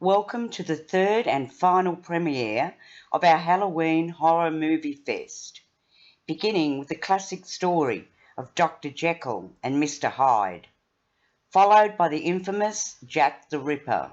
Welcome to the third and final premiere of our Halloween Horror Movie Fest, beginning with the classic story of Dr. Jekyll and Mr. Hyde, followed by the infamous Jack the Ripper.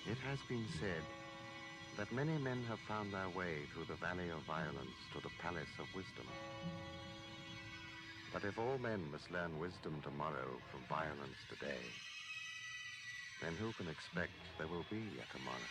It has been said that many men have found their way through the valley of violence to the palace of wisdom. But if all men must learn wisdom tomorrow from violence today, then who can expect there will be a tomorrow?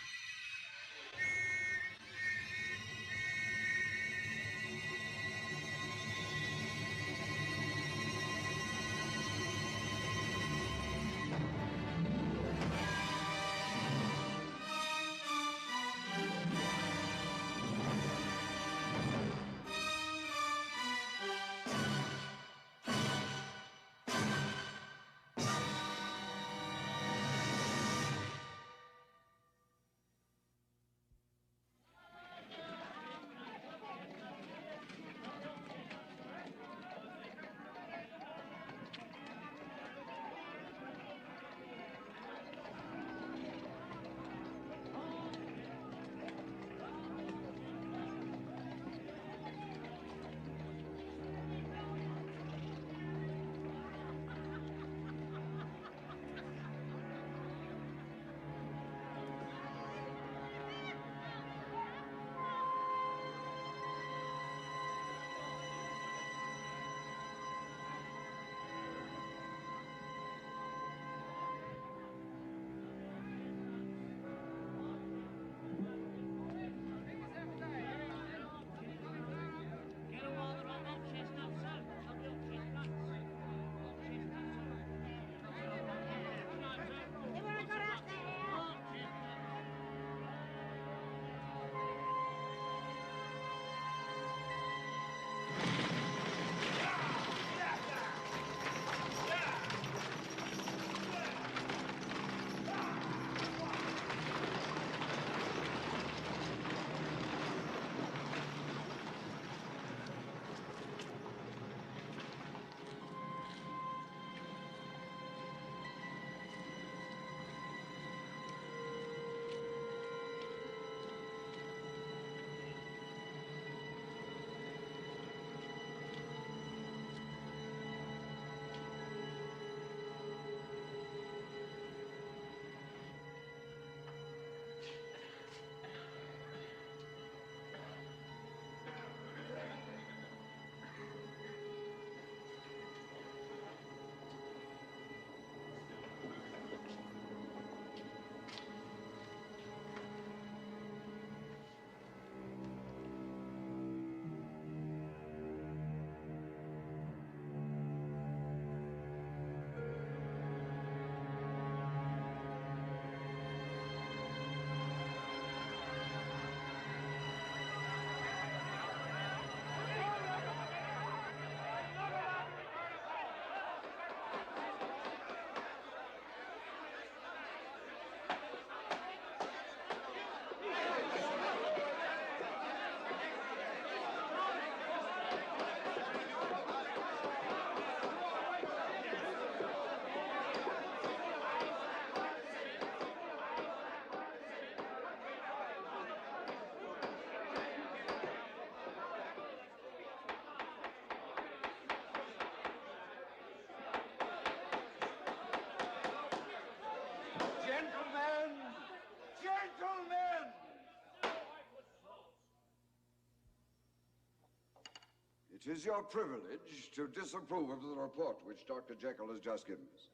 It is your privilege to disapprove of the report which Dr. Jekyll has just given us.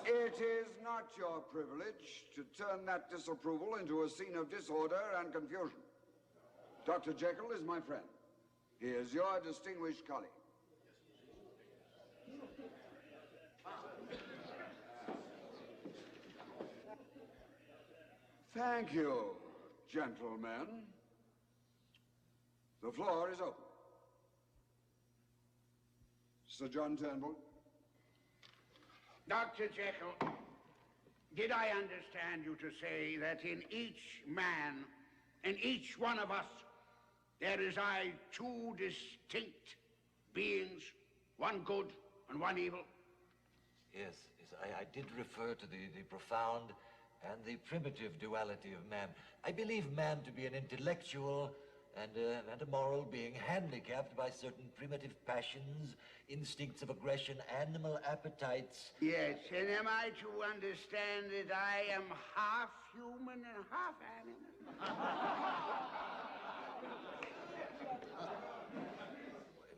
It is not your privilege to turn that disapproval into a scene of disorder and confusion. Dr. Jekyll is my friend. He is your distinguished colleague. Thank you, gentlemen. The floor is open. Sir John Turnbull. Dr. Jekyll, did I understand you to say that in each man, in each one of us, there is two distinct beings, one good and one evil? Yes, I did refer to the profound and the primitive duality of man. I believe man to be an intellectual and a moral being handicapped by certain primitive passions, instincts of aggression, animal appetites. Yes, and am I to understand that I am half human and half animal?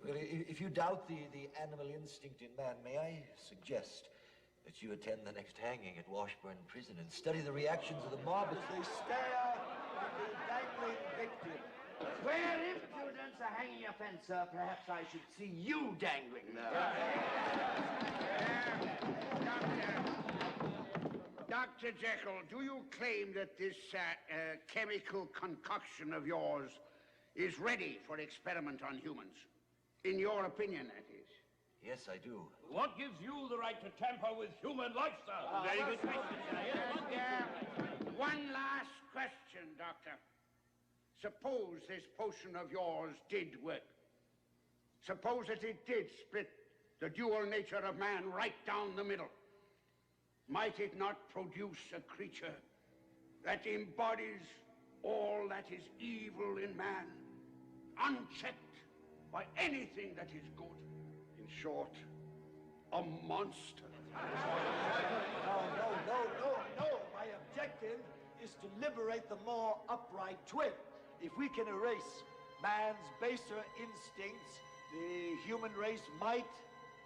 Well, if you doubt the animal instinct in man, may I suggest that you attend the next hanging at Washburn Prison and study the reactions of the mob as they stare at the dangling victim. Where impudence a hanging offence, sir, perhaps I should see you dangling there. Dr. Jekyll, do you claim that this chemical concoction of yours is ready for experiment on humans? In your opinion, that is. Yes, I do. What gives you the right to tamper with human life, sir? Very good question, sir. One last question, Doctor. Suppose this potion of yours did work. Suppose that it did split the dual nature of man right down the middle. Might it not produce a creature that embodies all that is evil in man, unchecked by anything that is good? In short, a monster. No. My objective is to liberate the more upright twin. If we can erase man's baser instincts, the human race might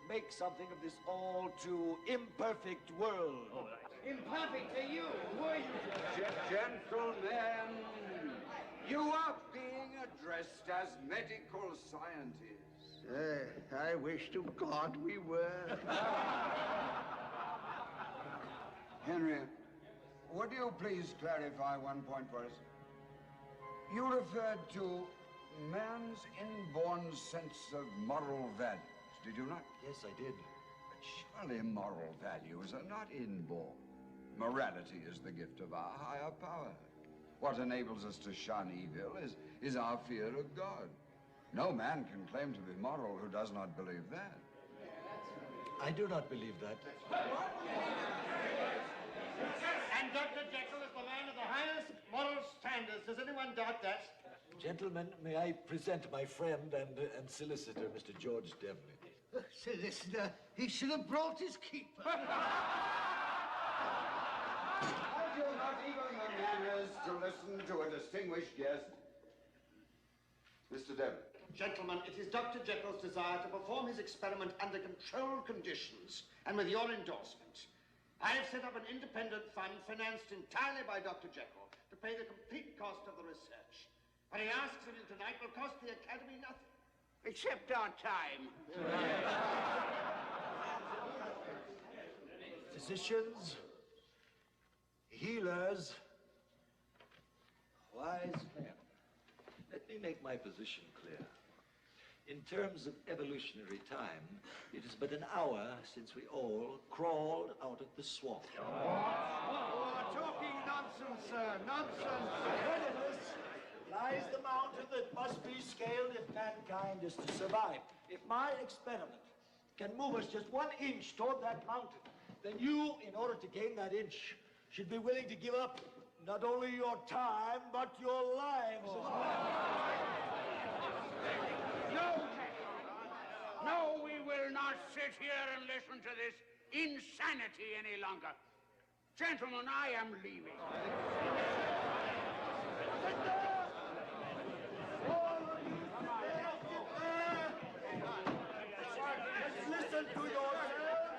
make something of this all too imperfect world. Imperfect to you, were you? Gentlemen, you are being addressed as medical scientists. I wish to God we were. Henry, would you please clarify one point for us? You referred to man's inborn sense of moral values, did you not? Yes, I did. But surely moral values are not inborn. Morality is the gift of our higher power. What enables us to shun evil is our fear of God. No man can claim to be moral who does not believe that. I do not believe that. And Dr. Jekyll is the man of the highest moral standards. Does anyone doubt that? Gentlemen, may I present my friend and solicitor, Mr. George Devlin. Solicitor, he should have brought his keeper. Have you not even the manners to listen to a distinguished guest? Mr. Devlin. Gentlemen, it is Dr. Jekyll's desire to perform his experiment under controlled conditions and with your endorsement. I have set up an independent fund financed entirely by Dr. Jekyll to pay the complete cost of the research. What he asks of you tonight will cost the Academy nothing. Except our time. Physicians, healers, Wise men. Let me make my position clear. In terms of evolutionary time, it is but an hour since we all crawled out of the swamp. Talking nonsense, sir, nonsense. ahead of us lies the mountain that must be scaled if mankind is to survive. If my experiment can move us just 1 inch toward that mountain, then you, in order to gain that inch, should be willing to give up not only your time, but your lives as well. No, we will not sit here and listen to this insanity any longer. Gentlemen, I am leaving. Listen to yourselves.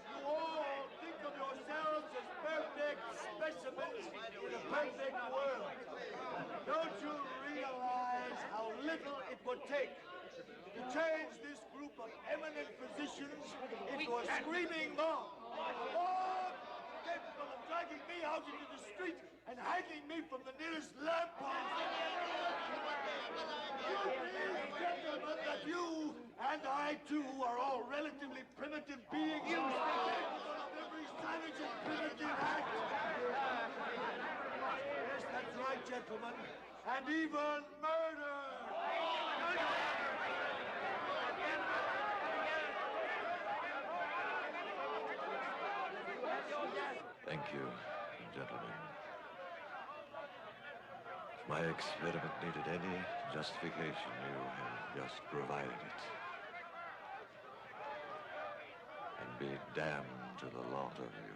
You all think of yourselves as perfect specimens in a perfect world. Don't you realize how little it would take to change this group of eminent physicians into a screaming mob? Mob capable of dragging me out into the street and hanging me from the nearest lamppost. You believe, gentlemen, that you and and I, too, are all relatively primitive beings capable of every savage and primitive act. Yes, that's right, gentlemen. And even murder. Thank you, gentlemen. If my experiment needed any justification, you have just provided it. And be damned to the lot of you.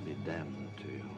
Be damned to you.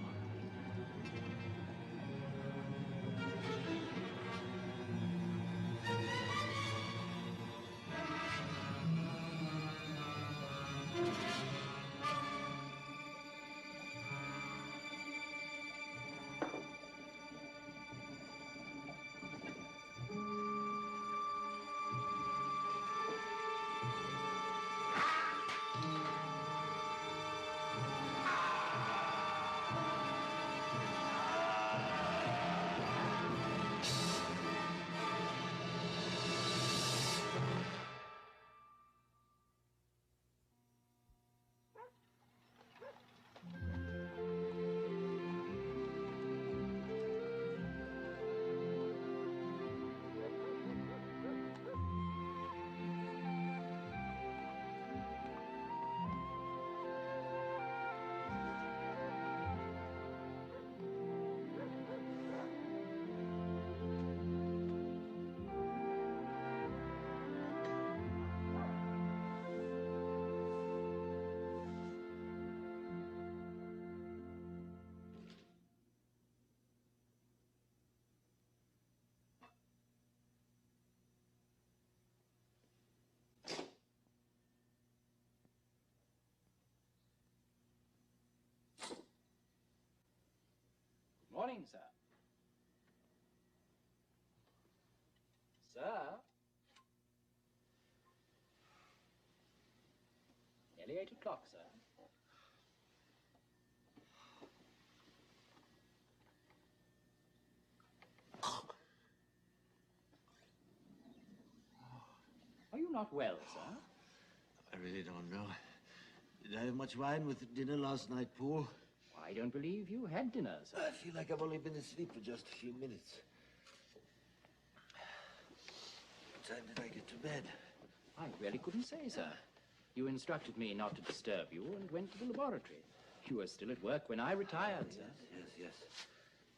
Morning, sir. Sir? Nearly 8 o'clock, sir. Are you not well, sir? I really don't know. Did I have much wine with dinner last night, Paul? I don't believe you had dinner, sir. I feel like I've only been asleep for just a few minutes. What time did I get to bed? I really couldn't say, sir. You instructed me not to disturb you and went to the laboratory. You were still at work when I retired, sir. Yes.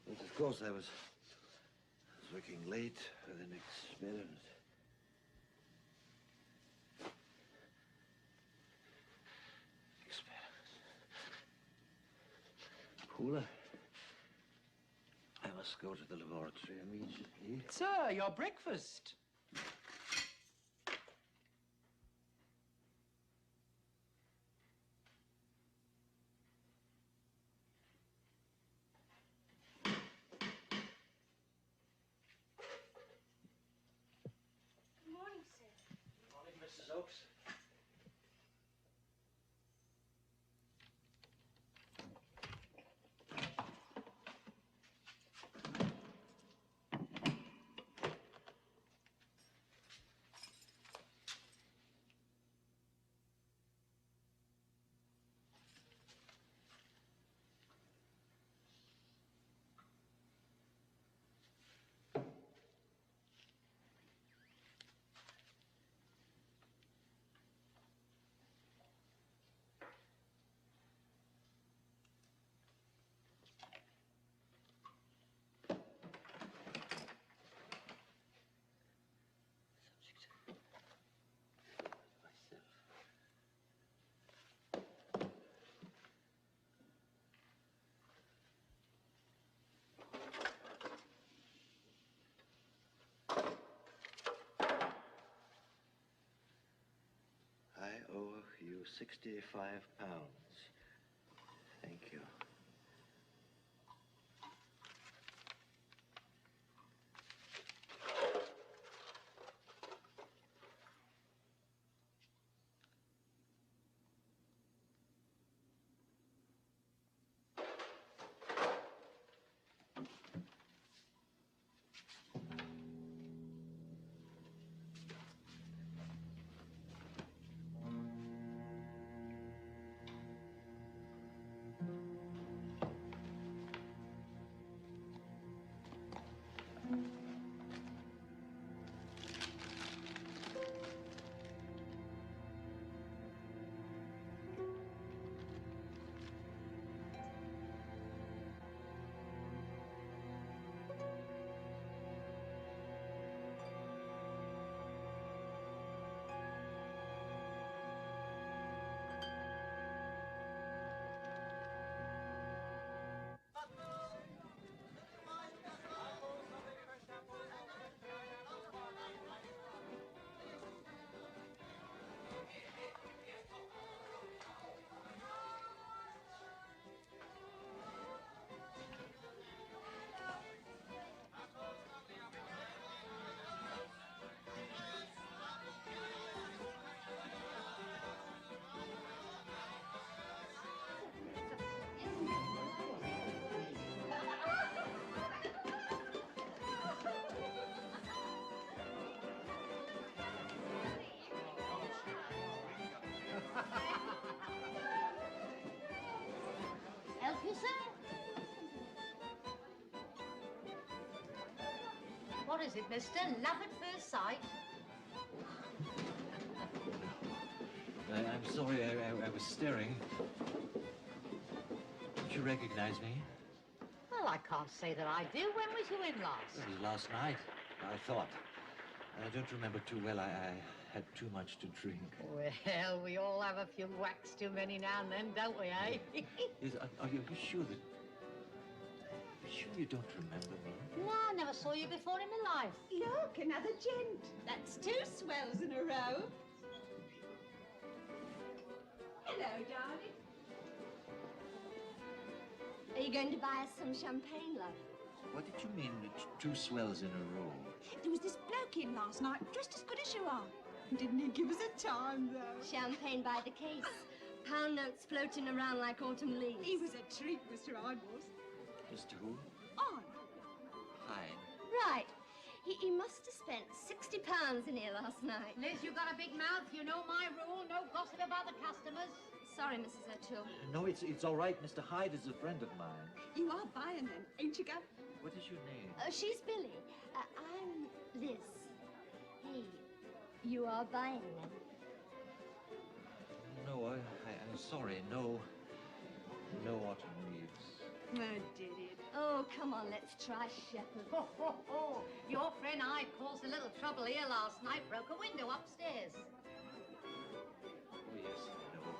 But of course I was working late with an experiment. Paula, must go to the laboratory immediately. Sir, your breakfast. Good morning, sir. Good morning, Mrs. Oakes. I owe you 65 pounds. Thank you. Help you, sir? What is it, mister? Love at first sight? I'm sorry, I was staring. Don't you recognize me? Well, I can't say that I do. When was you in last? It was last night, I thought. I don't remember too well. I had too much to drink. Well, we all have a few whacks too many now and then, don't we, eh? Are you sure that... Sure you don't remember me? No, I never saw you before in my life. Look, another gent. That's two swells in a row. Hello, darling. Are you going to buy us some champagne, love? What did you mean, two swells in a row? There was this bloke in last night, dressed as good as you are. Didn't he give us a time, though? Champagne by the case. Pound notes floating around like autumn leaves. He was a treat, Mr. Hyde was. Mr. who? On. Hyde. Right. He must have spent £60 in here last night. Liz, you got a big mouth. You know my rule. No gossip about the customers. Sorry, Mrs. O'Toole. No, it's all right. Mr. Hyde is a friend of mine. You are buying them, ain't you, Gov? What is your name? She's Billy. I'm Liz. Hey, you are buying them. No, I'm sorry. No autumn leaves. I did it. Oh, come on, let's try Shepherd. Ho, ho, ho. Your friend Hyde caused a little trouble here last night. Broke a window upstairs. Oh, yes, I know.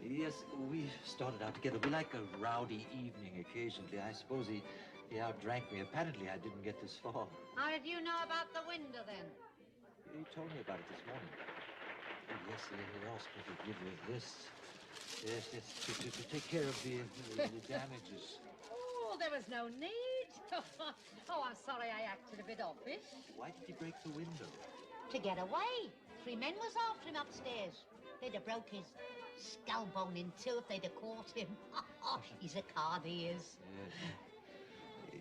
Yes, we started out together. We like a rowdy evening occasionally. I suppose he He outdrank me. Apparently, I didn't get this far. How did you know about the window, then? He told me about it this morning. Oh, yes, he asked me to give you this. Yes, to take care of the damages. Oh, there was no need. Oh, I'm sorry I acted a bit offish. Why did he break the window? To get away. 3 men was after him upstairs. They'd have broke his skull bone in two if they'd have caught him. He's a card, he is.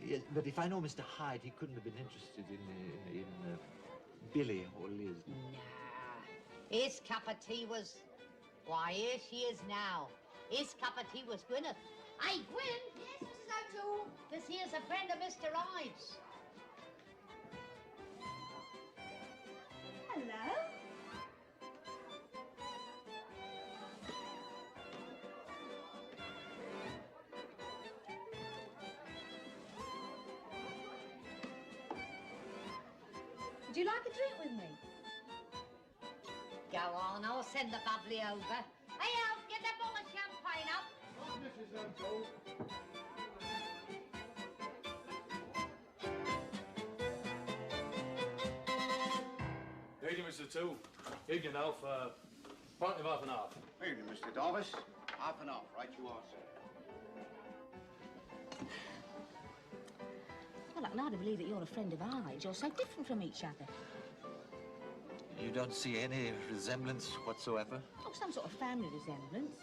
Yes, but if I know Mr. Hyde, he couldn't have been interested in Billy or Liz. Nah. His cup of tea was... Why, here she is now. His cup of tea was Gwyneth. Hey, Gwyn! Yes, Mrs. O'Toole? This here's a friend of Mr. Hyde's. Hello? Would you like a drink with me? Go on, I'll send the bubbly over. Hey, Al, get that bottle of champagne up. Oh, Mrs. O'Toole. Evening, Mr. Two. Evening, Alf. Pint of half and half. Evening, Mr. Davis. Half and half, right you are, sir. Well, I can hardly believe that you're a friend of Hyde. You're so different from each other. You don't see any resemblance whatsoever? Oh, some sort of family resemblance.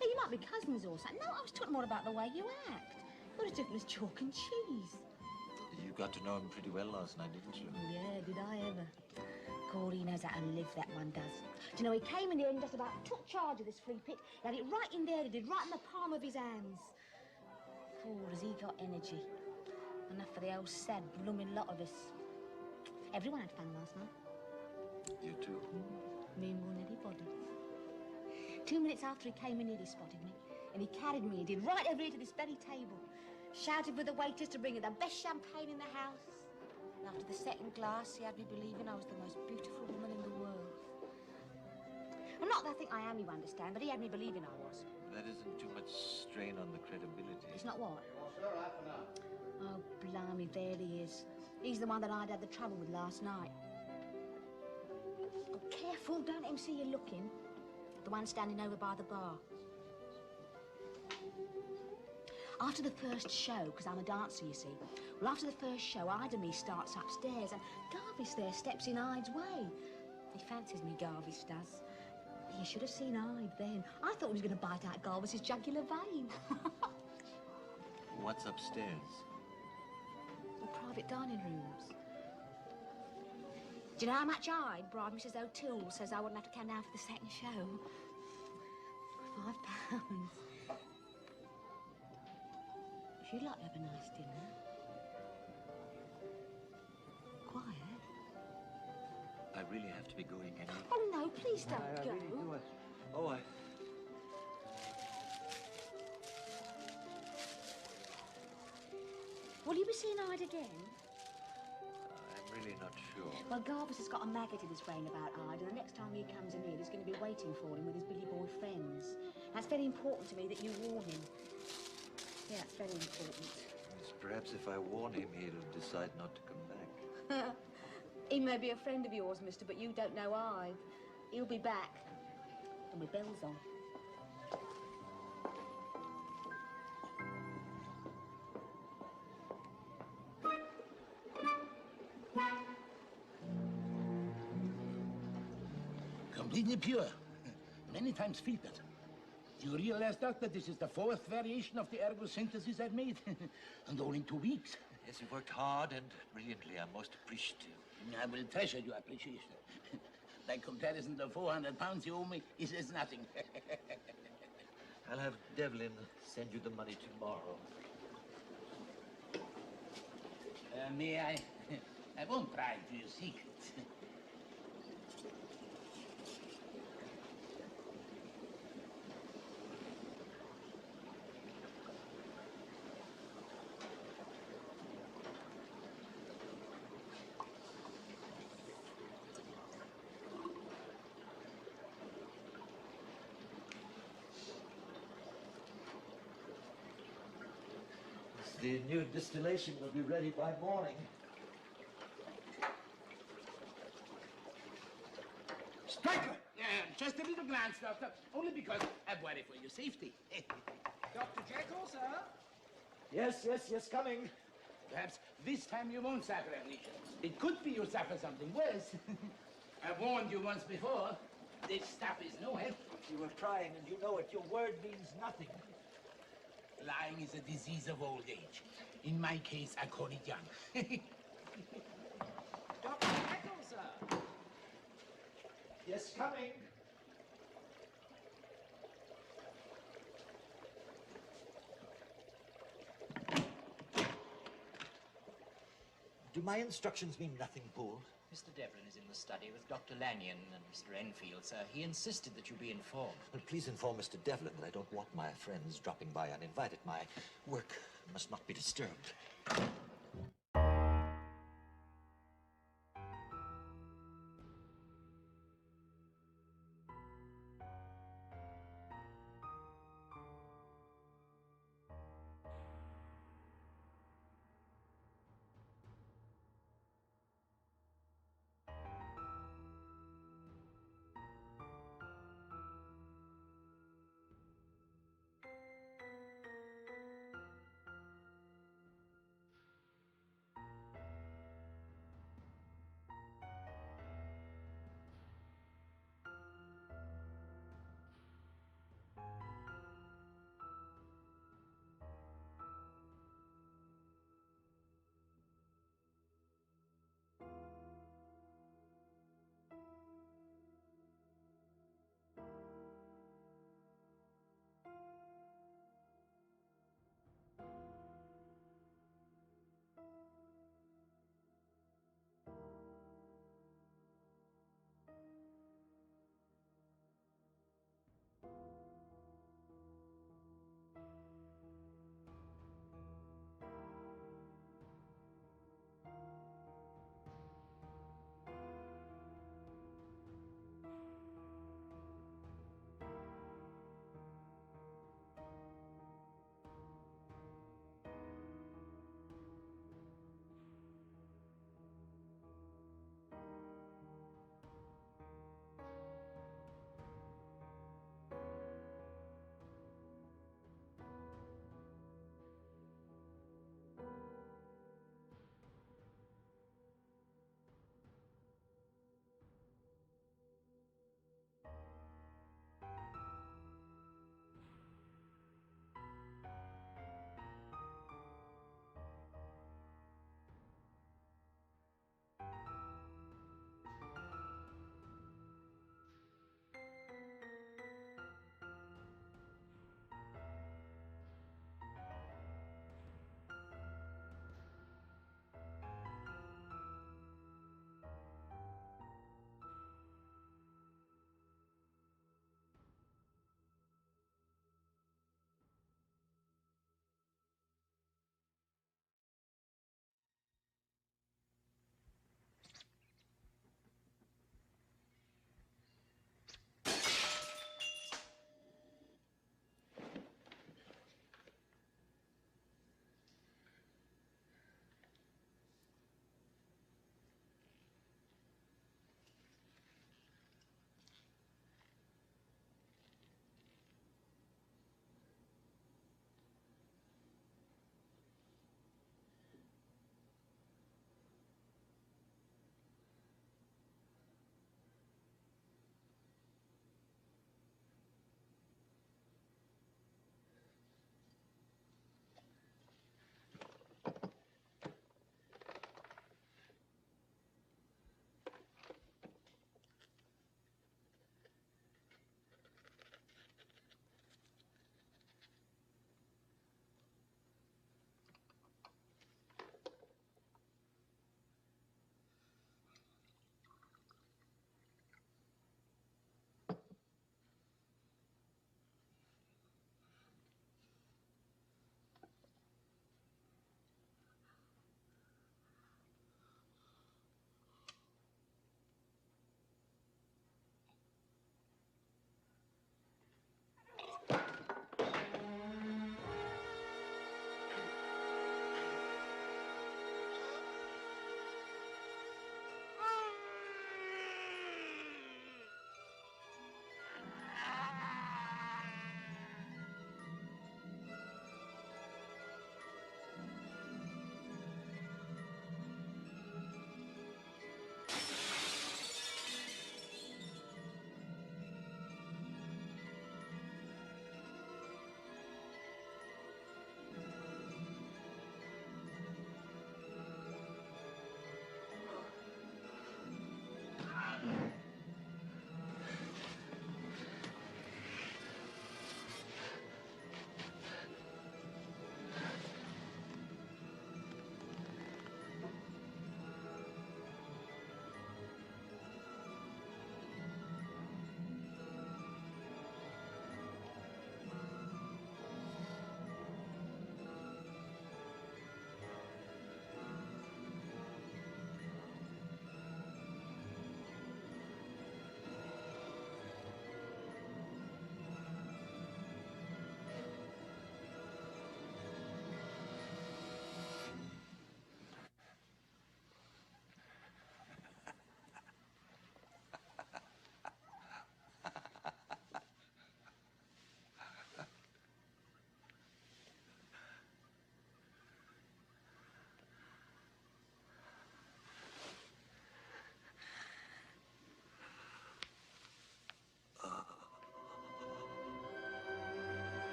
Yeah, you might be cousins or something. No, I was talking more about the way you act. You're as different as chalk and cheese. You got to know him pretty well last night, didn't you? Yeah, did I ever? Corey knows how to live, that one does. Do you know, he came in here and just about took charge of this flea pit. He had it right in there, he did, right in the palm of his hands. Oh, has he got energy. Enough for the old sad blooming lot of us. Everyone had fun last night. You too? Me more than anybody. 2 minutes after he came in here, he spotted me. And he carried me, he did, right over here to this very table. Shouted with the waiters to bring her the best champagne in the house. And after the second glass, he had me believing I was the most beautiful woman in the world. Well, not that I think I am, you understand, but he had me believing I was. That isn't too much strain on the credibility. It's not what? Well, sir, half an hour. Oh, blimey, there he is. He's the one that I'd had the trouble with last night. Oh, careful, don't let him see you looking. The one standing over by the bar. After the first show, because I'm a dancer, you see, well, after the first show, Hyde and me starts upstairs, and Garvis there steps in Hyde's way. He fancies me, Garvis does. You should have seen Hyde then. I thought he was going to bite out Garvis's jugular vein. What's upstairs? The private dining rooms. Do you know how much Hyde bribed Mrs. O'Toole says I wouldn't have to come down for the second show? £5. She'd like to have a nice dinner. Quiet. I really have to be going anyway. Oh, no, please don't go. I really do. Oh, Will you be seeing Hyde again? I'm really not sure. Well, Garvis has got a maggot in his brain about Hyde, and the next time he comes in here, he's going to be waiting for him with his Billy Boy friends. That's very important to me that you warn him. Yeah, it's very important. Yes, perhaps if I warn him, he'll decide not to come back. He may be a friend of yours, mister, but you don't know Hyde. He'll be back. And with bells on. Completely pure. Many times filtered. Do you realize, Doctor, this is the 4th variation of the ergo synthesis I've made? And all in 2 weeks. Yes, you worked hard and brilliantly. I'm most appreciative. I will treasure your appreciation. By comparison, the 400 pounds you owe me is as nothing. I'll have Devlin send you the money tomorrow. May I? I won't pry into your secret. the new distillation will be ready by morning. Striker! Just a little glance, Doctor. Only because I worry for your safety. Dr. Jekyll, sir? Yes, coming. Perhaps this time you won't suffer amnesia. It could be you suffer something worse. I warned you once before. This stuff is no help. You were trying, and you know it. Your word means nothing. Lying is a disease of old age. In my case, I call it young. Dr. Jekyll, sir? Yes, coming. Do my instructions mean nothing, Poole? Mr. Devlin is in the study with Dr. Lanyon and Mr. Enfield, sir. He insisted that you be informed. Well, please inform Mr. Devlin that I don't want my friends dropping by uninvited. My work must not be disturbed.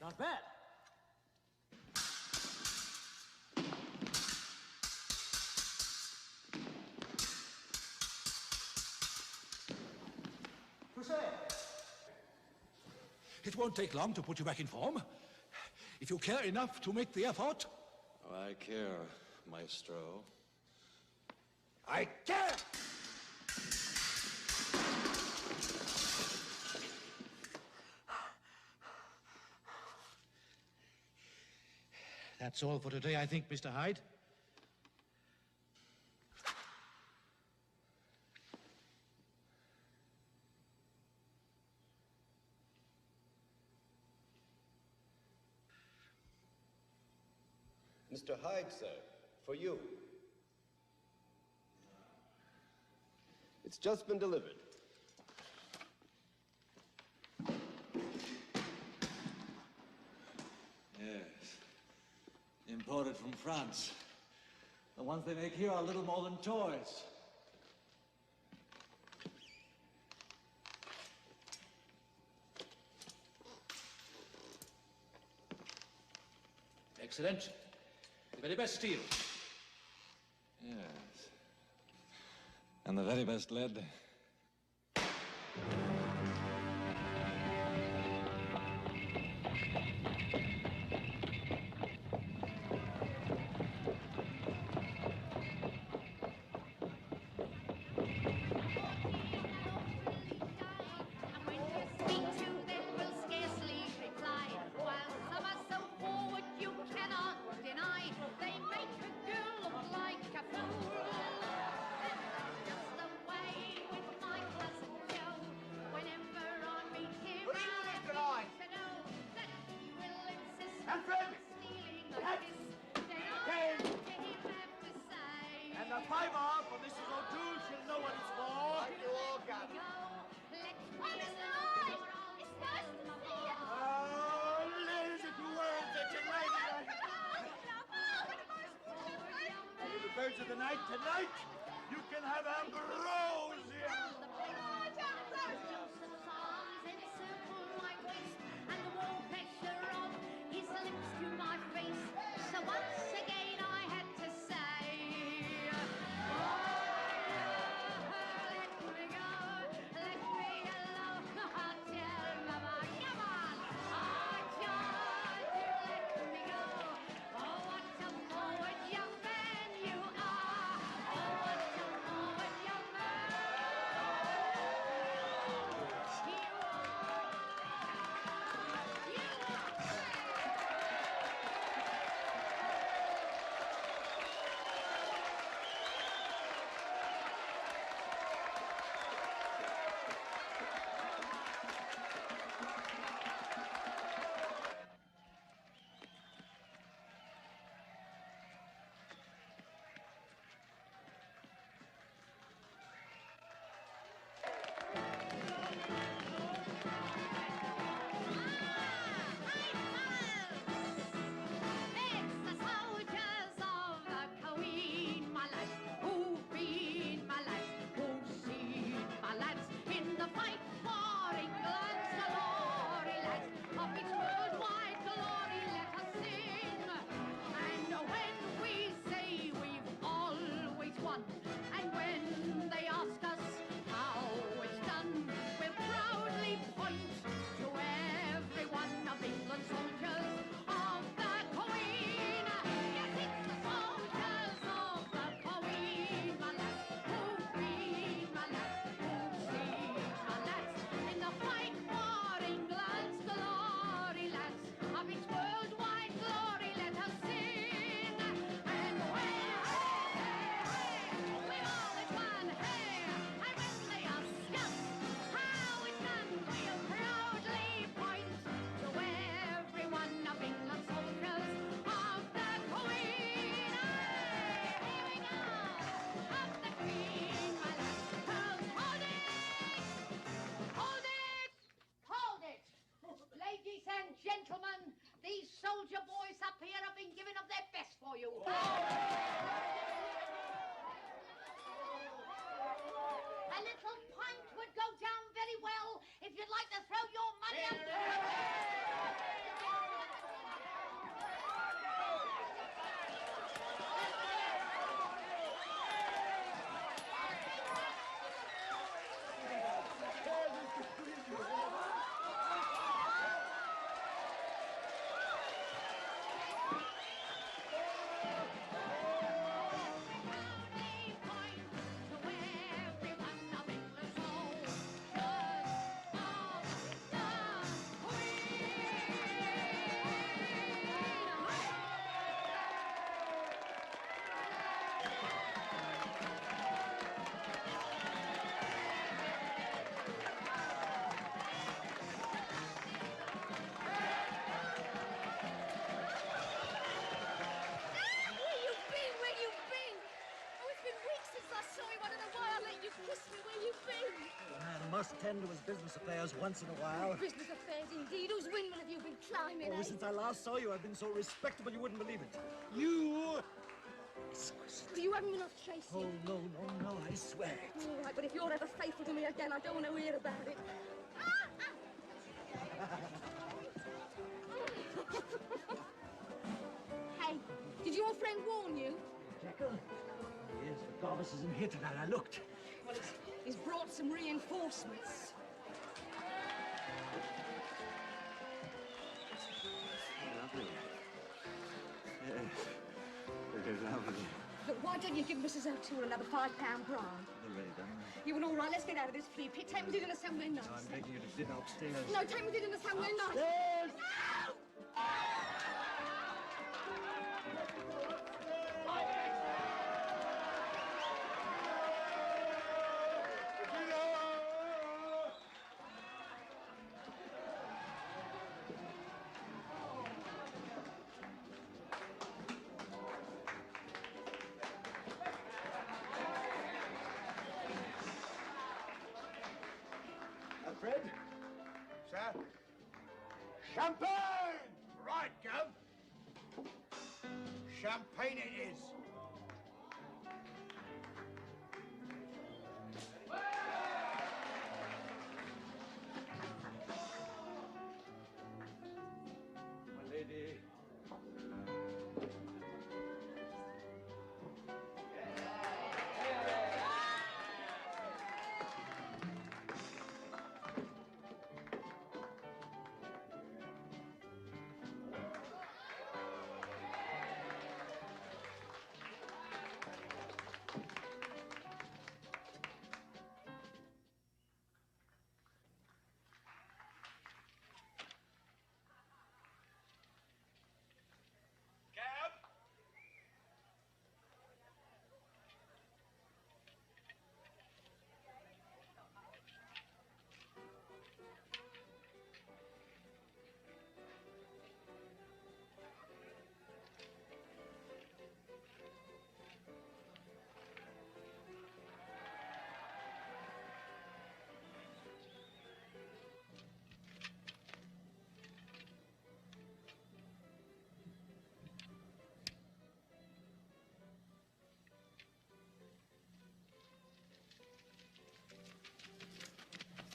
Not bad. It won't take long to put you back in form. If you care enough to make the effort. Oh, I care, Maestro. I care! That's all for today, I think, Mr. Hyde. Mr. Hyde, sir, for you. It's just been delivered. Yes. Imported from France. The ones they make here are little more than toys. Excellent. The very best steel. Yes. And the very best lead. Birds of the night tonight, you can have ambrosia. So once again I had to say, let me go, let me alone. I'll tell Mama, come on, let me go. Oh, what a forward young man you are. Oh, what a forward young man you gentlemen, these soldier boys up here have been giving of their best for you. A little pint would go down very well if you'd like to throw your money up. attend to his business affairs once in a while. Business affairs indeed. Whose windmill have you been climbing, Oh, eh? since I last saw you, I've been so respectable you wouldn't believe it. You... You haven't been off chasing. Oh, no, I swear it. All right, but if you're ever faithful to me again, I don't want to hear about it. Hey, did your friend warn you? Jekyll? Yes, but Garbus isn't here tonight. I looked. Well, he's brought some reinforcements. Lovely. Yes, it is lovely. Look, why don't you give Mrs. O'Toole another £5 bribe? Already done. You and all right, let's get out of this flea pit. Take me to dinner somewhere nice. No, I'm taking you to dinner upstairs. No, take me to dinner somewhere nice. Upstairs! No! Fred? Sir? Champagne! Right, Gov. Champagne it is. My lady.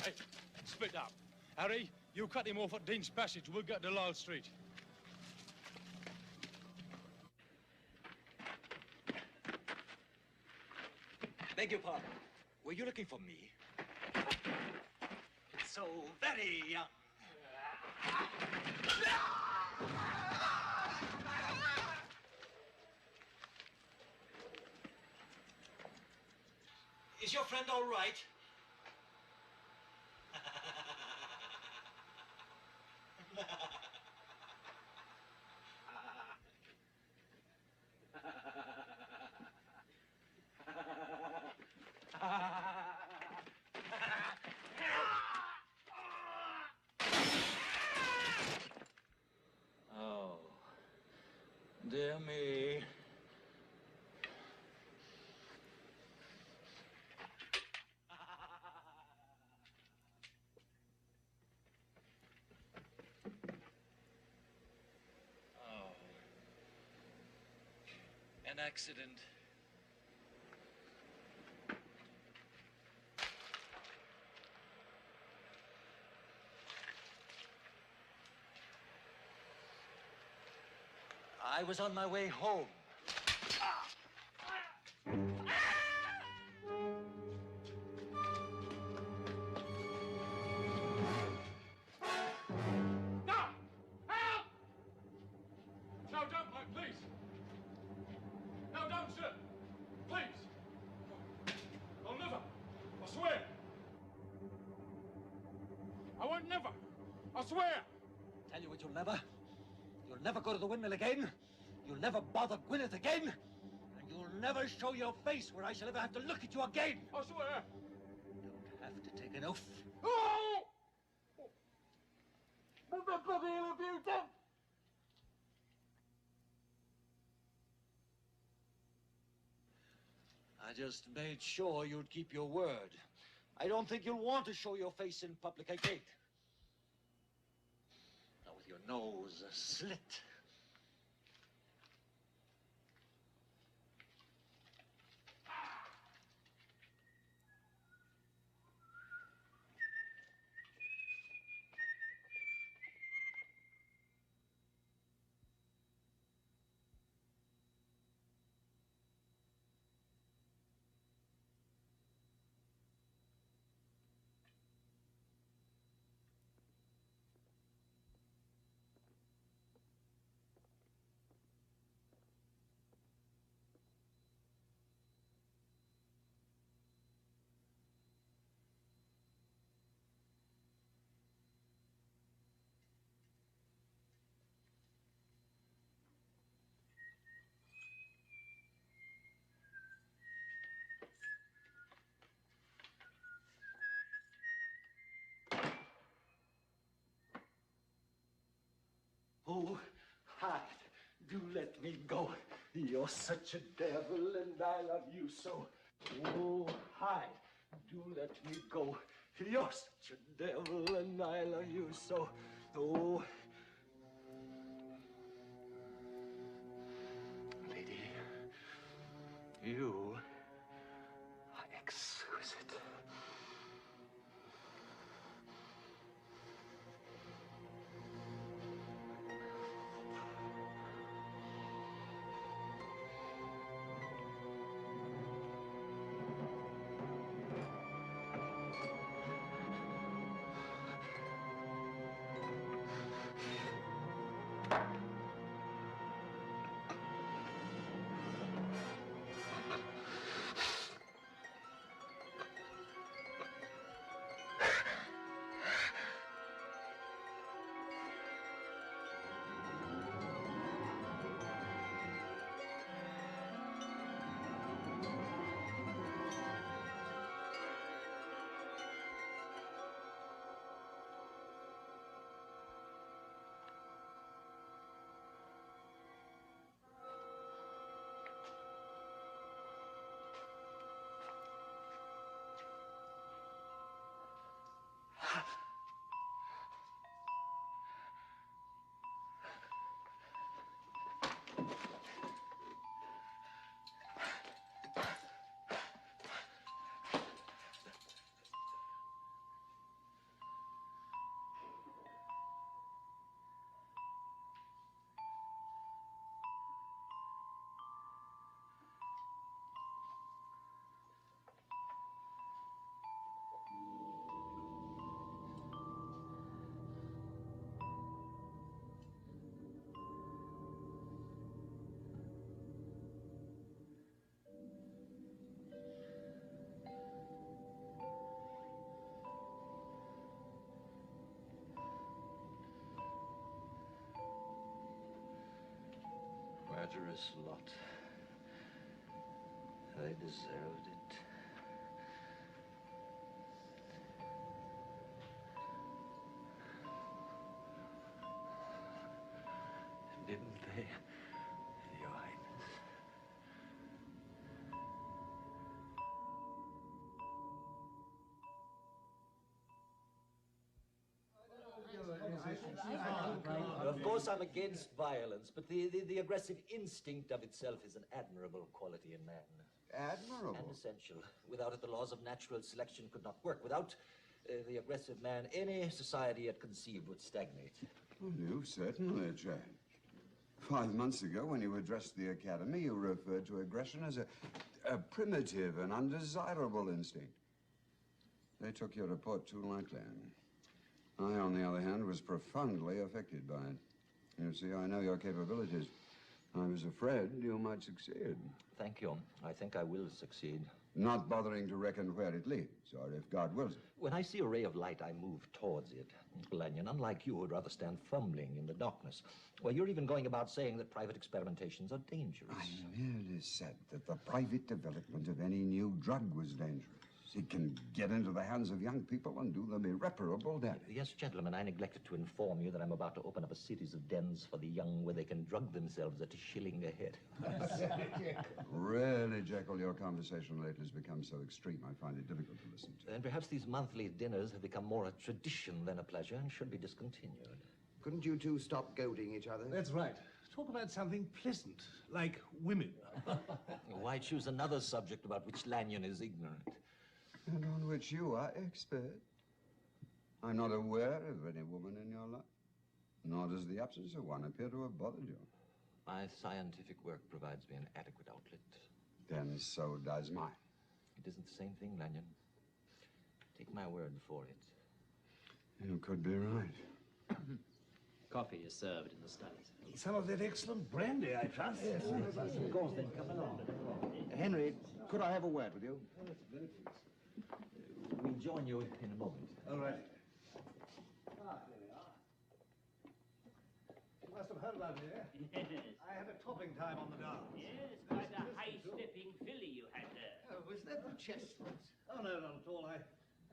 Hey, split up. Harry, you cut him off at Dean's Passage. We'll get to Lyle Street. Beg your pardon. Were you looking for me? It's so very young. Is your friend all right? Oh, dear me. Oh, an accident. I was on my way home. No! Help! No, don't, Mike, please. No, don't, sir. Please. I'll never. I swear. I won't never. I swear. Tell you what you'll never. You'll never go to the windmill again. You'll never bother Gwyneth again. And you'll never show your face where I shall ever have to look at you again. I swear. Don't have to take an oath. Oh! What the bloody hell have you done? I just made sure you'd keep your word. I don't think you'll want to show your face in public again. Now with your nose slit. Oh, Hyde, do let me go. You're such a devil, and I love you so. Oh, Hyde, do let me go. You're such a devil, and I love you so. Oh, lady, you are exquisite. Murderous lot. They deserved it. Didn't they, Your Highness? Of course, I'm against violence, but the aggressive instinct of itself is an admirable quality in man. Admirable? And essential. Without it, the laws of natural selection could not work. Without the aggressive man, any society yet conceived would stagnate. Well, you've certainly changed. 5 months ago, when you addressed the Academy, you referred to aggression as a primitive and undesirable instinct. They took your report too lightly. I, on the other hand, was profoundly affected by it. You see, I know your capabilities. I was afraid you might succeed. Thank you. I think I will succeed. Not bothering to reckon where it leads, or if God wills it. When I see a ray of light, I move towards it. Lanyon, unlike you, would rather stand fumbling in the darkness. Well, you're even going about saying that private experimentations are dangerous. I merely said that the private development of any new drug was dangerous. It can get into the hands of young people and do them irreparable damage. Yes, gentlemen, I neglected to inform you that I'm about to open up a series of dens for the young where they can drug themselves at a shilling a head. Really, Jekyll, your conversation lately has become so extreme, I find it difficult to listen to. And perhaps these monthly dinners have become more a tradition than a pleasure and should be discontinued. Couldn't you two stop goading each other? That's right. Talk about something pleasant, like women. Why choose another subject about which Lanyon is ignorant? And on which you are expert. I'm not aware of any woman in your life, nor does the absence of one appear to have bothered you. My scientific work provides me an adequate outlet. Then so does mine. It isn't the same thing, Lanyon. Take my word for it. You could be right. Coffee is served in the study. Some of that excellent brandy, I trust. Yes. Of course, then come along. Henry, could I have a word with you? We'll join you in a moment. All right. Ah, there we are. You must have heard about me, eh? Yes. I had a topping time on the dance. Yes, quite a high-stepping filly you had there. Oh, was that the chestnut? Oh, no, not at all. I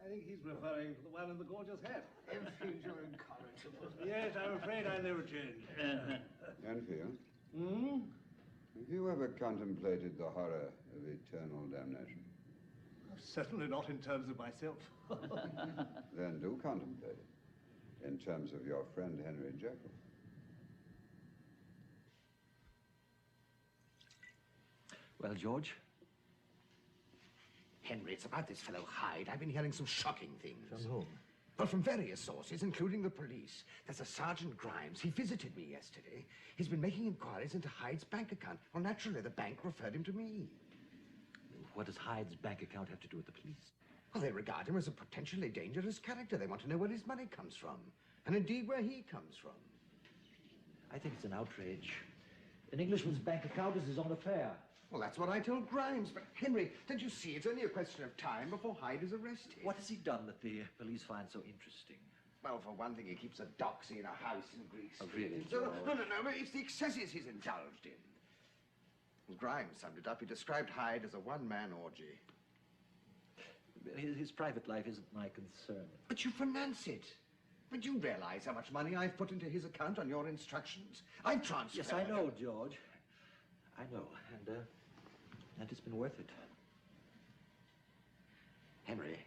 think he's referring to the one in the gorgeous hat. Enfield, you're incorrigible. Yes, I'm afraid I never change. Enfield, Hmm? have you ever contemplated the horror of eternal damnation? Certainly not in terms of myself. Then do contemplate it in terms of your friend Henry Jekyll. Well, George? Henry, it's about this fellow Hyde. I've been hearing some shocking things. From whom? Well, from various sources, including the police. There's a Sergeant Grimes. He visited me yesterday. He's been making inquiries into Hyde's bank account. Well, naturally, the bank referred him to me. What does Hyde's bank account have to do with the police? Well, they regard him as a potentially dangerous character. They want to know where his money comes from, and indeed where he comes from. I think it's an outrage. An Englishman's bank account is his own affair. Well, that's what I told Grimes. But, Henry, don't you see it's only a question of time before Hyde is arrested? What has he done that the police find so interesting? Well, for one thing, he keeps a doxy in a house in Greece. Oh, really, No, but it's the excesses he's indulged in. And Grimes summed it up. He described Hyde as a one-man orgy. His private life isn't my concern. But you finance it. But you realize how much money I've put into his account on your instructions? I've transferred... Yes, I know, George. I know, and it's been worth it. Henry,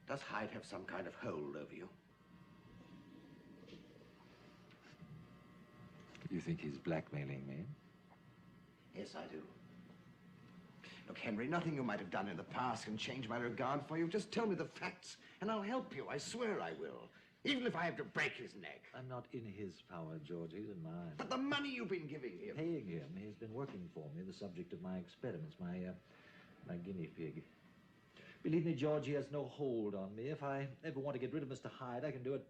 does Hyde have some kind of hold over you? You think he's blackmailing me? Yes, I do. Look, Henry, nothing you might have done in the past can change my regard for you. Just tell me the facts, and I'll help you. I swear I will. Even if I have to break his neck. I'm not in his power, George. He's in mine. But the money you've been giving him. Paying him. He's been working for me, the subject of my experiments, my guinea pig. Believe me, George, he has no hold on me. If I ever want to get rid of Mr. Hyde, I can do it.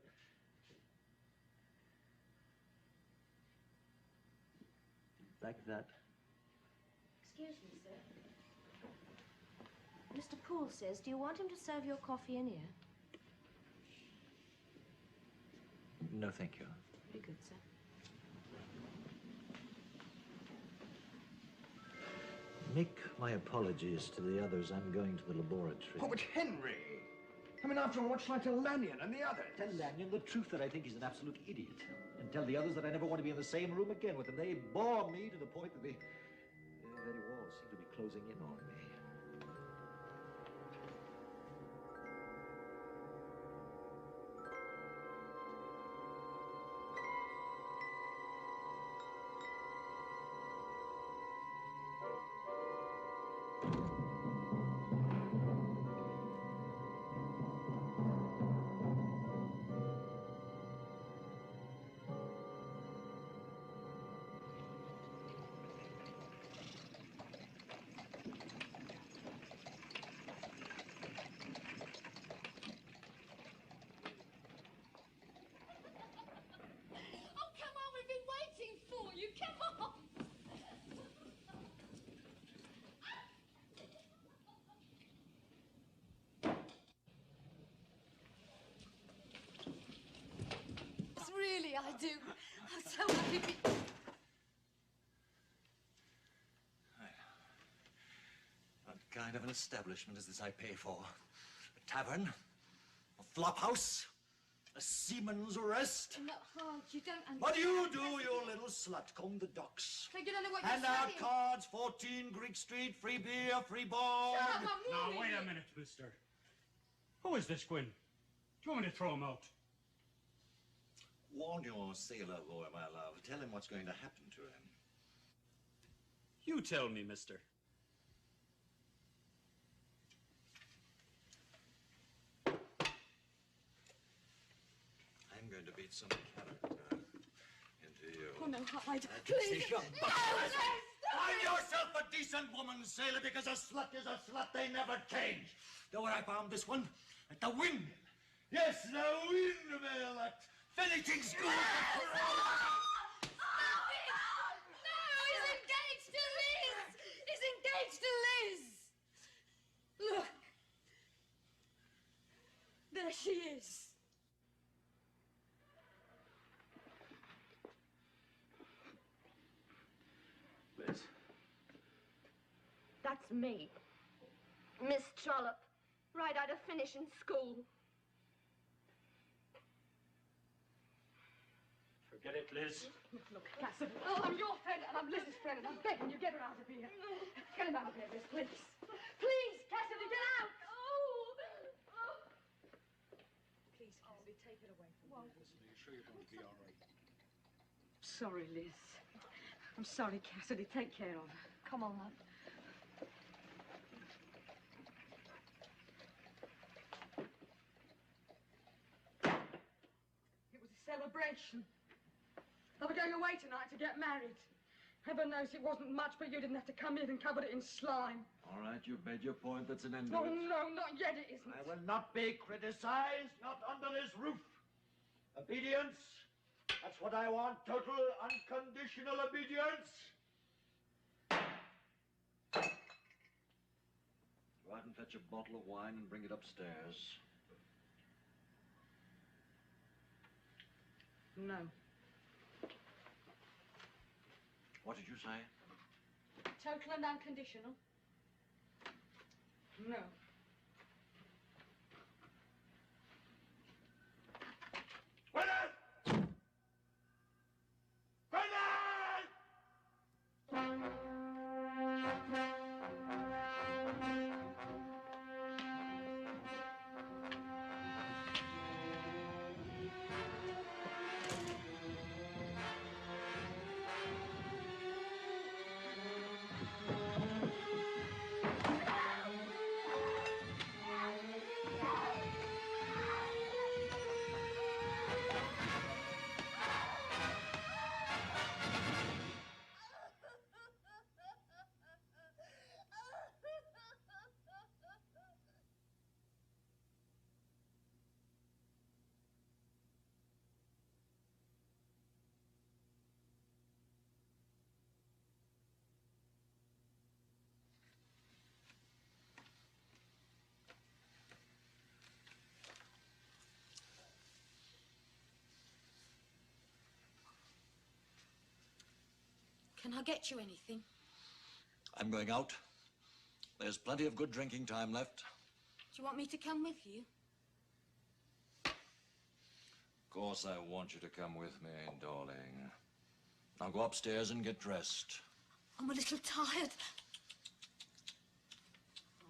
Like that. Excuse me, sir. Mr. Poole says, do you want him to serve your coffee in here? No, thank you. Very good, sir. Make my apologies to the others. I'm going to the laboratory. Oh, but Henry! I mean, after all, what shall I tell Lanyon and the others? Tell Lanyon the truth that I think he's an absolute idiot. And tell the others that I never want to be in the same room again with them. They bore me to the point that the very walls seem to be closing in on me. Really, I do. I'm so happy. What kind establishment is this I pay for? A tavern? A flophouse? A seaman's rest? No, Hyde, you don't understand. What do you do, you little slut? Comb the docks. Craig, you don't know what Hand you're out saying. cards, 14 Greek Street, free beer, free board. Shut up, I'm Now, warning wait you. a minute, mister. Who is this Gwyn? Do you want me to throw him out? Warn your sailor boy, my love. Tell him what's going to happen to him. You tell me, mister. I'm going to beat some character into you. Oh, no, Hyde, please. No, no, Find yourself a decent woman, sailor, because a slut is a slut. They never change. Know where I found this one? At the windmill. Yes, the windmill at finishing school. No, he's engaged to Liz. He's engaged to Liz. Look. There she is. Liz. That's me. Miss Trollope, right out of finishing school. Forget it, Liz. Look, Cassidy. Oh, I'm your friend, and I'm Liz's friend, and I'm begging you, get her out of here. Get him out of here, Liz, please. Please, Cassidy, get out! Oh! Please, Cassidy, take it away from me. Listen, are you sure you're going to be all right? Sorry, Liz. I'm sorry, Cassidy. Take care of her. Come on, love. It was a celebration. They were going away tonight to get married. Heaven knows it wasn't much, but you didn't have to come in and cover it in slime. All right, you've made your point. That's an end No, of it. no, not yet it isn't. I will not be criticized, not under this roof. Obedience, that's what I want. Total, unconditional obedience. Go out and fetch a bottle of wine and bring it upstairs. No. What did you say? Total and unconditional? No. Can I get you anything? I'm going out. There's plenty of good drinking time left. Do you want me to come with you? Of course I want you to come with me, darling. Now go upstairs and get dressed. I'm a little tired.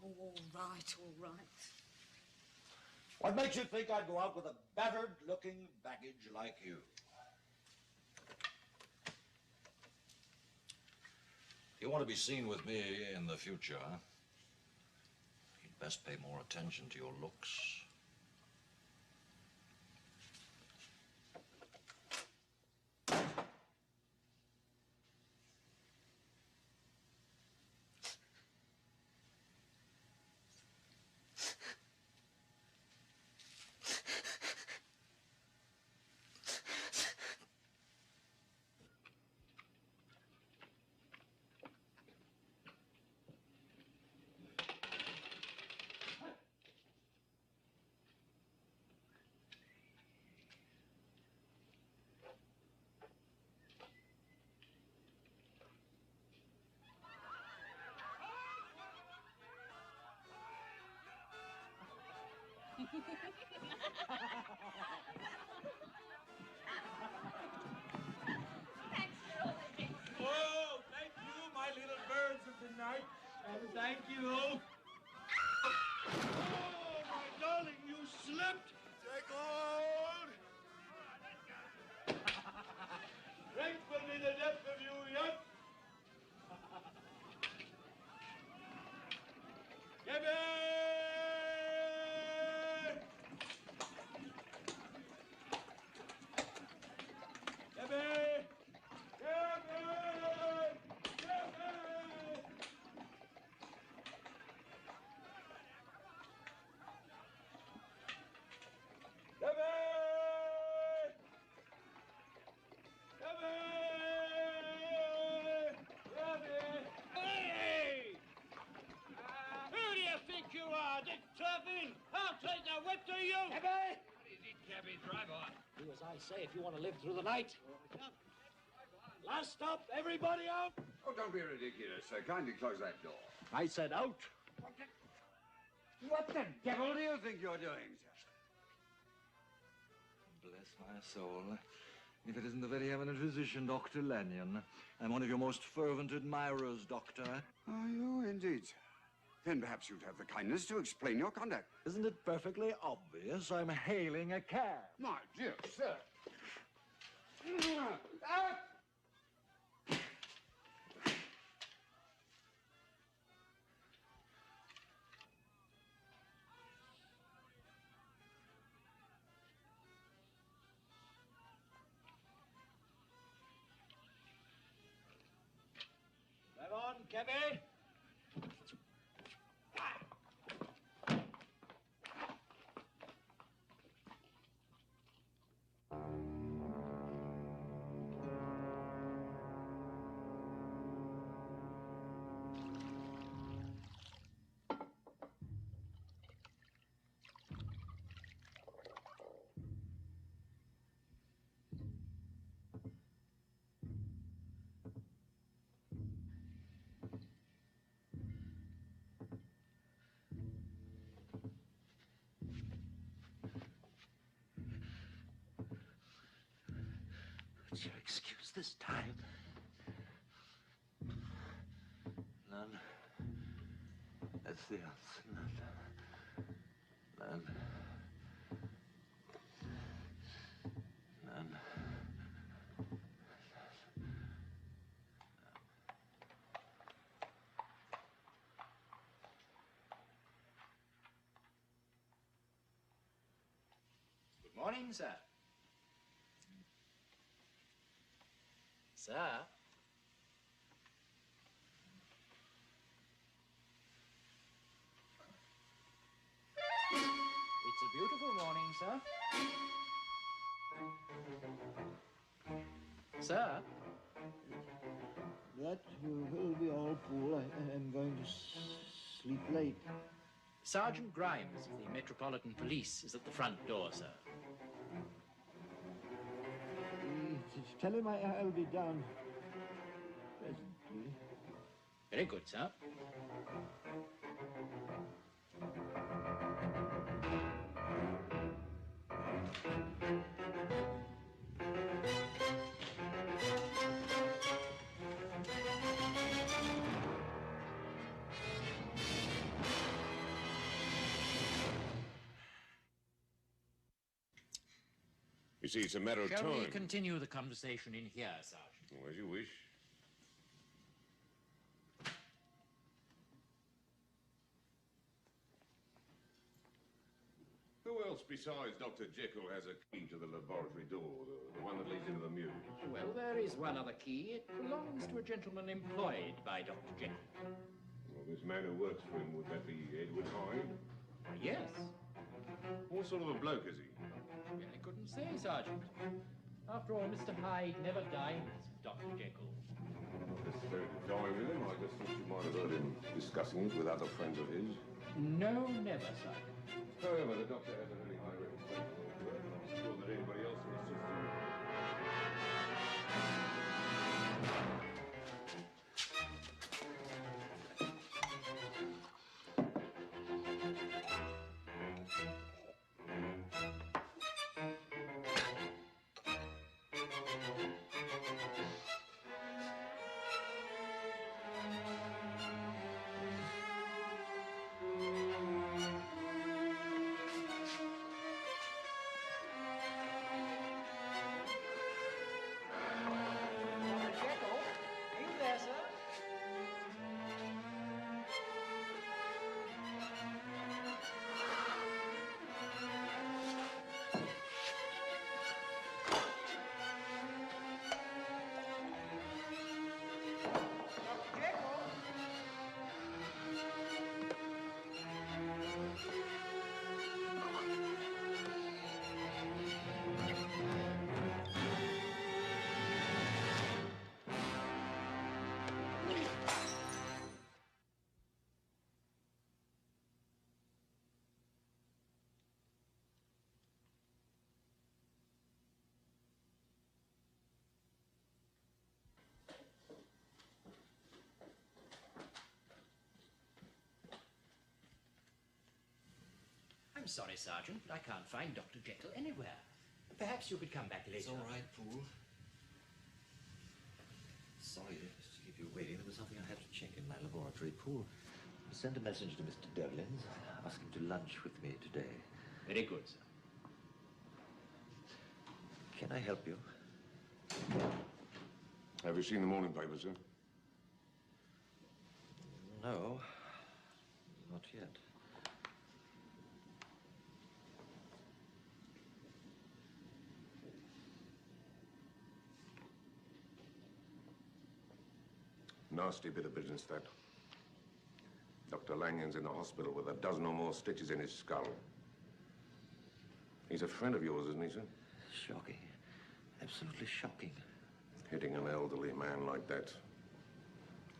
Oh, all right, all right. What makes you think I'd go out with a battered-looking baggage like you? You want to be seen with me in the future, huh? You'd best pay more attention to your looks. Oh, thank you, my little birds of the night. And thank you. Oh, my darling, you slipped. Jekyll! Drink will be the death of you yet. Kevin! Kevin! Kevin! Kevin! Hey! Who do you think you are, Dick Turpin? I'll take a whip to you! Cabby! What is it, cabby? Drive on. Do as I say if you want to live through the night. Last stop, everybody out. Oh, don't be ridiculous, sir. Kindly close that door. I said out. What the devil do you think you're doing, sir? Bless my soul. If it isn't the very eminent physician, Dr. Lanyon. I'm one of your most fervent admirers, Doctor. Are you indeed, sir? Then perhaps you'd have the kindness to explain your conduct. Isn't it perfectly obvious I'm hailing a cab? My dear sir. Drive on, Cabby. What's your excuse this time? None. That's the answer. None. None. None. Good morning, sir. Sir? It's a beautiful morning, sir. Sir? That will be all, Paul. I am going to sleep late. Sergeant Grimes of the Metropolitan Police is at the front door, sir. Tell him I'll be down presently. Very good, sir. You see, it's a matter of Shall time. we continue the conversation in here, Sergeant? As you wish. Who else besides Dr. Jekyll has a key to the laboratory door, the one that leads into the muse? Well, there is one other key. It belongs to a gentleman employed by Dr. Jekyll. Well, this man who works for him, would that be Edward Hyde? Yes. What sort of a bloke is he? I couldn't say, Sergeant. After all, Mr. Hyde never dines with Dr. Jekyll. Not necessarily to dine with him. I just thought you might have heard him discussing it with other friends of his. No, never, Sergeant. However, the doctor has a very high reputation for his work, and I'm sure that anybody else in his system... sorry, Sergeant, but I can't find Dr. Jekyll anywhere. Perhaps you could come back later. It's all right, Poole. Sorry to keep you waiting. There was something I had to check in my laboratory. Poole, send a message to Mr. Devlin's. Ask him to lunch with me today. Very good, sir. Can I help you? Have you seen the morning paper, sir? No, not yet. Nasty bit of business, that. Dr. Lanyon's in the hospital with a dozen or more stitches in his skull. He's a friend of yours, isn't he, sir? Shocking. Absolutely shocking. Hitting an elderly man like that.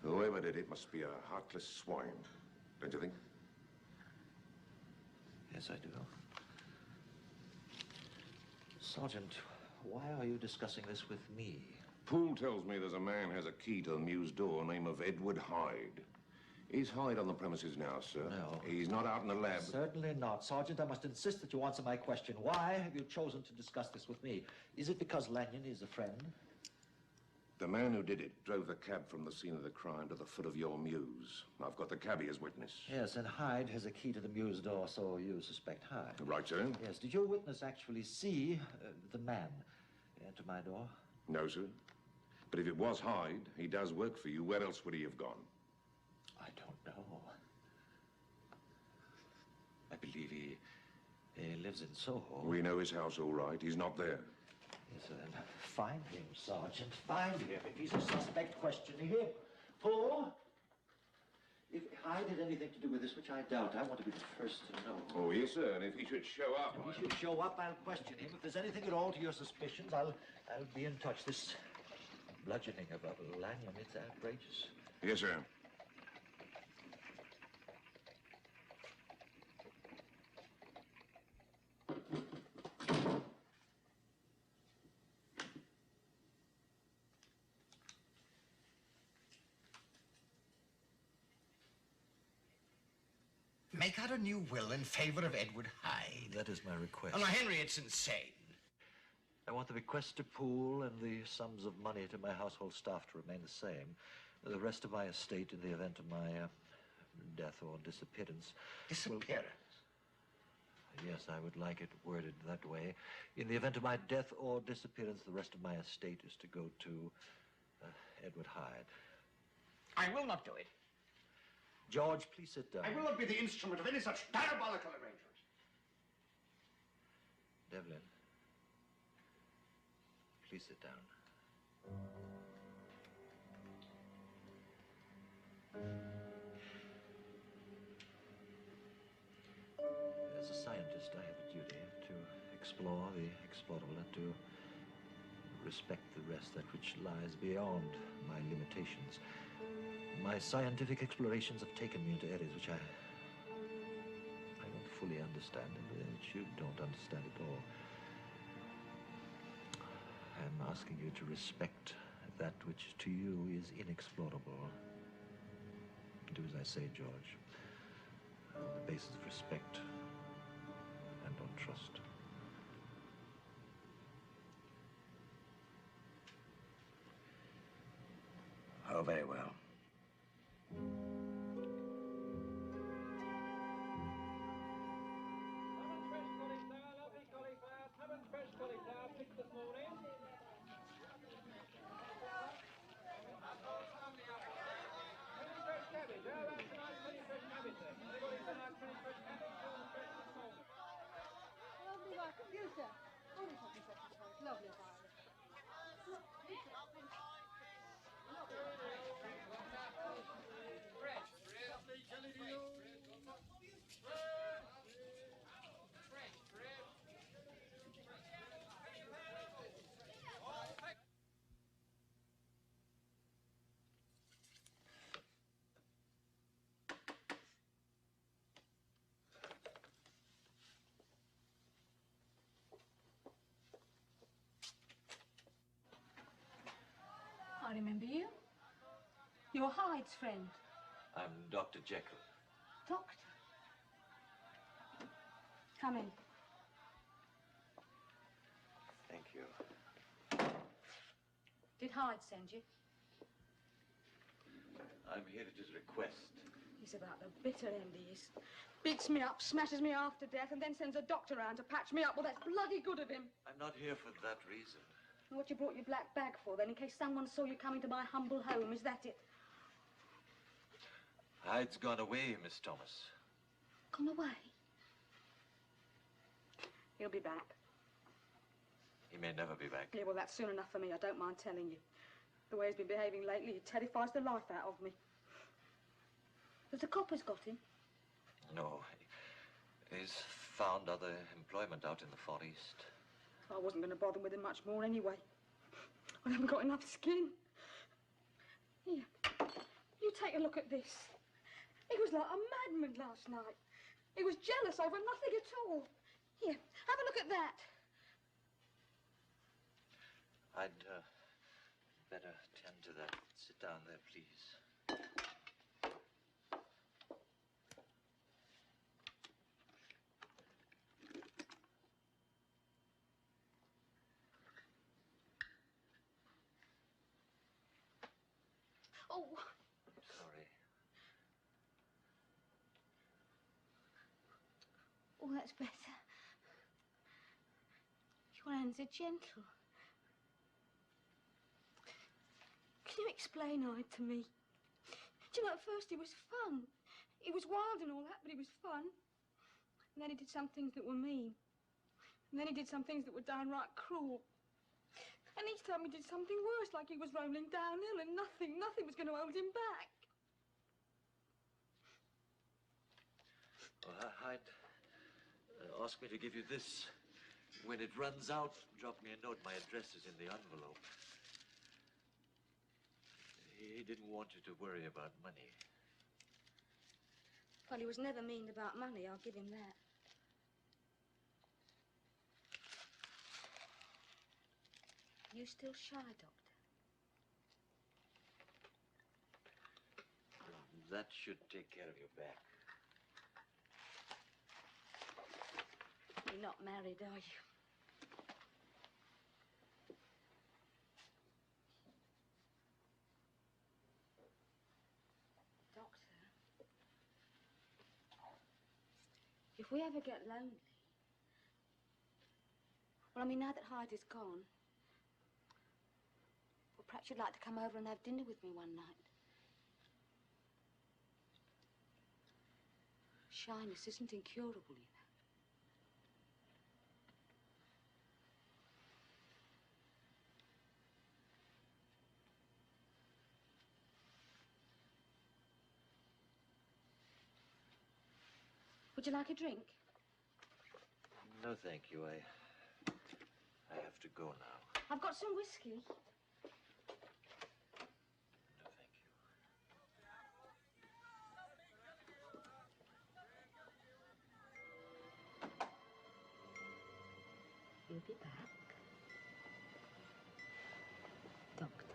Whoever did it must be a heartless swine, don't you think? Yes, I do. Sergeant, why are you discussing this with me? Poole tells me there's a man has a key to the Mews door, name of Edward Hyde. Is Hyde on the premises now, sir? No. He's not out in the lab? Certainly not. Sergeant, I must insist that you answer my question. Why have you chosen to discuss this with me? Is it because Lanyon is a friend? The man who did it drove the cab from the scene of the crime to the foot of your Mews. I've got the cabbie as witness. Yes, and Hyde has a key to the Mews door, so you suspect Hyde. Right, sir? Yes. Did your witness actually see the man enter my door? No, sir. But if it was Hyde, he does work for you. Where else would he have gone? I don't know. I believe he lives in Soho. We know his house all right. He's not there. Yes, then find him, Sergeant. Find him. If he's a suspect, question him. Paul? If Hyde had anything to do with this, which I doubt, I want to be the first to know. Oh, yes, sir. And if he should show up... If he should show up, I'll question him. If there's anything at all to your suspicions, I'll be in touch. This bludgeoning of Lanyon, it's outrageous. Yes, sir. Make out a new will in favor of Edward Hyde. That is my request. Oh, now, Henry, it's insane. I want the bequest to Poole and the sums of money to my household staff to remain the same. The rest of my estate in the event of my death or disappearance. Disappearance? Yes, I would like it worded that way. In the event of my death or disappearance, the rest of my estate is to go to Edward Hyde. I will not do it. George, please sit down. I will not be the instrument of any such diabolical arrangement. Devlin, please sit down. As a scientist, I have a duty to explore the explorable and to respect the rest, that which lies beyond my limitations. My scientific explorations have taken me into areas which I don't fully understand, and which you don't understand at all. I'm asking you to respect that which to you is inexplorable. Do as I say, George, on the basis of respect and on trust. Oh, very well. I remember you. You're Hyde's friend. I'm Dr. Jekyll. Doctor. Come in. Thank you. Did Hyde send you? I'm here at his request. He's about the bitter end, he is. Beats me up, smashes me half to death, and then sends a doctor round to patch me up. Well, that's bloody good of him. I'm not here for that reason. What you brought your black bag for, then, in case someone saw you coming to my humble home? Is that it? Hyde's gone away, Miss Thomas. Gone away? He'll be back. He may never be back. Yeah, well, that's soon enough for me. I don't mind telling you. The way he's been behaving lately, he terrifies the life out of me. Has the coppers got him? No. He's found other employment out in the Far East. I wasn't going to bother with him much more anyway. I haven't got enough skin. Here, you take a look at this. He was like a madman last night. He was jealous over nothing at all. Here, have a look at that. I'd better tend to that. Sit down there, please. Oh. Sorry. Oh, that's better. Your hands are gentle. Can you explain Hyde to me? Do you know, at first he was fun. He was wild and all that, but he was fun. And then he did some things that were mean. And then he did some things that were downright cruel. And each time he did something worse, like he was rolling downhill and nothing was going to hold him back. Well, Hyde asked me to give you this. When it runs out, drop me a note. My address is in the envelope. He didn't want you to worry about money. Well, he was never mean about money, I'll give him that. You still shy, Doctor? That should take care of your back. You're not married, are you? Doctor, if we ever get lonely... Well, I mean, now that Hyde is gone, well, perhaps you'd like to come over and have dinner with me one night. Shyness isn't incurable, you know. Would you like a drink? No, thank you. I have to go now. I've got some whiskey. No, thank you. You'll be back. Doctor.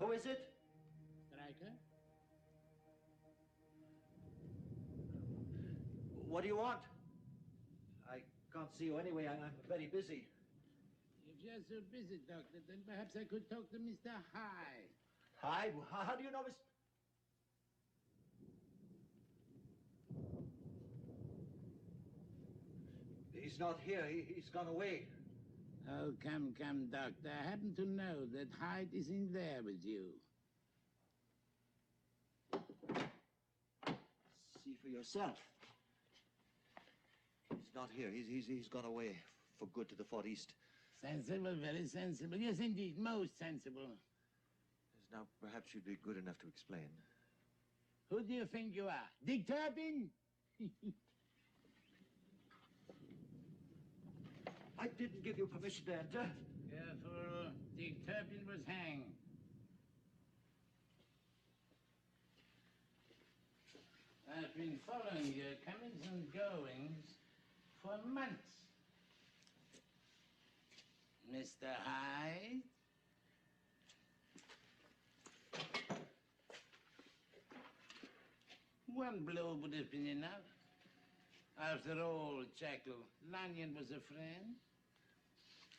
Who is it? Stryker? What do you want? I can't see you anyway. I'm very busy. If you're so busy, Doctor, then perhaps I could talk to Mr. Hyde. Hyde? How do you know Miss... He's not here. He's gone away. Oh, come, Doctor. I happen to know that Hyde isn't there with you. See for yourself. He's not here. He's gone away for good to the Far East. Sensible, very sensible. Yes, indeed, most sensible. Yes, now, perhaps you'd be good enough to explain. Who do you think you are? Dick Turpin? I didn't give you permission to enter. Careful. Dick Turpin was hanged. I've been following your comings and goings for months. Mr. Hyde? One blow would have been enough. After all, Jekyll, Lanyon was a friend.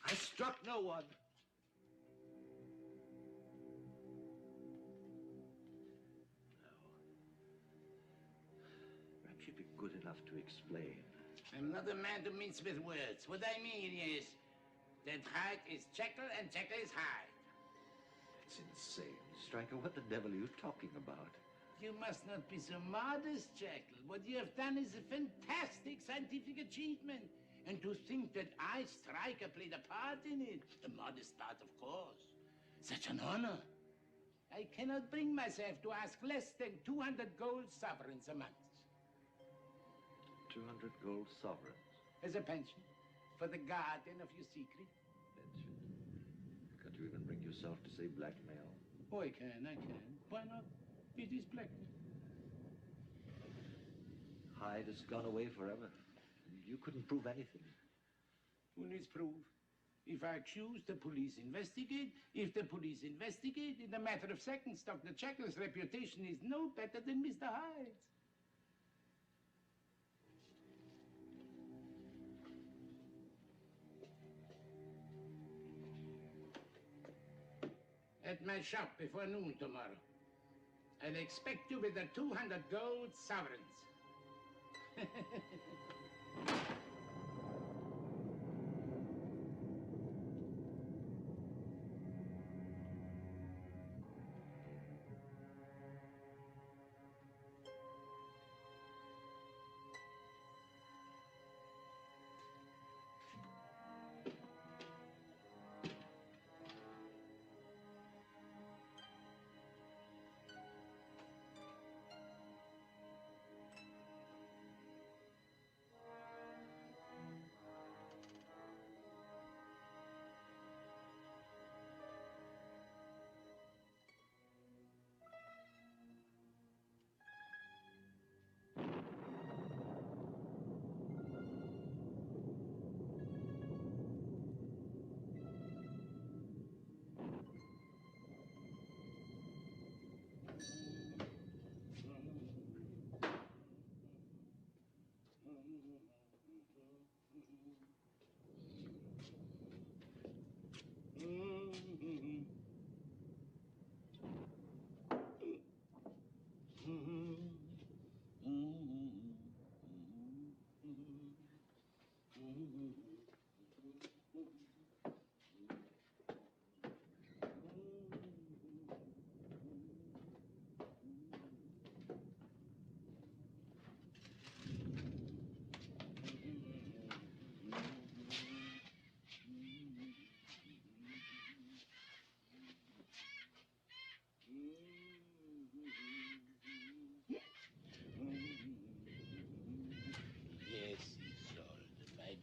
I struck no one. Perhaps you'd be good enough to explain. I'm not a man to mince with words. What I mean is that Hyde is Jekyll and Jekyll is Hyde. That's insane. Stryker, what the devil are you talking about? You must not be so modest, Jekyll. What you have done is a fantastic scientific achievement. And to think that I, Stryker, played a part in it. A modest part, of course. Such an honor. I cannot bring myself to ask less than 200 gold sovereigns a month. 200 gold sovereigns. As a pension for the guardian of your secret. Pension? Can't you even bring yourself to say blackmail? Oh, I can. Why not? It is blackmail. Hyde has gone away forever. You couldn't prove anything. Who needs proof? If I accuse, the police investigate. If the police investigate, in a matter of seconds, Dr. Jekyll's reputation is no better than Mr. Hyde's. At my shop before noon tomorrow. I'll expect you with the 200 gold sovereigns.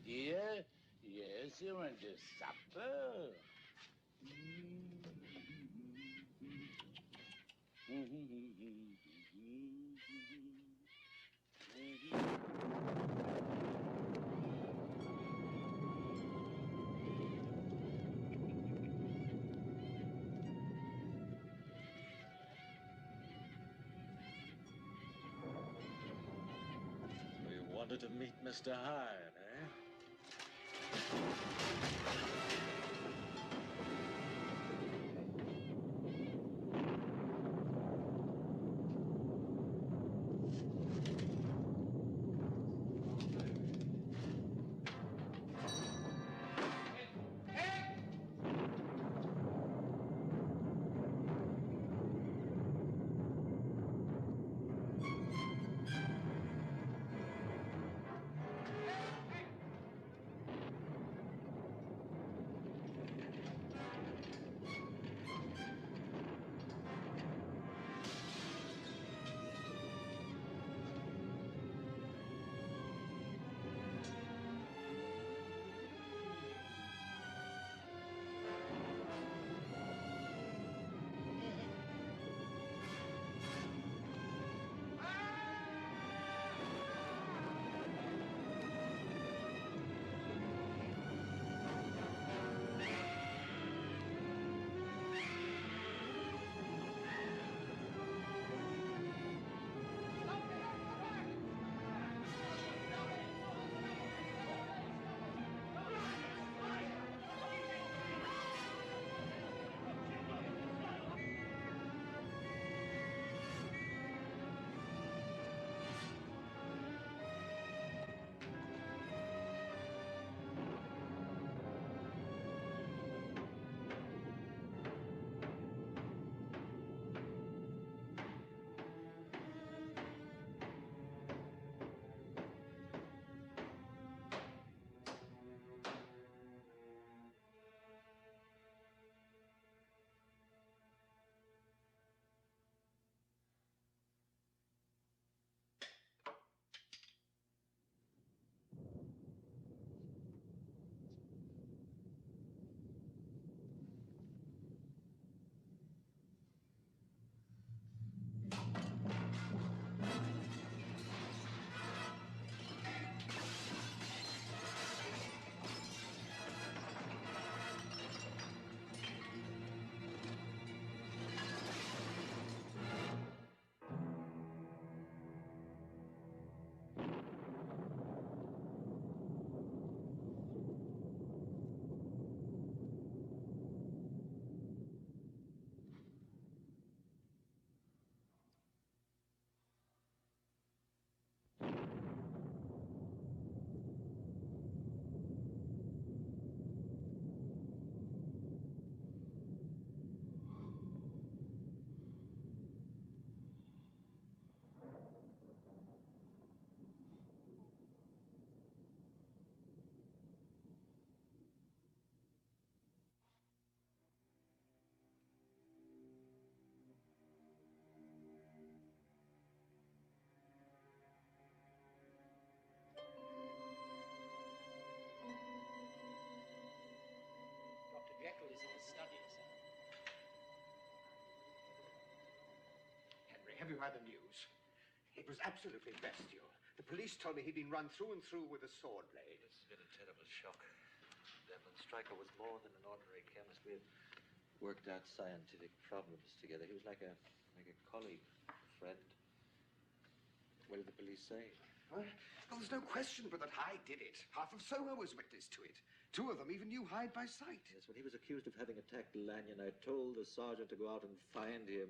Dear, yes, you want to supper? You wanted to meet Mr. Hyde, eh? by the news. It was absolutely bestial. The police told me he'd been run through and through with a sword blade. It's been a terrible shock. Devlin Stryker was more than an ordinary chemist. We had worked out scientific problems together. He was like a colleague, a friend. What did the police say? Well, there's no question but that Hyde did it. Half of Soho was witness to it. Two of them even knew Hyde by sight. Yes, when he was accused of having attacked Lanyon, I told the sergeant to go out and find him.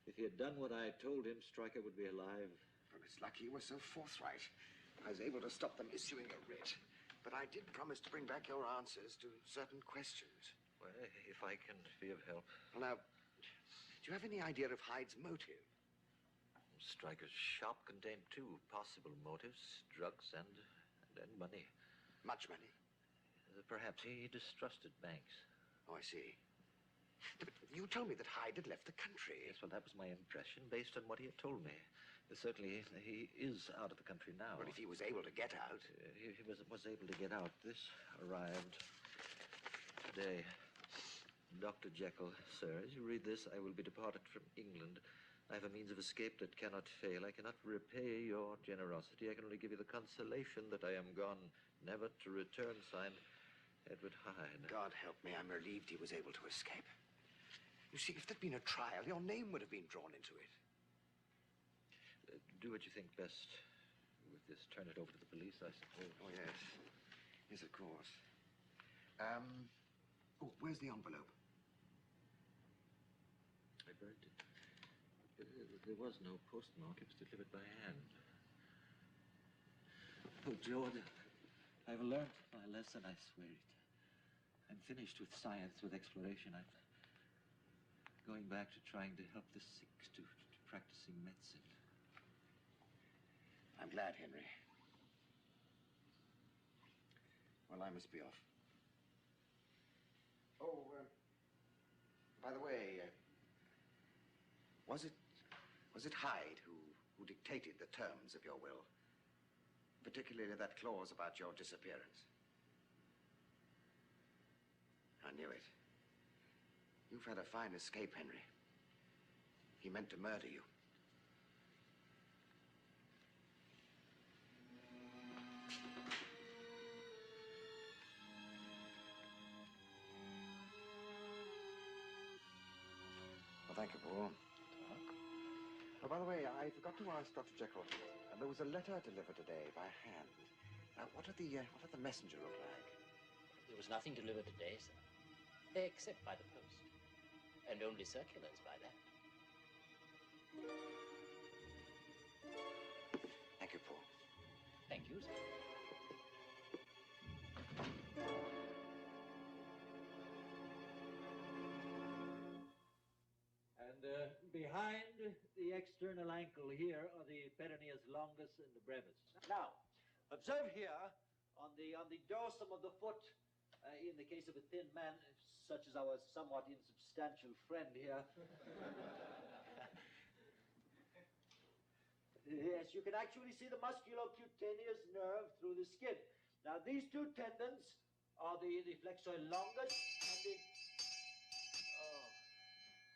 If he had done what I told him, Stryker would be alive. Well, it's lucky you were so forthright. I was able to stop them issuing a writ. But I did promise to bring back your answers to certain questions. Well, if I can be of help. Well, now, do you have any idea of Hyde's motive? Stryker's shop contained two possible motives, drugs and money. Much money? Perhaps he distrusted banks. Oh, I see. But you told me that Hyde had left the country. Yes, well, that was my impression based on what he had told me. Certainly, he is out of the country now. Well, if he was able to get out. He was able to get out. This arrived today. Dr. Jekyll, sir, as you read this, I will be departed from England. I have a means of escape that cannot fail. I cannot repay your generosity. I can only give you the consolation that I am gone, never to return. Signed, Edward Hyde. God help me, I'm relieved he was able to escape. You see, if there'd been a trial, your name would have been drawn into it. Do what you think best with this. Turn it over to the police, I suppose. Oh, yes. Yes, of course. Oh, where's the envelope? I burned it. There was no postmark. It was delivered by hand. Oh, George, I've learned my lesson, I swear it. I'm finished with science, with exploration. I'm going back to trying to help the sick, to practicing medicine. I'm glad, Henry. Well, I must be off. Oh, by the way, was it Hyde who dictated the terms of your will? Particularly that clause about your disappearance. I knew it. You've had a fine escape, Henry. He meant to murder you. Well, thank you, Paul. Oh, by the way, I forgot to ask Dr. Jekyll. There was a letter delivered today by hand. What did the messenger look like? There was nothing delivered today, sir. Except by the post. And only circulars by that. Thank you, Paul. Thank you, sir. And behind the external ankle here are the peroneus longus and the brevis. Now, observe here on the dorsum of the foot, in the case of a thin man, such as our somewhat insubstantial friend here. Yes, you can actually see the musculocutaneous nerve through the skin. Now, these two tendons are the flexor longus and the... Oh,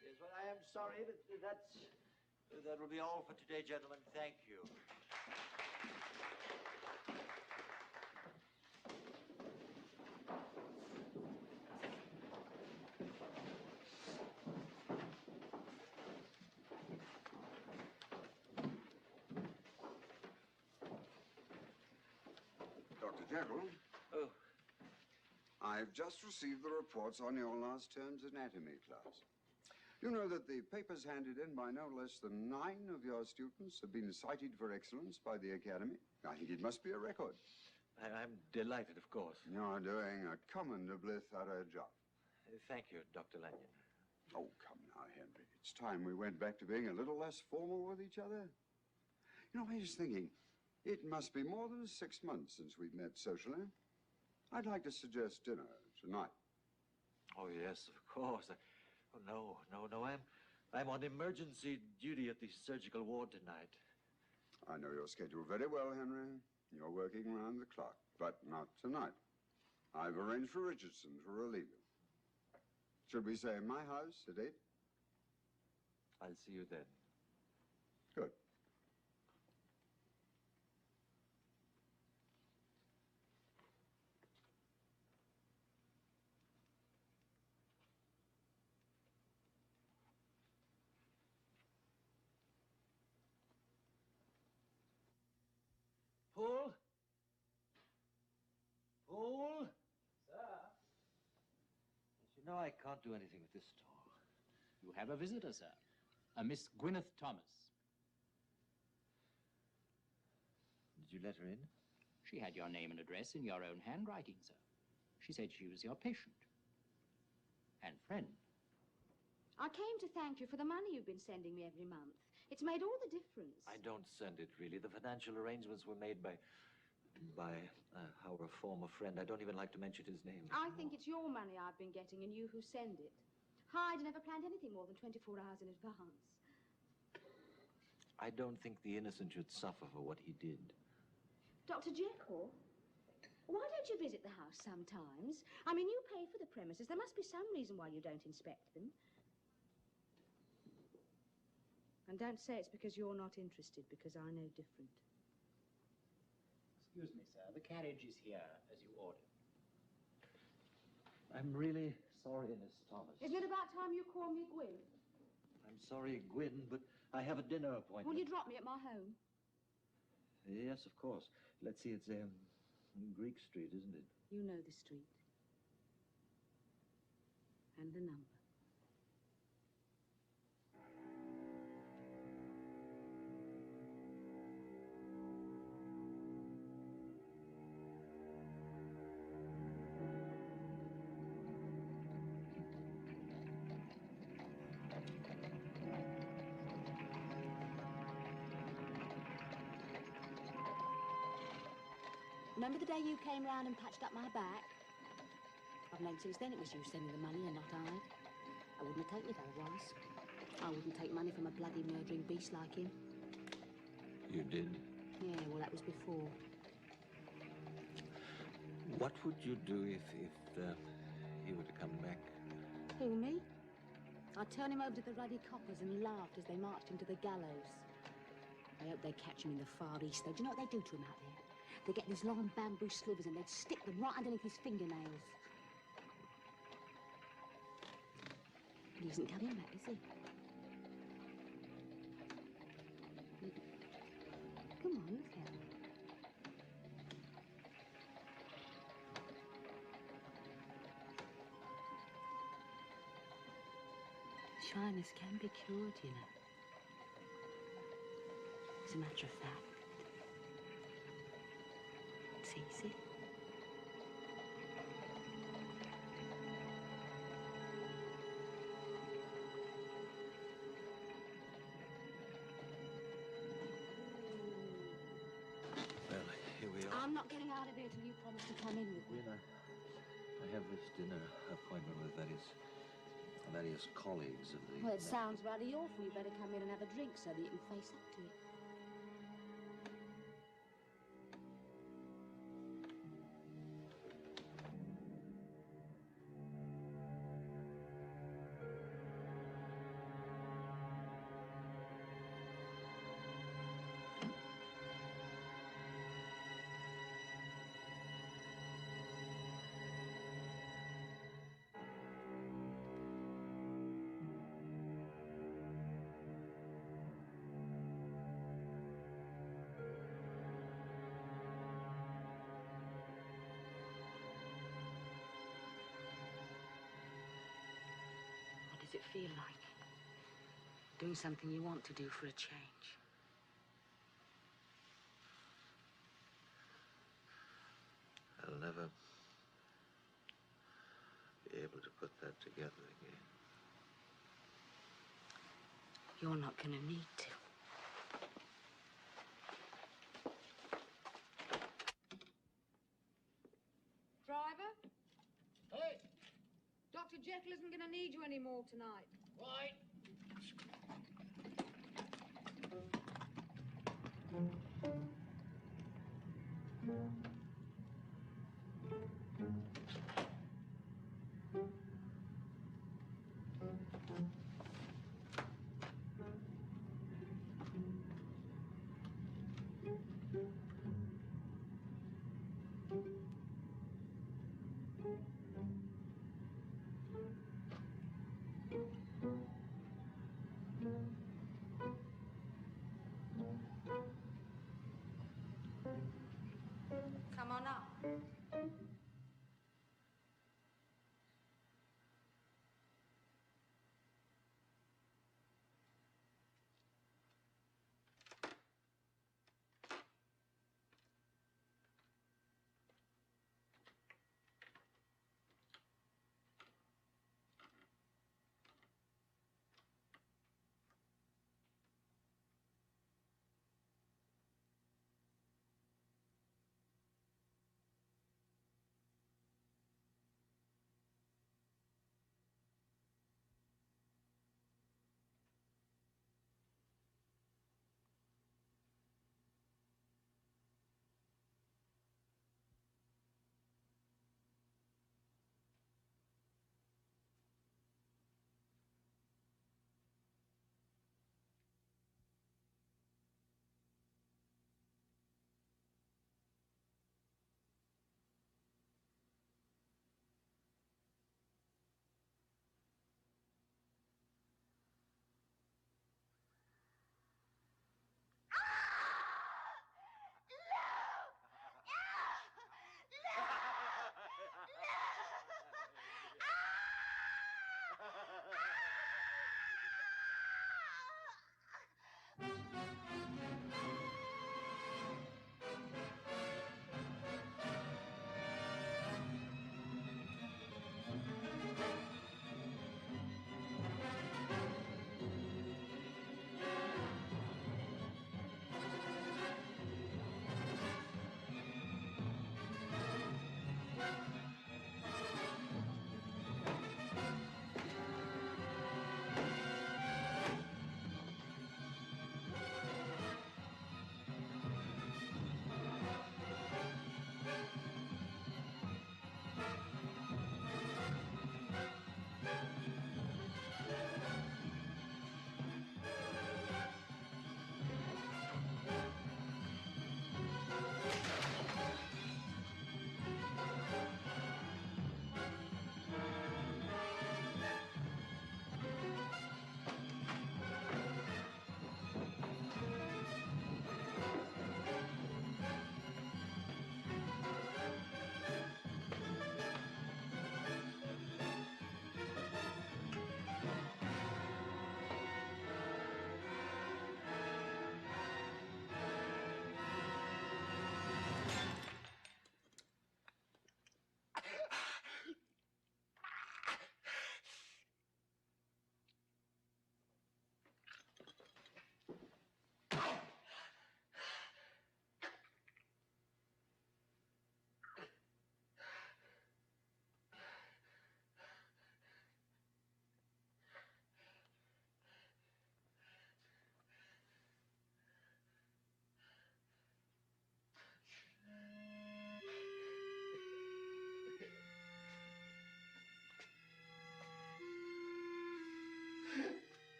yes, well, I am sorry, but that will be all for today, gentlemen. Thank you. Dr. Jekyll? Oh. I've just received the reports on your last term's anatomy class. You know that the papers handed in by no less than 9 of your students have been cited for excellence by the Academy. I think it must be a record. I'm delighted, of course. You're doing a commendably thorough job. Thank you, Dr. Lanyon. Oh, come now, Henry. It's time we went back to being a little less formal with each other. You know, I was thinking, it must be more than 6 months since we've met socially. I'd like to suggest dinner tonight. Oh, yes, of course. Oh, no. I'm on emergency duty at the surgical ward tonight. I know your schedule very well, Henry. You're working round the clock, but not tonight. I've arranged for Richardson to relieve you. Should we say my house at 8? I'll see you then. I can't do anything with this stall. You have a visitor, sir. A Miss Gwyneth Thomas. Did you let her in? She had your name and address in your own handwriting, sir. She said she was your patient. And friend. I came to thank you for the money you've been sending me every month. It's made all the difference. I don't send it, really. The financial arrangements were made by our former friend. I don't even like to mention his name. I think it's your money I've been getting and you who send it. Hyde never planned anything more than 24 hours in advance. I don't think the innocent should suffer for what he did. Dr. Jekyll, why don't you visit the house sometimes? I mean, you pay for the premises. There must be some reason why you don't inspect them. And don't say it's because you're not interested, because I know different. Excuse me, sir. The carriage is here, as you ordered. I'm really sorry, Miss Thomas. Isn't it about time you call me Gwyn? I'm sorry, Gwyn, but I have a dinner appointment. Will you drop me at my home? Yes, of course. Let's see, it's Greek Street, isn't it? You know the street. And the number. Remember the day you came round and patched up my back? I've known since then it was you sending the money and not I. I wouldn't have taken it otherwise. I wouldn't take money from a bloody murdering beast like him. You did? Yeah, well, that was before. What would you do if he were to come back? Who, me? I'd turn him over to the ruddy coppers and laughed as they marched him to the gallows. I hope they catch him in the Far East, though. Do you know what they do to him out there? They get these long bamboo slivers and they'd stick them right underneath his fingernails. But he isn't coming back, is he? Come on, look at him. Shyness can be cured, you know. As a matter of fact, it's easy. Well, here we are. I'm not getting out of here till you promise to come in with me. Gwyn, I have this dinner appointment with various colleagues of the... Well, it sounds rather awful. You better come in and have a drink so that you can face up to it. What does it feel like? Doing something you want to do for a change. I'll never be able to put that together again. You're not going to need to. Driver? Hey! Dr. Jekyll isn't going to need you anymore tonight. Why? Come on up.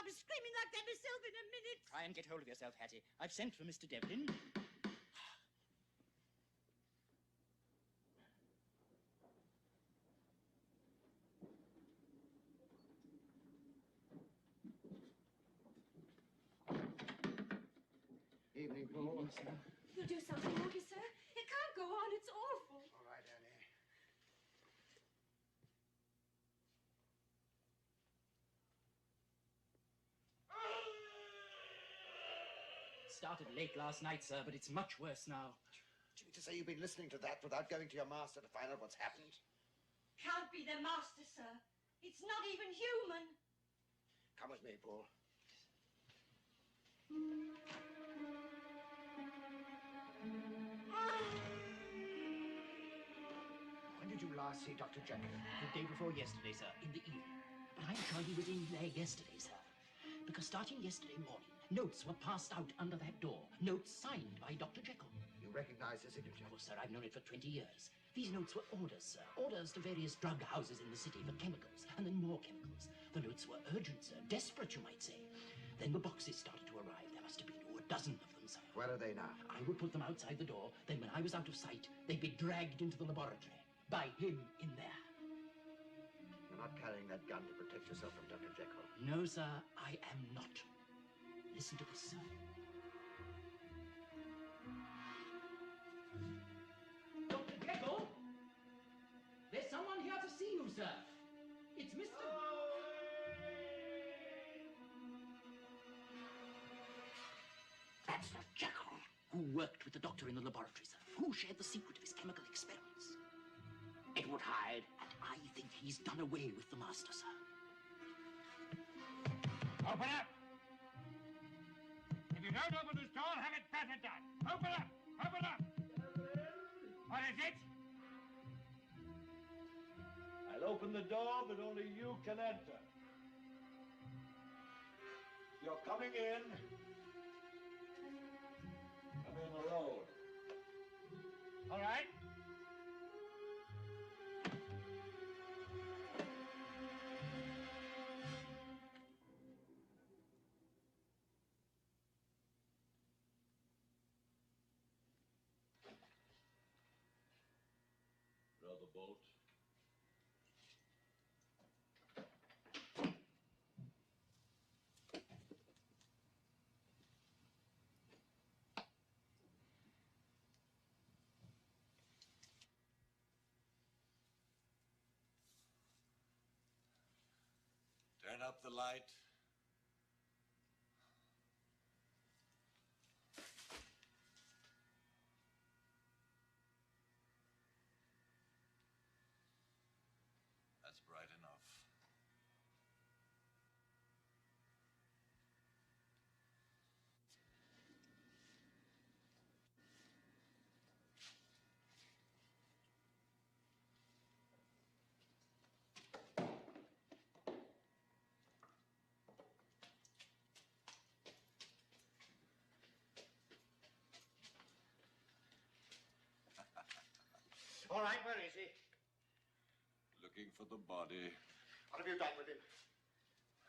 I'll be screaming like that myself in a minute. Try and get hold of yourself, Hattie. I've sent for Mr. Devlin. Evening, Paul. Evening, sir. You'll do something, won't you, sir? It can't go on. It's awful. All right, Annie. Started late last night, sir, but it's much worse now. Do you mean to say you've been listening to that without going to your master to find out what's happened? Can't be the master, sir. It's not even human. Come with me, Paul. When did you last see Dr. Jekyll? The day before yesterday, sir, in the evening. But I'm sure he was in there yesterday, sir. Because starting yesterday morning, notes were passed out under that door. Notes signed by Dr. Jekyll. You recognize the signature? Of course, sir, I've known it for 20 years. These notes were orders, sir. Orders to various drug houses in the city for chemicals, and then more chemicals. The notes were urgent, sir. Desperate, you might say. Then the boxes started to arrive. There must have been a dozen of them, sir. Where are they now? I would put them outside the door. Then when I was out of sight, they'd be dragged into the laboratory. By him in there. You're not carrying that gun to protect yourself from Dr. Jekyll? No, sir, I am not. Listen to this, sir. Dr. Jekyll? There's someone here to see you, sir. It's Mr. That's not Jekyll. Who worked with the doctor in the laboratory, sir? Who shared the secret of his chemical experiments? Edward Hyde, and I think he's done away with the master, sir. Open up! If you don't open this door, have it better done. Open up! Open up! What is it? I'll open the door, but only you can enter. You're coming in. Come in alone. All right. Brother Bolt. Turn up the light. That's bright enough. looking for the body. What have you done with him?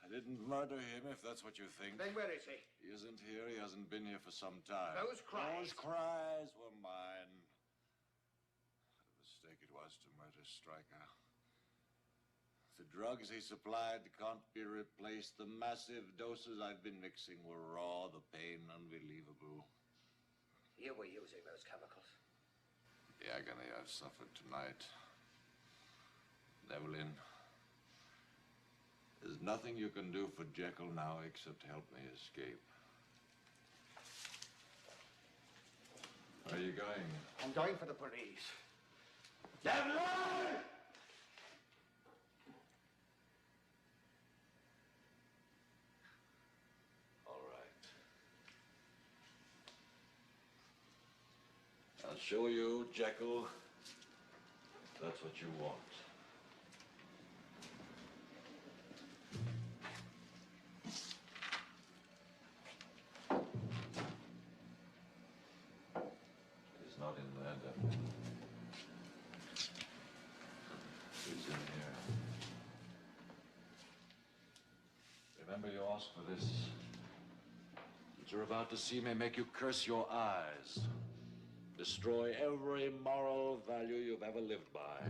I didn't murder him, if that's what you think. Then where is he? He isn't here. He hasn't been here for some time. Those cries? Those cries were mine. What a mistake it was to murder Stryker. The drugs he supplied can't be replaced. The massive doses I've been mixing were raw, the pain unbelievable. You were using those chemicals. The agony I've suffered tonight. Evelyn, there's nothing you can do for Jekyll now except help me escape. Where are you going? I'm going for the police. Devlin! All right. I'll show you, Jekyll, if that's what you want. He's not in there, Devlin. He's in here. Remember, you asked for this. What you're about to see may make you curse your eyes. Destroy every moral value you've ever lived by.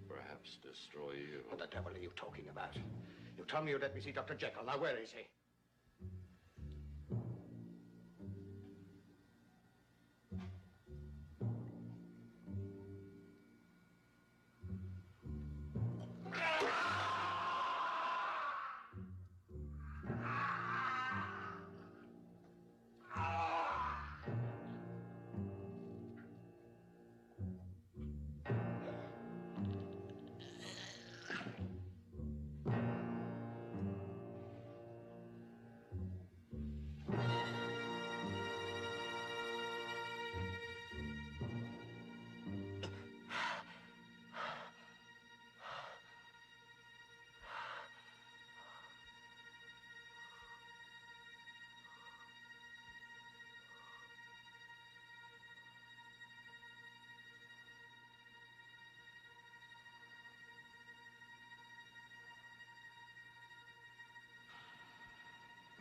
Perhaps destroy you. What the devil are you talking about? You told me you'd let me see Dr. Jekyll. Now, where is he?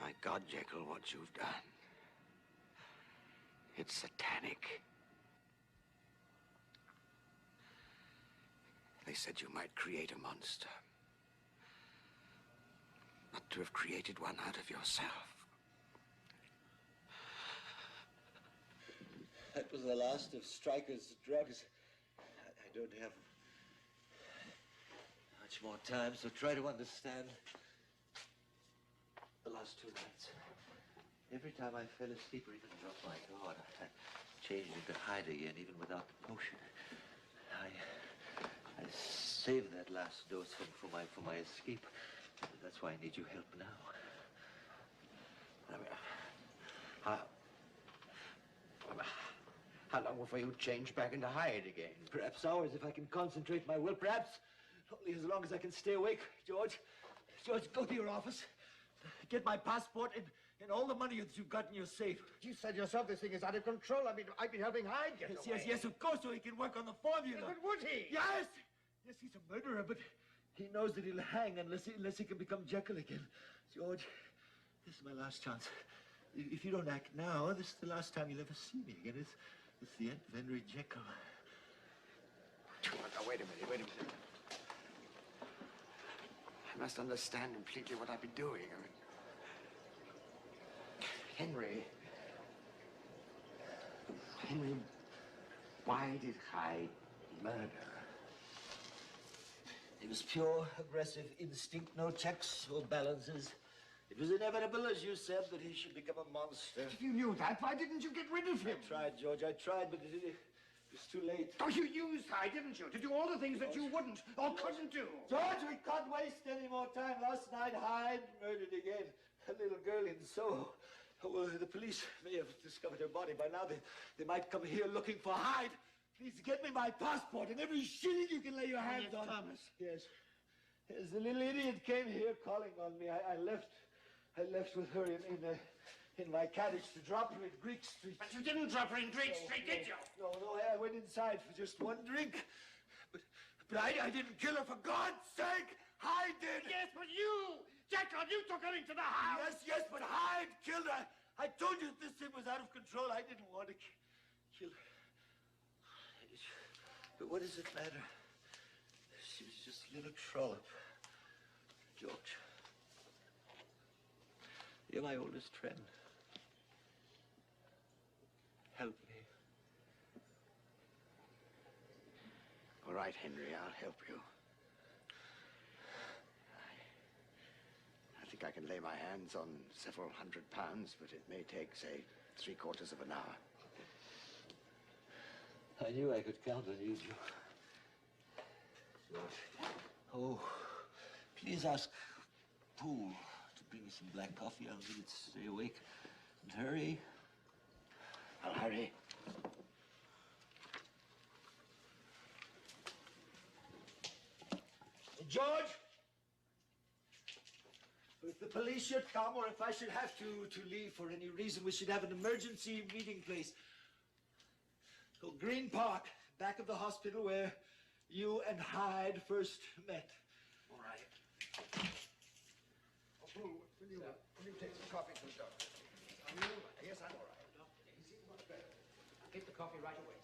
My God, Jekyll, what you've done. It's satanic. They said you might create a monster. But to have created one out of yourself. That was the last of Stryker's drugs. I don't have much more time, so try to understand. The last 2 nights, every time I fell asleep or even dropped my guard, I changed into Hyde again, even without the potion. I saved that last dose for my escape. That's why I need your help now. How long before you change back into Hyde again? Perhaps hours if I can concentrate my will. Perhaps only as long as I can stay awake. George, go to your office. Get my passport and all the money that you've got in your safe. You said yourself this thing is out of control. I mean, I've been helping Hyde get away. Yes, of course, so he can work on the formula. But would he? Yes! Yes, he's a murderer, but he knows that he'll hang unless he can become Jekyll again. George, this is my last chance. If you don't act now, this is the last time you'll ever see me again. It's the end of Henry Jekyll. Now, wait a minute. I must understand completely what I've been doing. I mean, Henry, why did Hyde murder? It was pure, aggressive instinct, no checks or balances. It was inevitable, as you said, that he should become a monster. If you knew that, why didn't you get rid of him? I tried, George, but it was too late. Oh, you used Hyde, didn't you? To do all the things that you wouldn't or couldn't do. George, we can't waste any more time. Last night, Hyde murdered again. A little girl in Soho. Well, the police may have discovered her body by now. They might come here looking for Hyde. Please get me my passport and every shilling you can lay your hands on. Thomas. Yes. Yes, the little idiot came here calling on me. I left with her in my carriage to drop her in Greek Street. But you didn't drop her in Greek Street, did you? No, I went inside for just one drink. But But I didn't kill her, for God's sake! Hyde did! Yes, but you! Jekyll, you took her into the house! Yes, but Hyde killed her! I told you this thing was out of control. I didn't want to kill her. But what does it matter? She was just a little trollop. George, you're my oldest friend. Help me. All right, Henry, I'll help you. I think I can lay my hands on several £100, but it may take, say, 3/4 of an hour. I knew I could count on you, George. Oh, please ask Poole to bring me some black coffee. I'll need it to stay awake. And hurry. I'll hurry. George! If the police should come, or if I should have to leave for any reason, we should have an emergency meeting place. So Green Park, back of the hospital where you and Hyde first met. All right. Oh, Poole, will you take some coffee to the doctor? Are you all right? Yes, I'm all right. He seems much better. I'll get the coffee right away.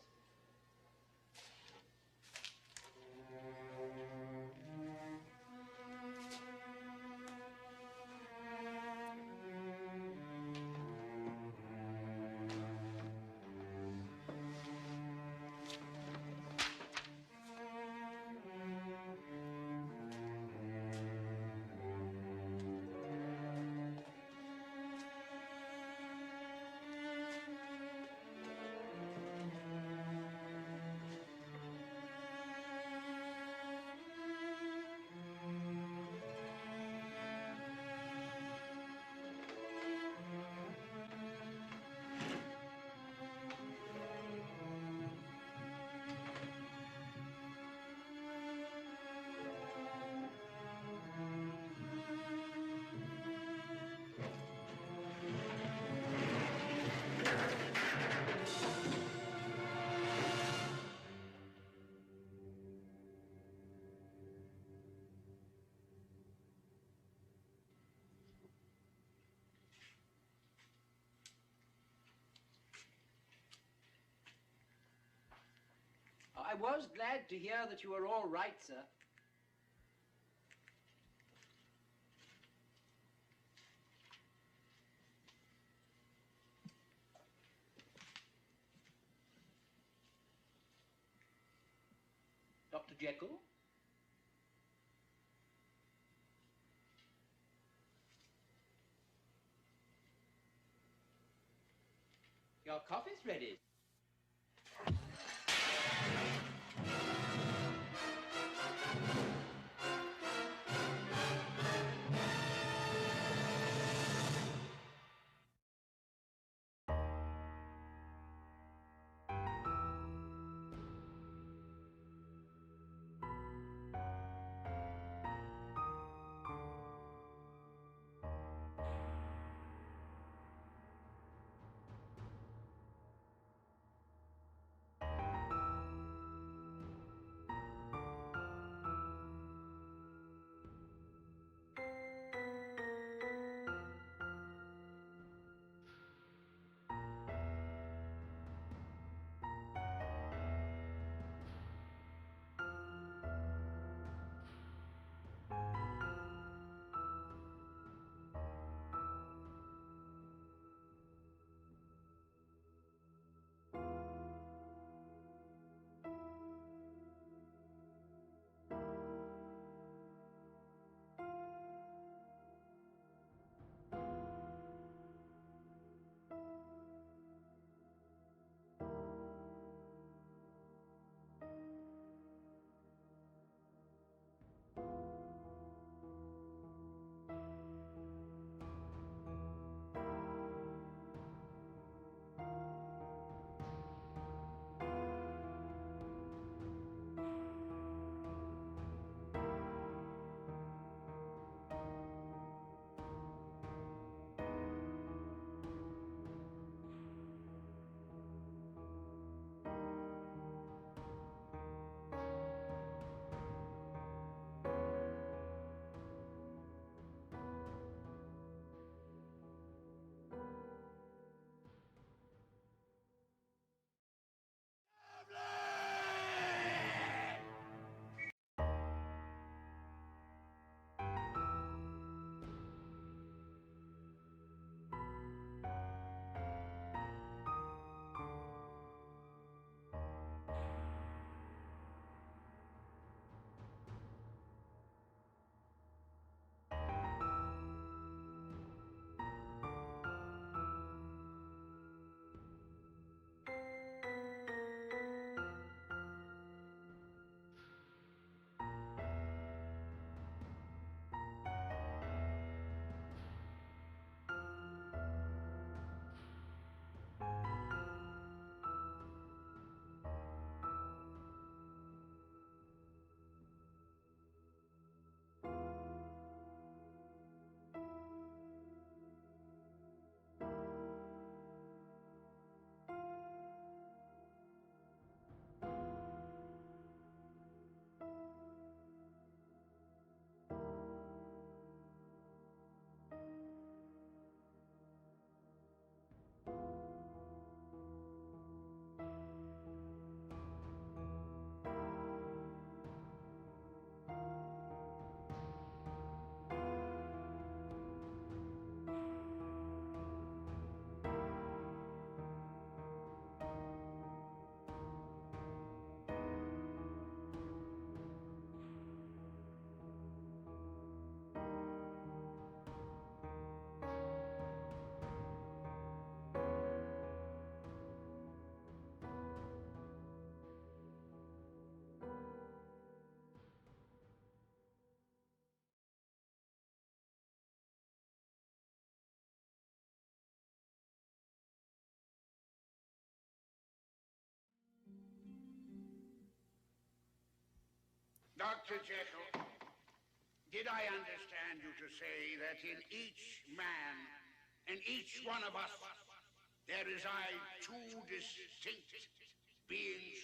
I was glad to hear that you were all right, sir. Dr. Jekyll? Your coffee's ready. Dr. Jekyll, did I understand you to say that in each man, in each one of us, there reside two distinct beings,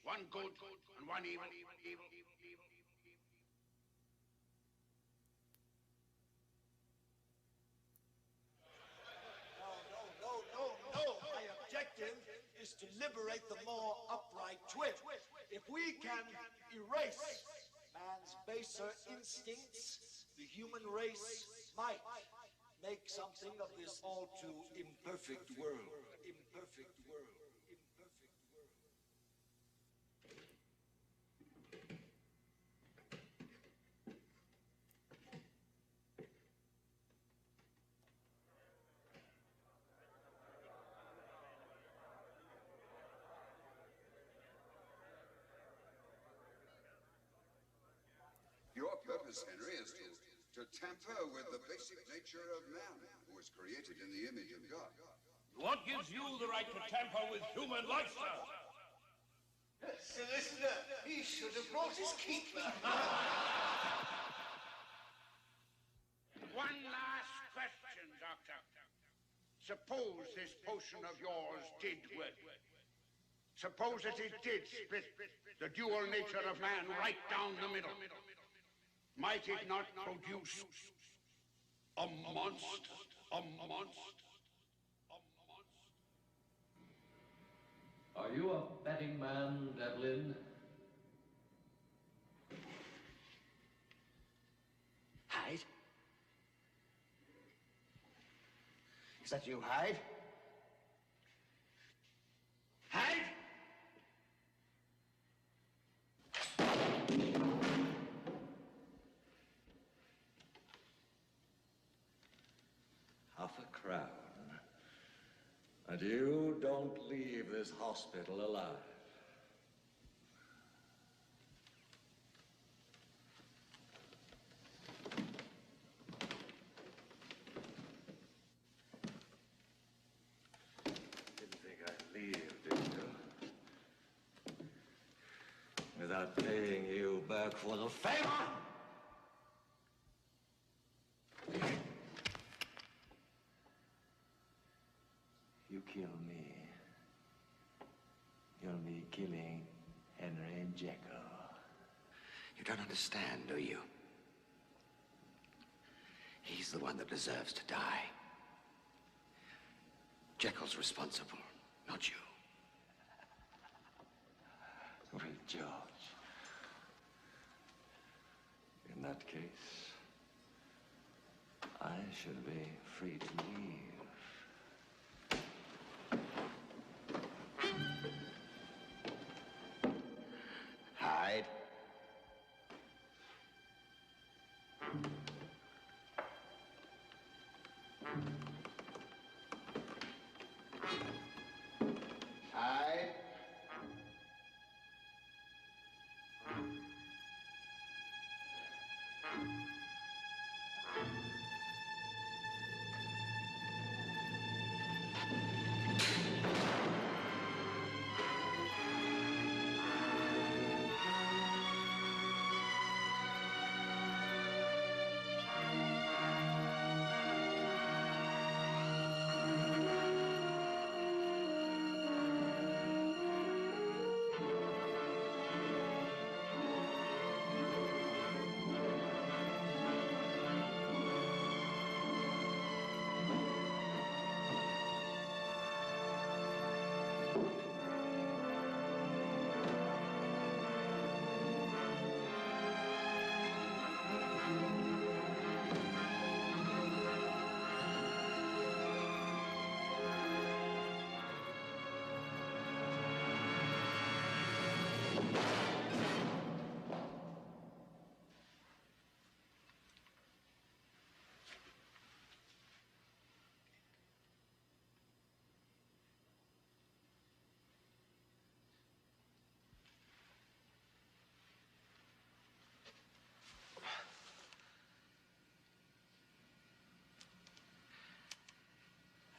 one good and one evil? No. My objective is to liberate the more upright twin. If we can erase man's baser instincts, the human race might make something of this all too imperfect world. Your purpose, Henry, is to tamper with the basic nature of man, who was created in the image of God. What gives you the right to tamper with human life, sir? Solicitor, he should have brought his keeper. One last question, Doctor. Suppose this potion of yours did work. Suppose that it did split the dual nature of man right down the middle. Might it not produce a monster? Are you a betting man, Devlin? Hyde? Is that you, Hyde? Hyde? Half a crown. And you don't leave this hospital alive. Didn't think I'd leave, did you? Without paying you back for the favor? You kill me, you'll be killing Henry and Jekyll. You don't understand, do you? He's the one that deserves to die. Jekyll's responsible, not you. Well, George, in that case, I should be free to leave. Hyde. Hyde.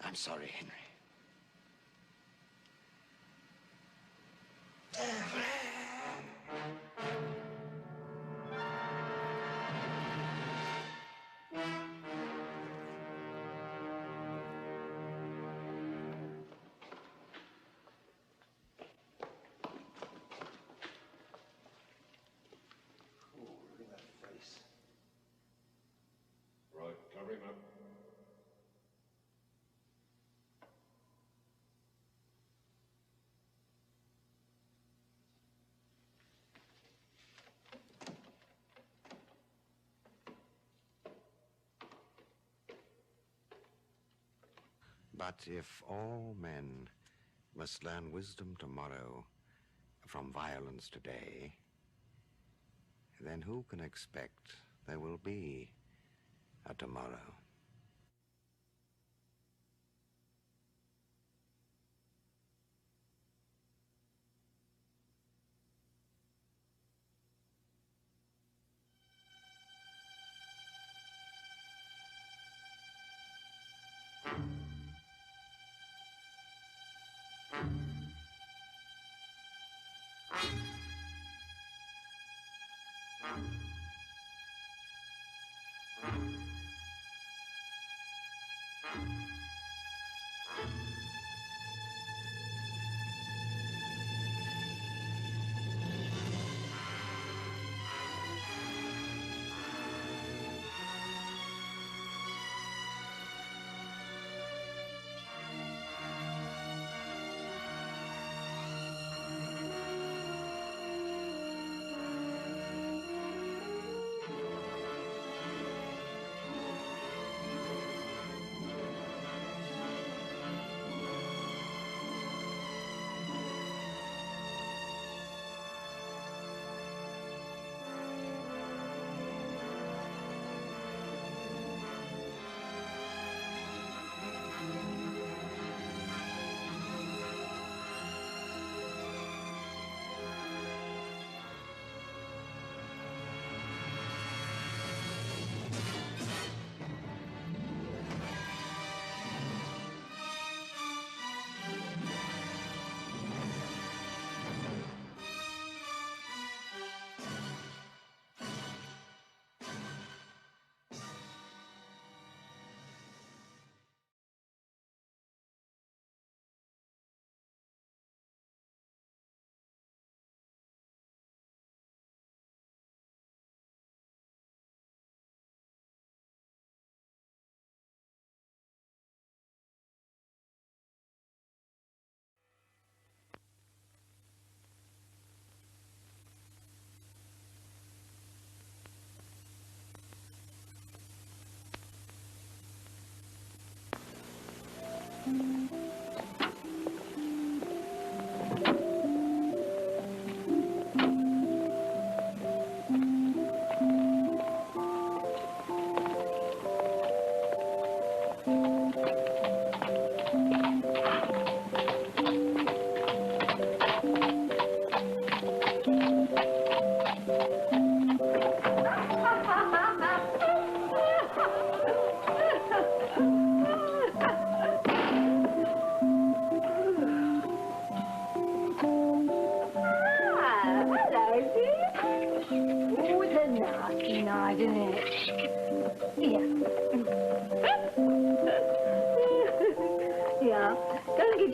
I'm sorry, Henry. him up. But if all men must learn wisdom tomorrow from violence today, then who can expect there will be a tomorrow?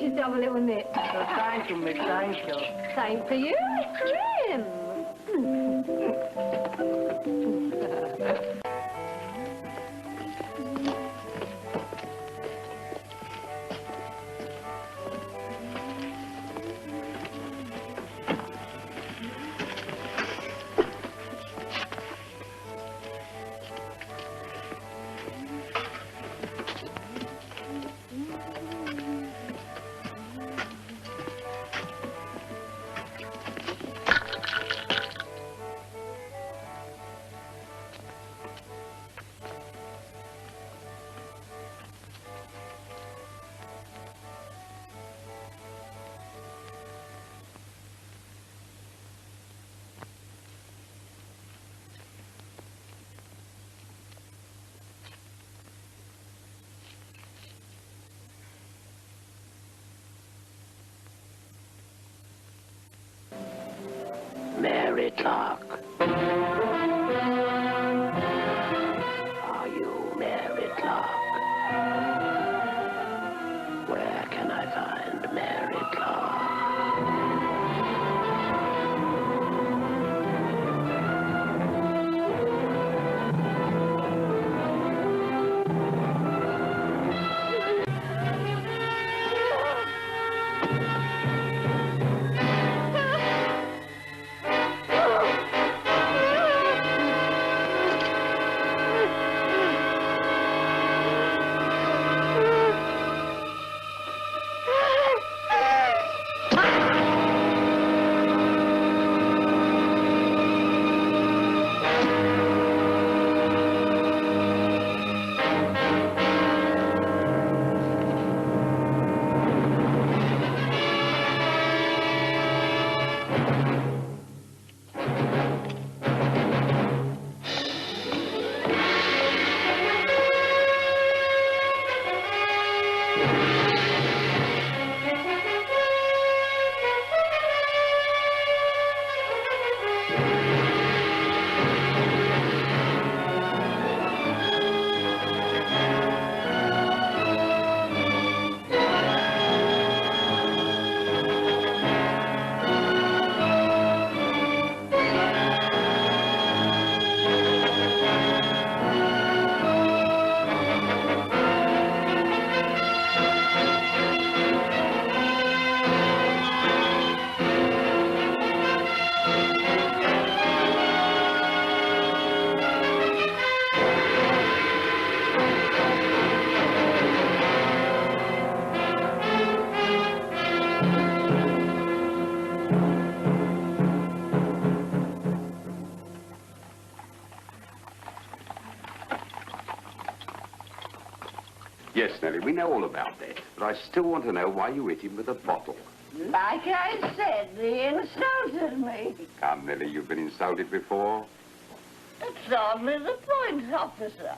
Yourself a little nip. Oh, thank you, miss, thank you. Same for you, trim. Mary Clark. Are you Mary Clark? Where can I find Mary Clark? Yes, Nellie, we know all about that. But I still want to know why you hit him with a bottle. Like I said, he insulted me. Come, Nellie, you've been insulted before. That's hardly the point, officer.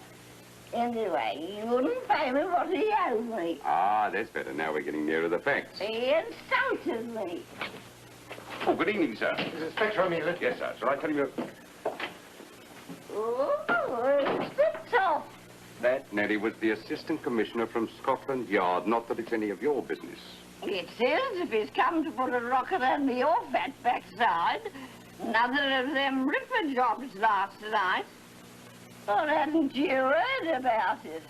Anyway, he wouldn't pay me what he owed me. Ah, that's better. Now we're getting nearer the facts. He insulted me. Oh, good evening, sir. This is Inspector O'Neill. Yes, sir. Shall I tell you... Oh, it's the top. That, Nellie, was the Assistant Commissioner from Scotland Yard. Not that it's any of your business. It is, if he's come to put a rocket under your fat backside. Another of them ripper jobs last night. Or hadn't you heard about it?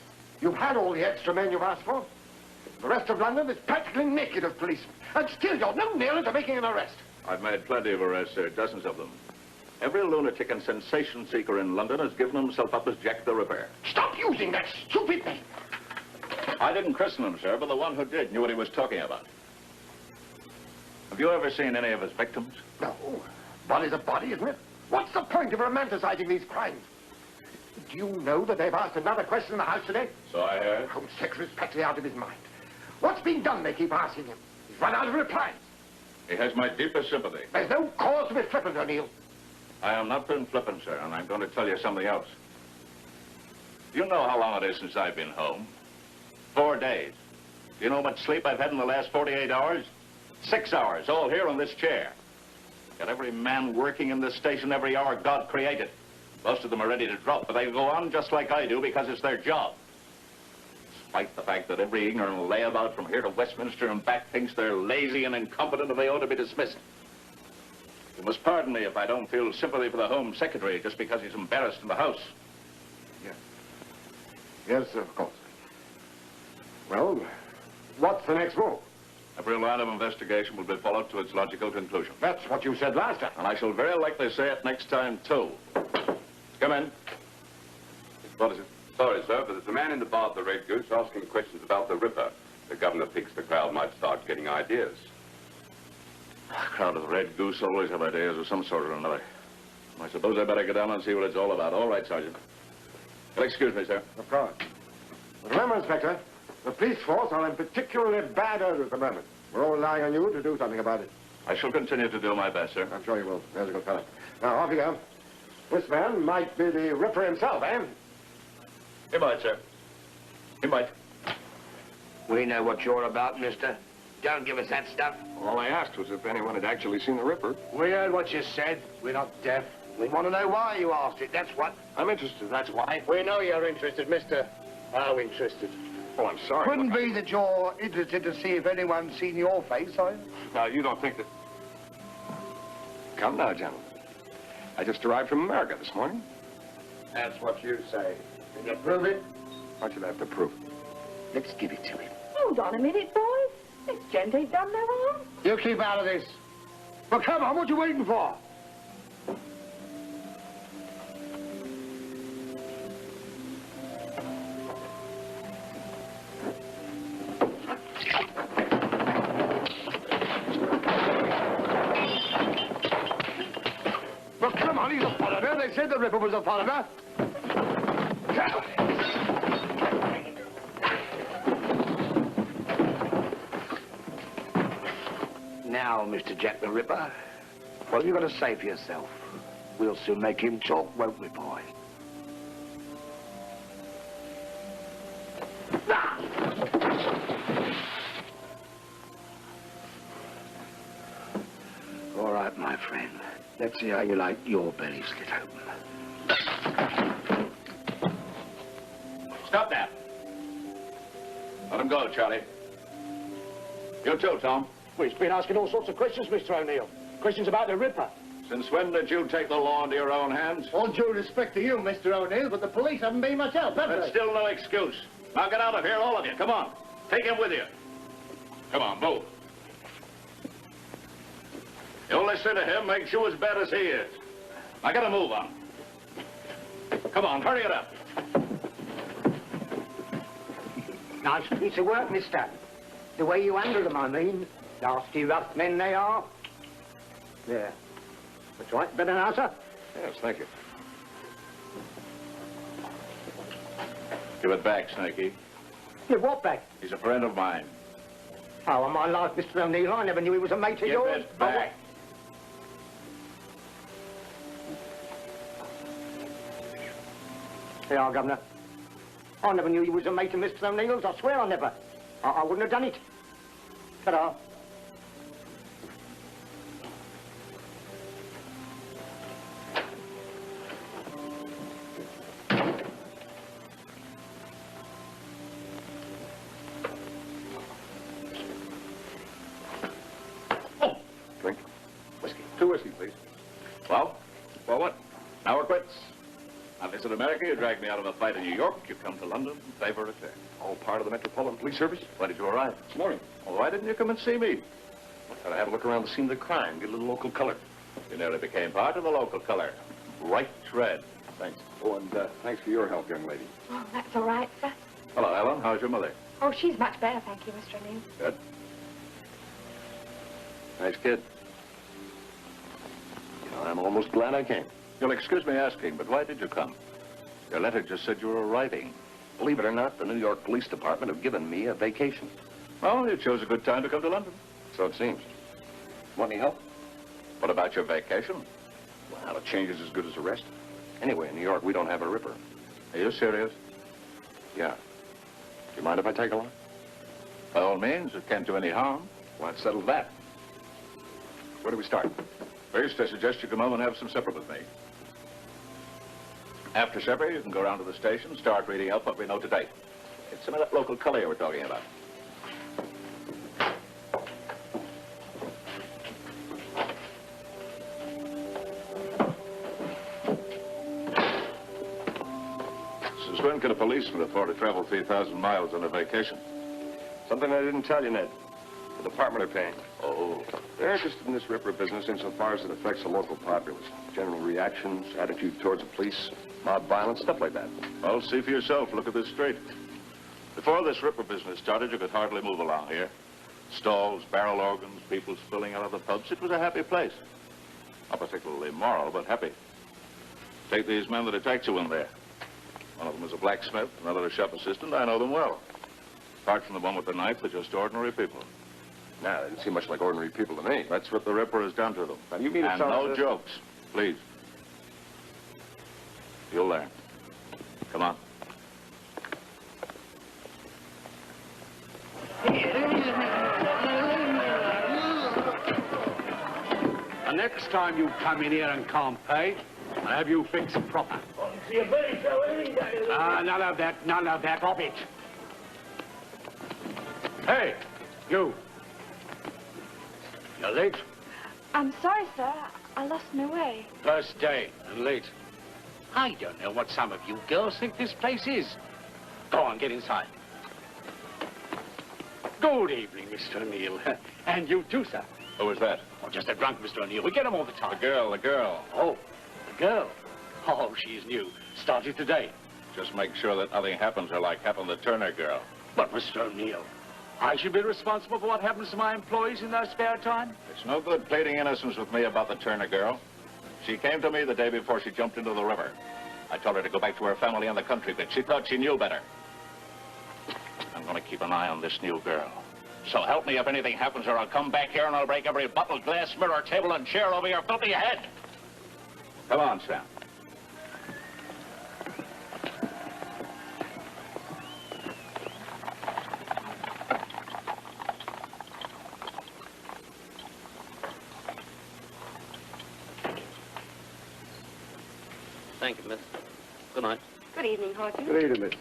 You've had all the extra men you've asked for. The rest of London is practically naked of policemen. And still you're no nearer to making an arrest. I've made plenty of arrests, sir, dozens of them. Every lunatic and sensation seeker in London has given himself up as Jack the Ripper. Stop using that stupid name. I didn't christen him, sir, but the one who did knew what he was talking about. Have you ever seen any of his victims? No. Body's a body, isn't it? What's the point of romanticizing these crimes? Do you know that they've asked another question in the house today? So I heard. Home Secretary's practically out of his mind. What's been done, they keep asking him. He's run out of replies. He has my deepest sympathy. There's no cause to be flippant, O'Neill. I am not being flippant, sir, and I'm going to tell you something else. Do you know how long it is since I've been home? 4 days. Do you know how much sleep I've had in the last 48 hours? 6 hours, all here on this chair. Got every man working in this station every hour God created. Most of them are ready to drop, but they go on just like I do because it's their job. Despite the fact that every ignorant layabout from here to Westminster and back thinks they're lazy and incompetent and they ought to be dismissed. You must pardon me if I don't feel sympathy for the Home Secretary just because he's embarrassed in the House. Yes, of course. Well, what's the next move? Every line of investigation will be followed to its logical conclusion. That's what you said last time. And I shall very likely say it next time, too. Come in. What is it? Sorry, sir, but there's a man in the bar at the Red Goose asking questions about the Ripper. The governor thinks the crowd might start getting ideas. The crowd of the Red Goose always have ideas of some sort or another. I suppose I better go down and see what it's all about. All right, Sergeant. Well, excuse me, sir. Of course. But remember, Inspector, the police force are in particularly bad odor at the moment. We're all relying on you to do something about it. I shall continue to do my best, sir. I'm sure you will. There's a good fellow. Now, off you go. This man might be the Ripper himself, eh? He might, sir. He might. We know what you're about, mister. Don't give us that stuff. All I asked was if anyone had actually seen the Ripper. We heard what you said. We're not deaf. We want to know why you asked it, that's what. I'm interested, that's why. We know you're interested, mister. How interested? Oh, I'm sorry. Couldn't be that you're interested to see if anyone's seen your face, are you? Now, you don't think that... Come now, gentlemen. I just arrived from America this morning. That's what you say. Can you prove it? What should I have to prove? Let's give it to him. Hold on a minute, boys. This gent ain't done no harm. You keep out of this. Well, come on, what you waiting for? Well, come on, he's a foreigner. They said the Ripper was a foreigner. Now, Mr. Jack the Ripper, what have you got to say for yourself? We'll soon make him talk, won't we, boy? All right, my friend. Let's see how you like your belly slit open. Stop that. Let him go, Charlie. You too, Tom. Well, he's been asking all sorts of questions, Mr. O'Neill. Questions about the Ripper. Since when did you take the law into your own hands? All due respect to you, Mr. O'Neill, but the police haven't been much help, have That's they? still no excuse. Now get out of here, all of you. Come on. Take him with you. Come on, move. You listen to him, makes you as bad as he is. Now get a move on. Come on, hurry it up. Nice piece of work, mister. The way you handle them, I mean. Nasty, rough men they are. There. That's right. Better now, sir? Yes, thank you. Give it back, Snaky. Give what back? He's a friend of mine. Oh, on my life, Mr. O'Neill, I never knew he was a mate of Give yours. it back. Here you are, Governor. I never knew you was a mate of Mr. O'Neill's. I swear I never. I wouldn't have done it. Ta-da. Drink. Whiskey. 2 whiskey, please. Well, for what? Now we're quits. I visit America, you dragged me out of a fight in New York, you come to London in favor of return. All part of the Metropolitan Police Service? When did you arrive? This morning. Well, why didn't you come and see me? I thought I'd have a look around the scene of the crime, get a little local color. You nearly became part of the local color. Bright red. Thanks. Oh, and thanks for your help, young lady. Oh, that's all right, sir. Hello, Ellen. How's your mother? Oh, she's much better, thank you, Mr. O'Neill. Good. Nice kid. You know, I'm almost glad I came. You'll excuse me asking, but why did you come? Your letter just said you were arriving. Believe it or not, the New York Police Department have given me a vacation. Well, you chose a good time to come to London. So it seems. Want any help? What about your vacation? Well, a change is as good as a rest. Anyway, in New York, we don't have a ripper. Are you serious? Yeah. Do you mind if I tag along? By all means, it can't do any harm. Well, I've settled that. Where do we start? First, I suggest you come home and have some supper with me. After supper, you can go around to the station, start reading up what we know to date. It's some of that local color you were talking about. Since when can a policeman afford to travel 3,000 miles on a vacation? Something I didn't tell you, Ned. The department are paying. Oh. They're interested in this ripper business insofar as it affects the local populace. General reactions, attitude towards the police, mob violence, stuff like that. Well, see for yourself. Look at this street. Before this ripper business started, you could hardly move along here. Stalls, barrel organs, people spilling out of the pubs. It was a happy place. Not particularly moral, but happy. Take these men that attacked you in there. One of them was a blacksmith, another a shop assistant. I know them well. Apart from the one with the knife, they're just ordinary people. Nah, they didn't seem much like ordinary people to me. That's what the ripper has done to them. Now, you mean and no jokes, please. You'll learn. Come on. The next time you come in here and can't pay, I'll have you fixed proper. None of that, none of that. Drop it. Hey, you. You're late. I'm sorry, sir. I lost my way. First day and late. I don't know what some of you girls think this place is. Go on, get inside. Good evening, Mr. O'Neill. And you too, sir. Who was that? Oh, just a drunk Mr. O'Neill. We get him all the time. The girl. Oh, the girl. Oh, she's new. Started today. Just make sure that nothing happens to her like happened to the Turner girl. But, Mr. O'Neill, I should be responsible for what happens to my employees in their spare time? It's no good pleading innocence with me about the Turner girl. She came to me the day before she jumped into the river. I told her to go back to her family in the country, but she thought she knew better. I'm going to keep an eye on this new girl. So help me if anything happens, or I'll come back here and I'll break every bottle, glass, mirror, table, and chair over your filthy head. Come on, Sam. Thank you, miss. Good night. Good evening, Horton. Good evening, miss.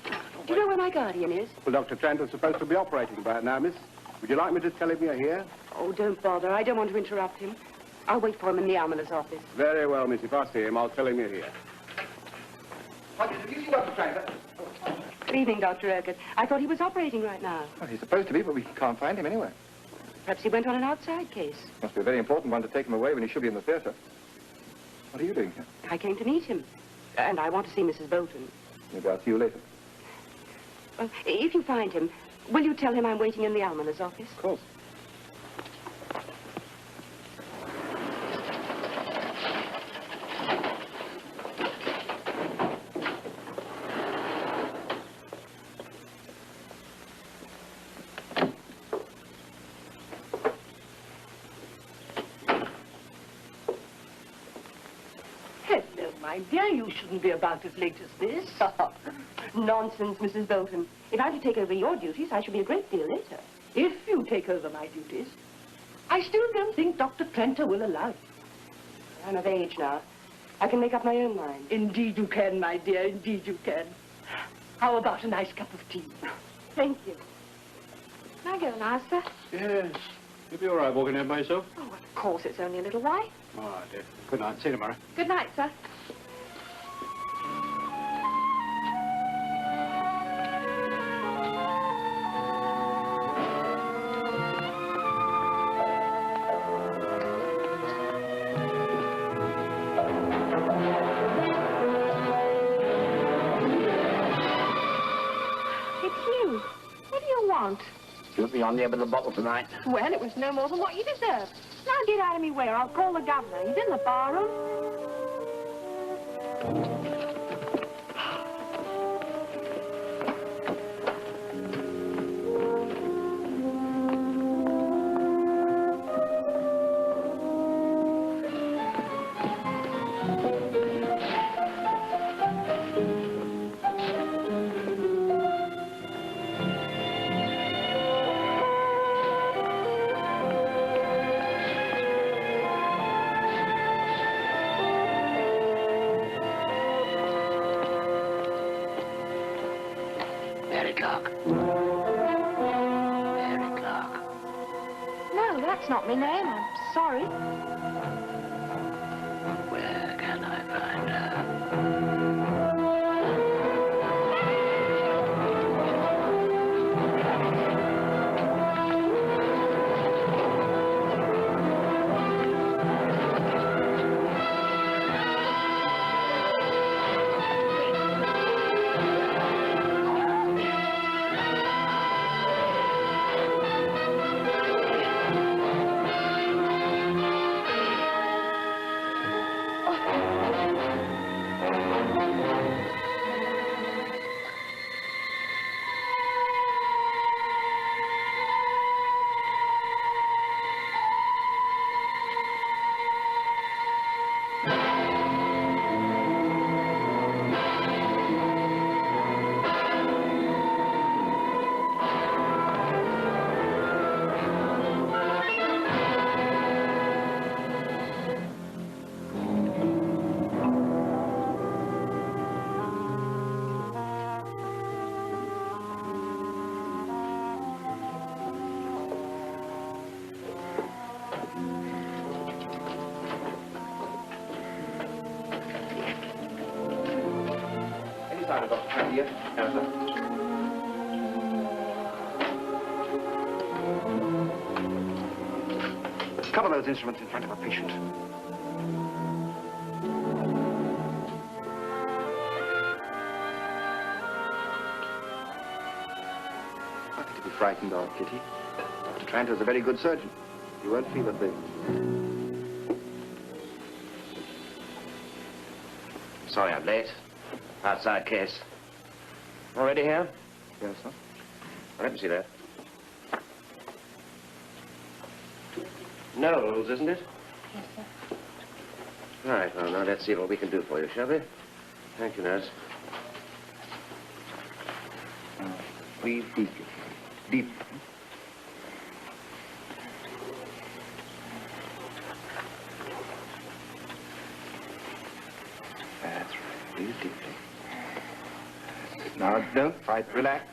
Do you know where my guardian is? Well, Dr. Trent is supposed to be operating about now, miss. Would you like me to tell him you're here? Oh, don't bother. I don't want to interrupt him. I'll wait for him in the almoner's office. Very well, miss. If I see him, I'll tell him you're here. Did you see Dr. Trent? Good evening, Dr. Urquhart. I thought he was operating right now. Well, he's supposed to be, but we can't find him anywhere. Perhaps he went on an outside case. Must be a very important one to take him away when he should be in the theatre. What are you doing here? I came to meet him. And I want to see Mrs. Bolton. Maybe I'll see you later. Well, if you find him, will you tell him I'm waiting in the almoner's office? Of course. my dear, you shouldn't be about as late as this. Nonsense, Mrs. Bolton. If I'm to take over your duties, I shall be a great deal later. If you take over my duties, I still don't think Dr. Trenter will allow it. I'm of age now. I can make up my own mind. Indeed you can, my dear, indeed you can. How about a nice cup of tea? Thank you. Can I go now, sir? Yes. You'll be all right walking in by yourself? Oh, of course, it's only a little while. All right, dear. Good night. See you tomorrow. Good night, sir. You'll be on the end of the bottle tonight. Well, it was no more than what you deserved. Now get out of me way or I'll call the governor. He's in the barroom. That's not my name. I'm sorry. Where can I find her? Cover those instruments in front of a patient. Nothing to be frightened of, Kitty. Dr. Tranter's a very good surgeon. You won't feel a thing. Sorry I'm late. Outside case. Already here? Yes, sir. Well, let me see that. Knowles, isn't it? Yes, sir. All right, well, now let's see what we can do for you, shall we? Thank you, nurse. Breathe deeply. Deep. That's right. Breathe deeply. Now, don't fight. Relax.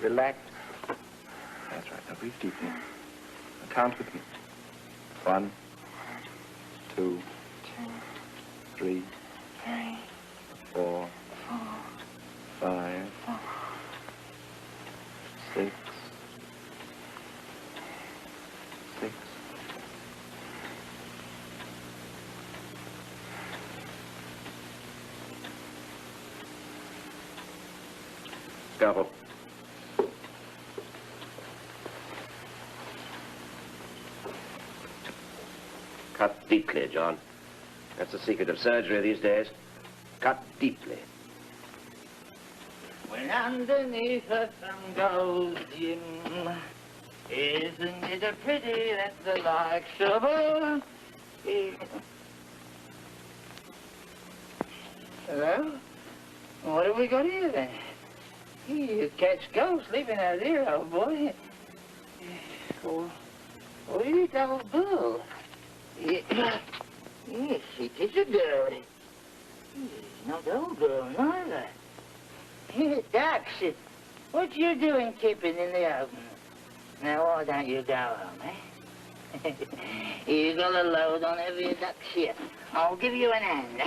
Relax. That's right. Now, breathe deeply. Now, count with me. 1, 2, 3, 4, 5, 6, 6. Scalpel. Cut deeply, John. That's the secret of surgery these days. Cut deeply. When underneath the sun goes dim, isn't it a pity that the likes of us... Well, what have we got here, then? You catch ghosts sleeping out here, old boy. Oh, you double bull. Yes, it is a girl. Not old girl, neither. Ducks, what you doing keeping in the open? Now, why don't you go home, eh? You got a load on every duck here. I'll give you an hand.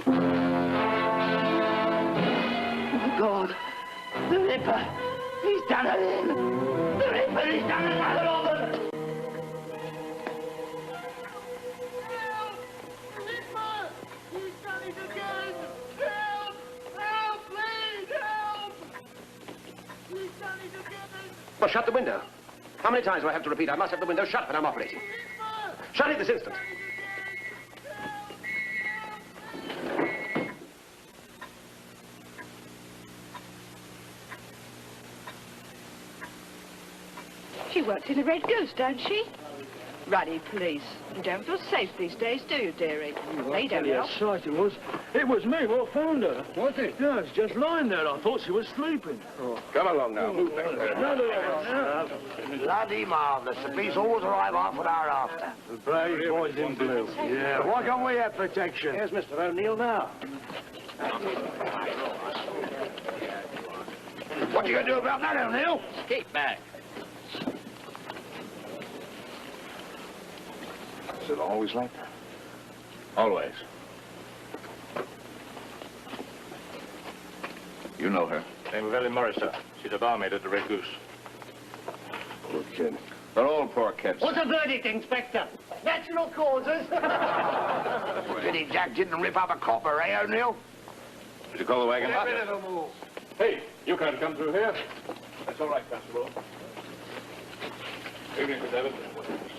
Oh, God. The Ripper. He's done it in. The Ripper, he's done another of them. Help! Ripper! He's done it again! Help! Help, please, help! He's done it again! Well, shut the window. How many times do I have to repeat? I must have the window shut when I'm operating. Shut it this instant. She works in the Red Goose, don't she? Ruddy police. You don't feel safe these days, do you, dearie? They don't help. Sight it was. It was me what found her. Was it? Yeah, it's just lying there. I thought she was sleeping. Oh, come along now. Move back there. Bloody marvellous. The police always arrive half an hour after. The brave boys in blue. Yeah, why can't we have protection? Here's Mr. O'Neill now. What are you going to do about that, O'Neill? Keep back. Is it always like that? Always. You know her. Name of Ellie Morris, sir. She's a barmaid at the Red Goose. Poor kid. They're all poor kids. What's the verdict, Inspector? Natural causes. Pity Jack didn't rip up a copper, eh, O'Neill? Did you call the wagon? Get rid of them all. Hey, you can't come through here. That's all right, Constable. Evening, Mr. David.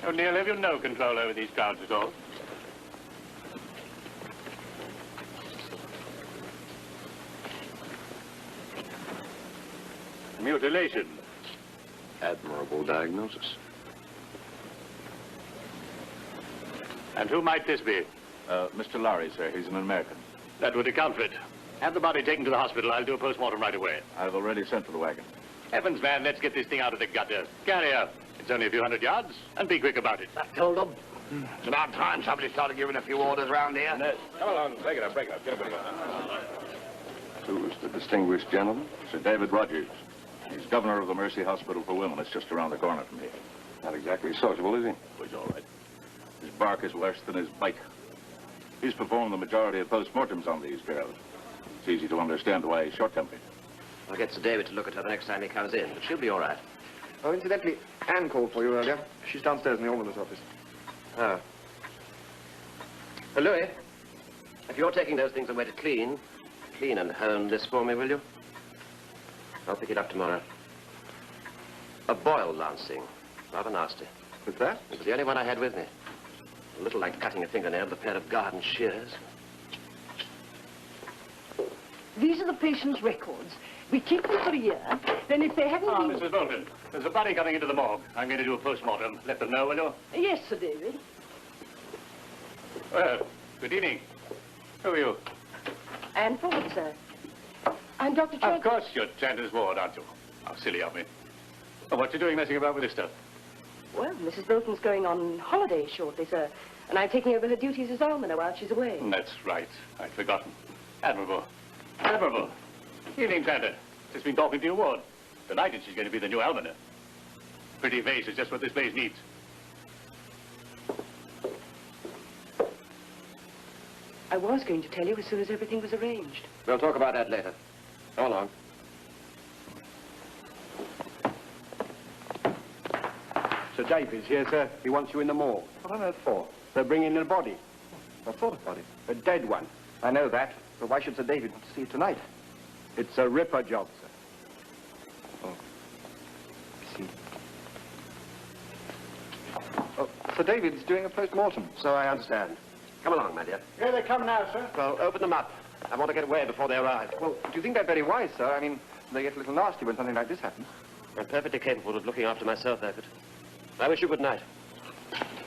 O'Neill, have you no control over these crowds at all? Mutilation. Admirable diagnosis. And who might this be? Mr. Lowry, sir. He's an American. That would account for it. Have the body taken to the hospital. I'll do a post-mortem right away. I've already sent for the wagon. Heavens, man, let's get this thing out of the gutter. Carry her. It's only a few hundred yards, and be quick about it. I told them. It's about time somebody started giving a few orders round here. Come along. Break it up. Break it up. Get up. Who's the distinguished gentleman? Sir David Rogers. He's governor of the Mercy Hospital for Women. It's just around the corner from here. Not exactly sociable, is he? Oh, he's all right. His bark is worse than his bite. He's performed the majority of post-mortems on these girls. It's easy to understand why he's short-tempered. I'll get Sir David to look at her the next time he comes in, but she'll be all right. Oh, incidentally, Anne called for you earlier. She's downstairs in the almoner's office. Oh. Louis, if you're taking those things away to clean and hone this for me, will you? I'll pick it up tomorrow. A boil lancing. Rather nasty. What's that? It was the only one I had with me. A little like cutting a fingernail with a pair of garden shears. These are the patient's records. We keep them for a year. Then if they haven't been... Mrs. Bolton, there's a body coming into the morgue. I'm going to do a post-mortem. Let them know, will you? Yes, Sir David. Well, good evening. Who are you? Anne Ford, sir. I'm Dr. Of course you're Chandler's ward, aren't you? How silly of me. Oh, what you doing messing about with this stuff? Well, Mrs. Bolton's going on holiday shortly, sir. And I'm taking over her duties as almoner while she's away. That's right. I'd forgotten. Admirable. Admirable. Evening, Chandler. Just been talking to your ward. Delighted she's going to be the new almoner. Pretty face is just what this place needs. I was going to tell you as soon as everything was arranged. We'll talk about that later. Go along. Sir David's here, sir. He wants you in the morgue. What on earth for? They're bringing in a body. What sort of body? A dead one. I know that. But why should Sir David want to see it tonight? It's a Ripper job, sir. Oh. I see. Oh, Sir David's doing a post-mortem. So I understand. Come along, my dear. Here they come now, sir. Well, open them up. I want to get away before they arrive. Well, do you think they're very wise, sir? I mean, they get a little nasty when something like this happens. I'm perfectly capable of looking after myself, Eckert. I wish you good night.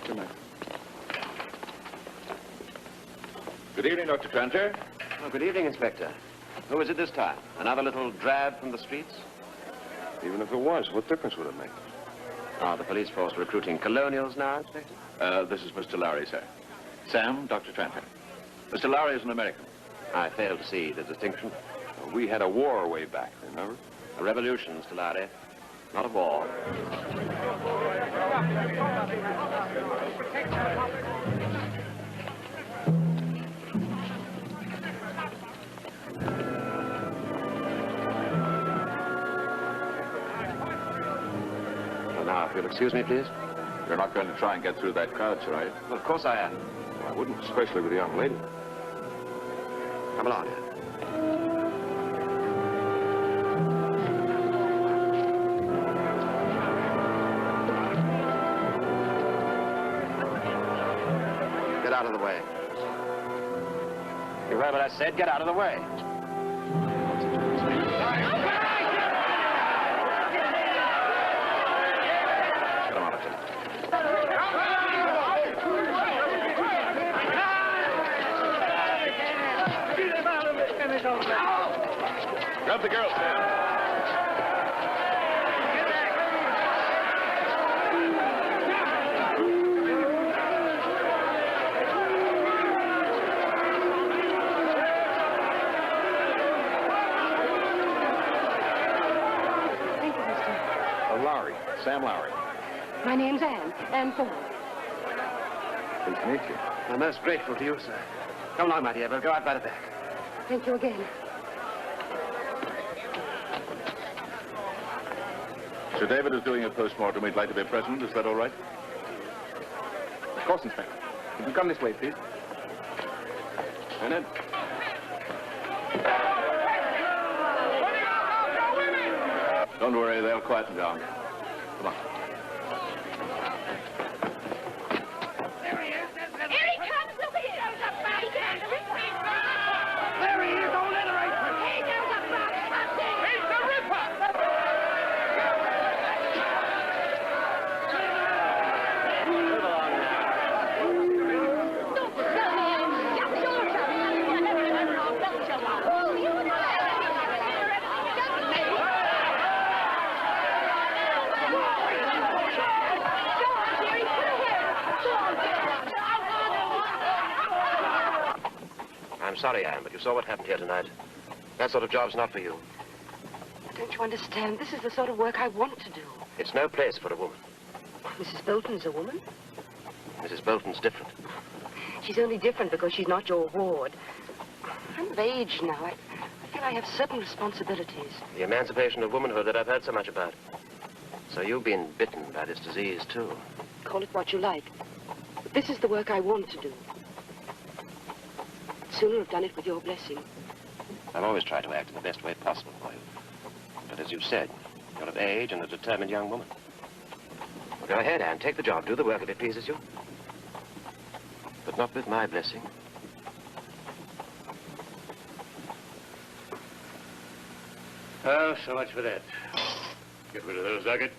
Good night. Good evening, Dr. Tranter. Oh, good evening, Inspector. Who is it this time? Another little drab from the streets? Even if it was, what difference would it make? Are the police force recruiting colonials now, Inspector? This is Mr. Lowry, sir. Sam, Dr. Tranter. Mr. Lowry is an American. I fail to see the distinction. We had a war way back, remember? A revolution, Mr. Lowry. Not a war. Well, now, if you'll excuse me, please. You're not going to try and get through that crowd, sir, are you? Well, of course I am. Well, I wouldn't, especially with a young lady. Come along here. Get out of the way. You heard what I said? Get out of the way. Get him out of here. Grab the girl, Sam. Lowry. Sam Lowry. My name's Anne Ford. Pleased to meet you. I'm most grateful to you, sir. Come along, my dear. We'll go out by the back. Thank you again. Sir David is doing a post-mortem. We'd like to be present. Is that all right? Of course, Inspector. Would you come this way, please? Bennett. Don't worry, they'll quieten down. Come on. Here he comes! Look at him! There he is! Don't let her out! He goes a box hunting! He's the Ripper! Move along I'm sorry, Anne, but you saw what happened here tonight. That sort of job's not for you. Don't you understand? This is the sort of work I want to do. It's no place for a woman. Mrs. Bolton's a woman. Mrs. Bolton's different. She's only different because she's not your ward. I'm of age now. I feel I have certain responsibilities. The emancipation of womanhood that I've heard so much about. So you've been bitten by this disease, too. Call it what you like. But this is the work I want to do. I'd sooner have done it with your blessing. I've always tried to act in the best way possible for you. But as you said, you're of age and a determined young woman. Well, go ahead, Anne. Take the job. Do the work if it pleases you. But not with my blessing. Oh, so much for that. Get rid of those, Doggett.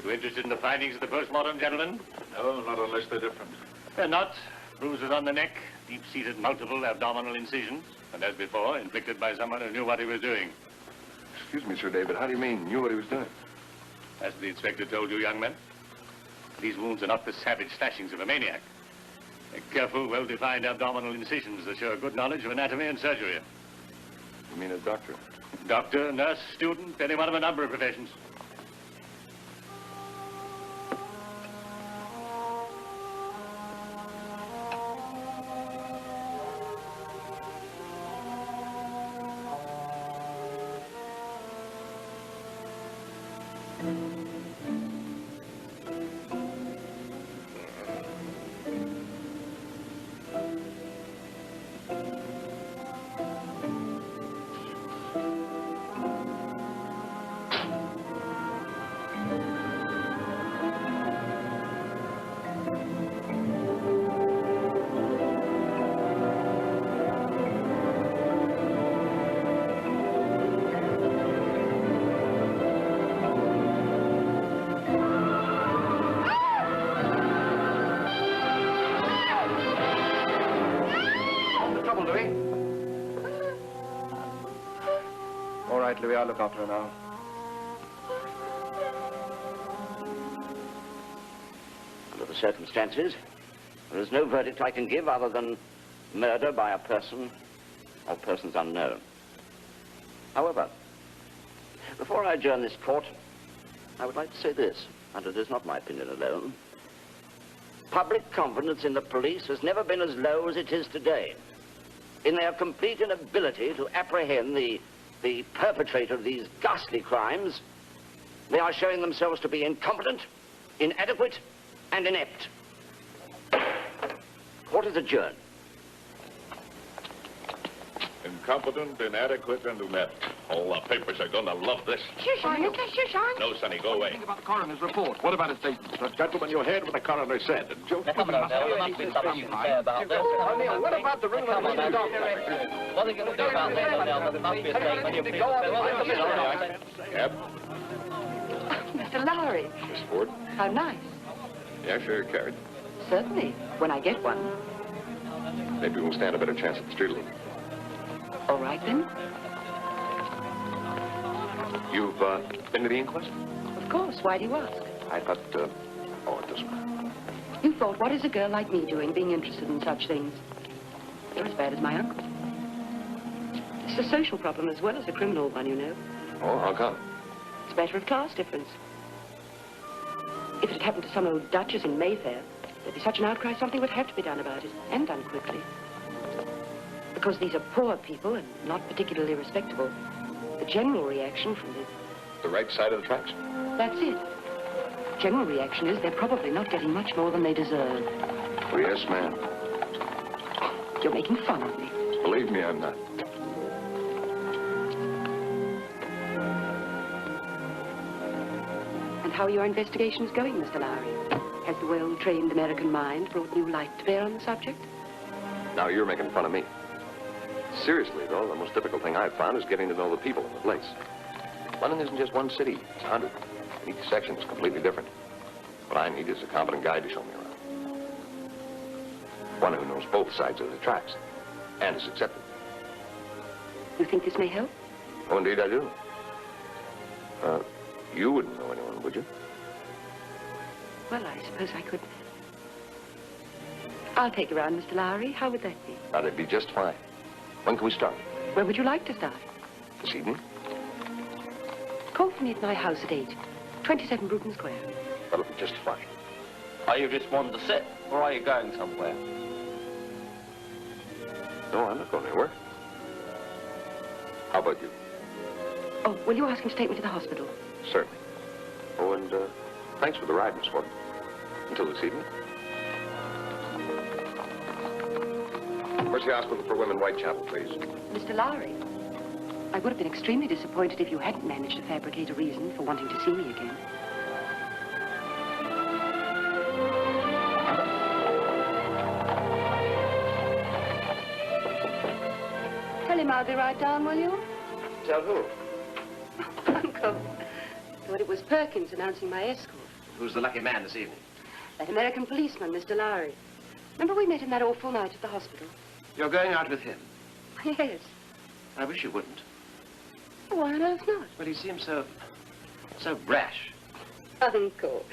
You interested in the findings of the postmortem, gentlemen? No, not unless they're different. They're not. Bruises on the neck, deep-seated multiple abdominal incisions, and as before, inflicted by someone who knew what he was doing. Excuse me, Sir David, how do you mean, knew what he was doing? As the inspector told you, young men, these wounds are not the savage slashings of a maniac. They're careful, well-defined abdominal incisions that show a good knowledge of anatomy and surgery. You mean a doctor? Doctor, nurse, student, any one of a number of professions. right, Louis. I'll look after her now. Under the circumstances, there is no verdict I can give other than murder by a person or persons unknown. However, before I adjourn this court, I would like to say this, and it is not my opinion alone. Public confidence in the police has never been as low as it is today. In their complete inability to apprehend the perpetrator of these ghastly crimes, they are showing themselves to be incompetent, inadequate, and inept. Court is adjourned. Incompetent, inadequate, and inept. All the papers are going to love this. Shush, on, shush, on. No, Sonny, go away. Think about the coroner's report. What about his statement? Gentlemen, you heard what the coroner said, didn't you? Come on, now, there must be something fair about this. O'Neill, what about the room Come on, now. doctor? What are you going to do about this, O'Neill? There must be a statement. You please. Cab? Mr. Lowry. Miss Ford? How nice. Yeah, sure, your card. Certainly, when I get one. Maybe we'll stand a better chance at the street league. All right, then. You've been to the inquest? Of course. Why do you ask? I thought, oh, it doesn't matter. You thought, what is a girl like me doing, being interested in such things? You're as bad as my uncle. It's a social problem as well as a criminal one, you know. Oh, how come? It's a matter of class difference. If it had happened to some old duchess in Mayfair, there'd be such an outcry, something would have to be done about it, and done quickly. Because these are poor people and not particularly respectable. The general reaction from the right side of the tracks? That's it. General reaction is they're probably not getting much more than they deserve. Oh, yes, ma'am. You're making fun of me. Believe me, I'm not. And how are your investigations going, Mr. Lowry? Has the well-trained American mind brought new light to bear on the subject? Now you're making fun of me. Seriously, though, the most difficult thing I've found is getting to know the people in the place. London isn't just one city, it's 100. And each section is completely different. What I need is a competent guide to show me around. One who knows both sides of the tracks and is accepted. You think this may help? Oh, indeed I do. You wouldn't know anyone, would you? Well, I suppose I could. I'll take you around, Mr. Lowry. How would that be? That'd be just fine. When can we start? Where would you like to start? This evening? Call for me at my house at 8. 27 Bruton Square. That'll be just fine. Are you just wanting to sit, or are you going somewhere? No, I'm not going anywhere. How about you? Oh, will you ask him to take me to the hospital? Certainly. Oh, and thanks for the ride, Miss Ford. Until this evening. Where's the hospital for women, Whitechapel, please? Mr. Lowry, I would have been extremely disappointed if you hadn't managed to fabricate a reason for wanting to see me again. Tell him I'll be right down, will you? Tell who? Uncle, thought it was Perkins announcing my escort. Who's the lucky man this evening? That American policeman, Mr. Lowry. Remember we met him that awful night at the hospital? You're going out with him? Yes. I wish you wouldn't. Why on earth not? But he seems so brash. Uncle,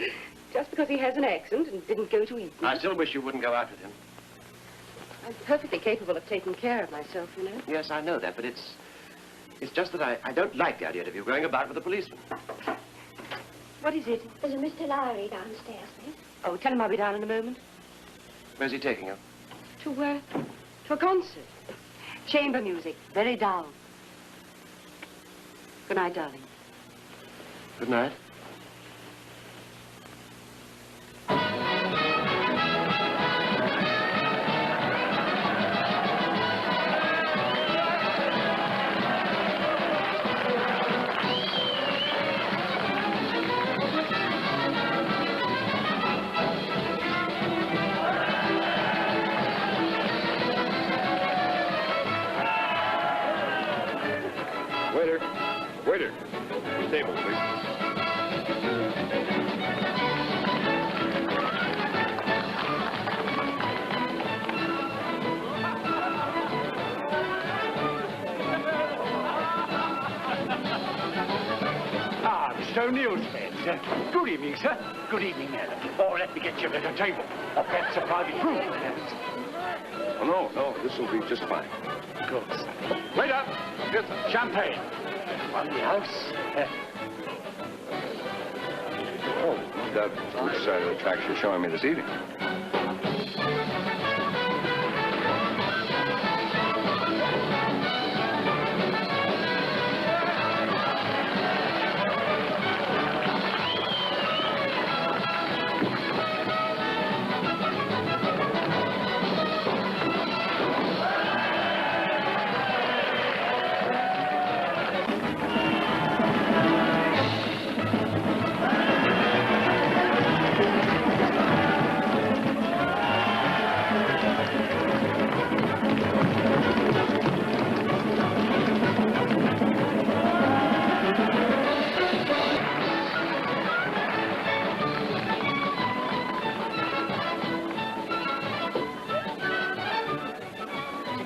just because he has an accent and didn't go to Eton. I still wish you wouldn't go out with him. I'm perfectly capable of taking care of myself, you know. Yes, I know that, but it's just that I don't like the idea of you going about with a policeman. What is it? There's a Mr. Lowry downstairs, miss. Oh, tell him I'll be down in a moment. Where's he taking you? To a concert. Chamber music, very dull. Good night, darling. Good night. Waiter. Table, please. Mr. O'Neill's friend. Good evening, sir. Good evening, madam. Oh, let me get you a little table. Or perhaps a private room, perhaps. Oh, no, this will be just fine. Good. Waiter! Yes, sir. Champagne. On the house. Oh, which side of the tracks you're showing me this evening?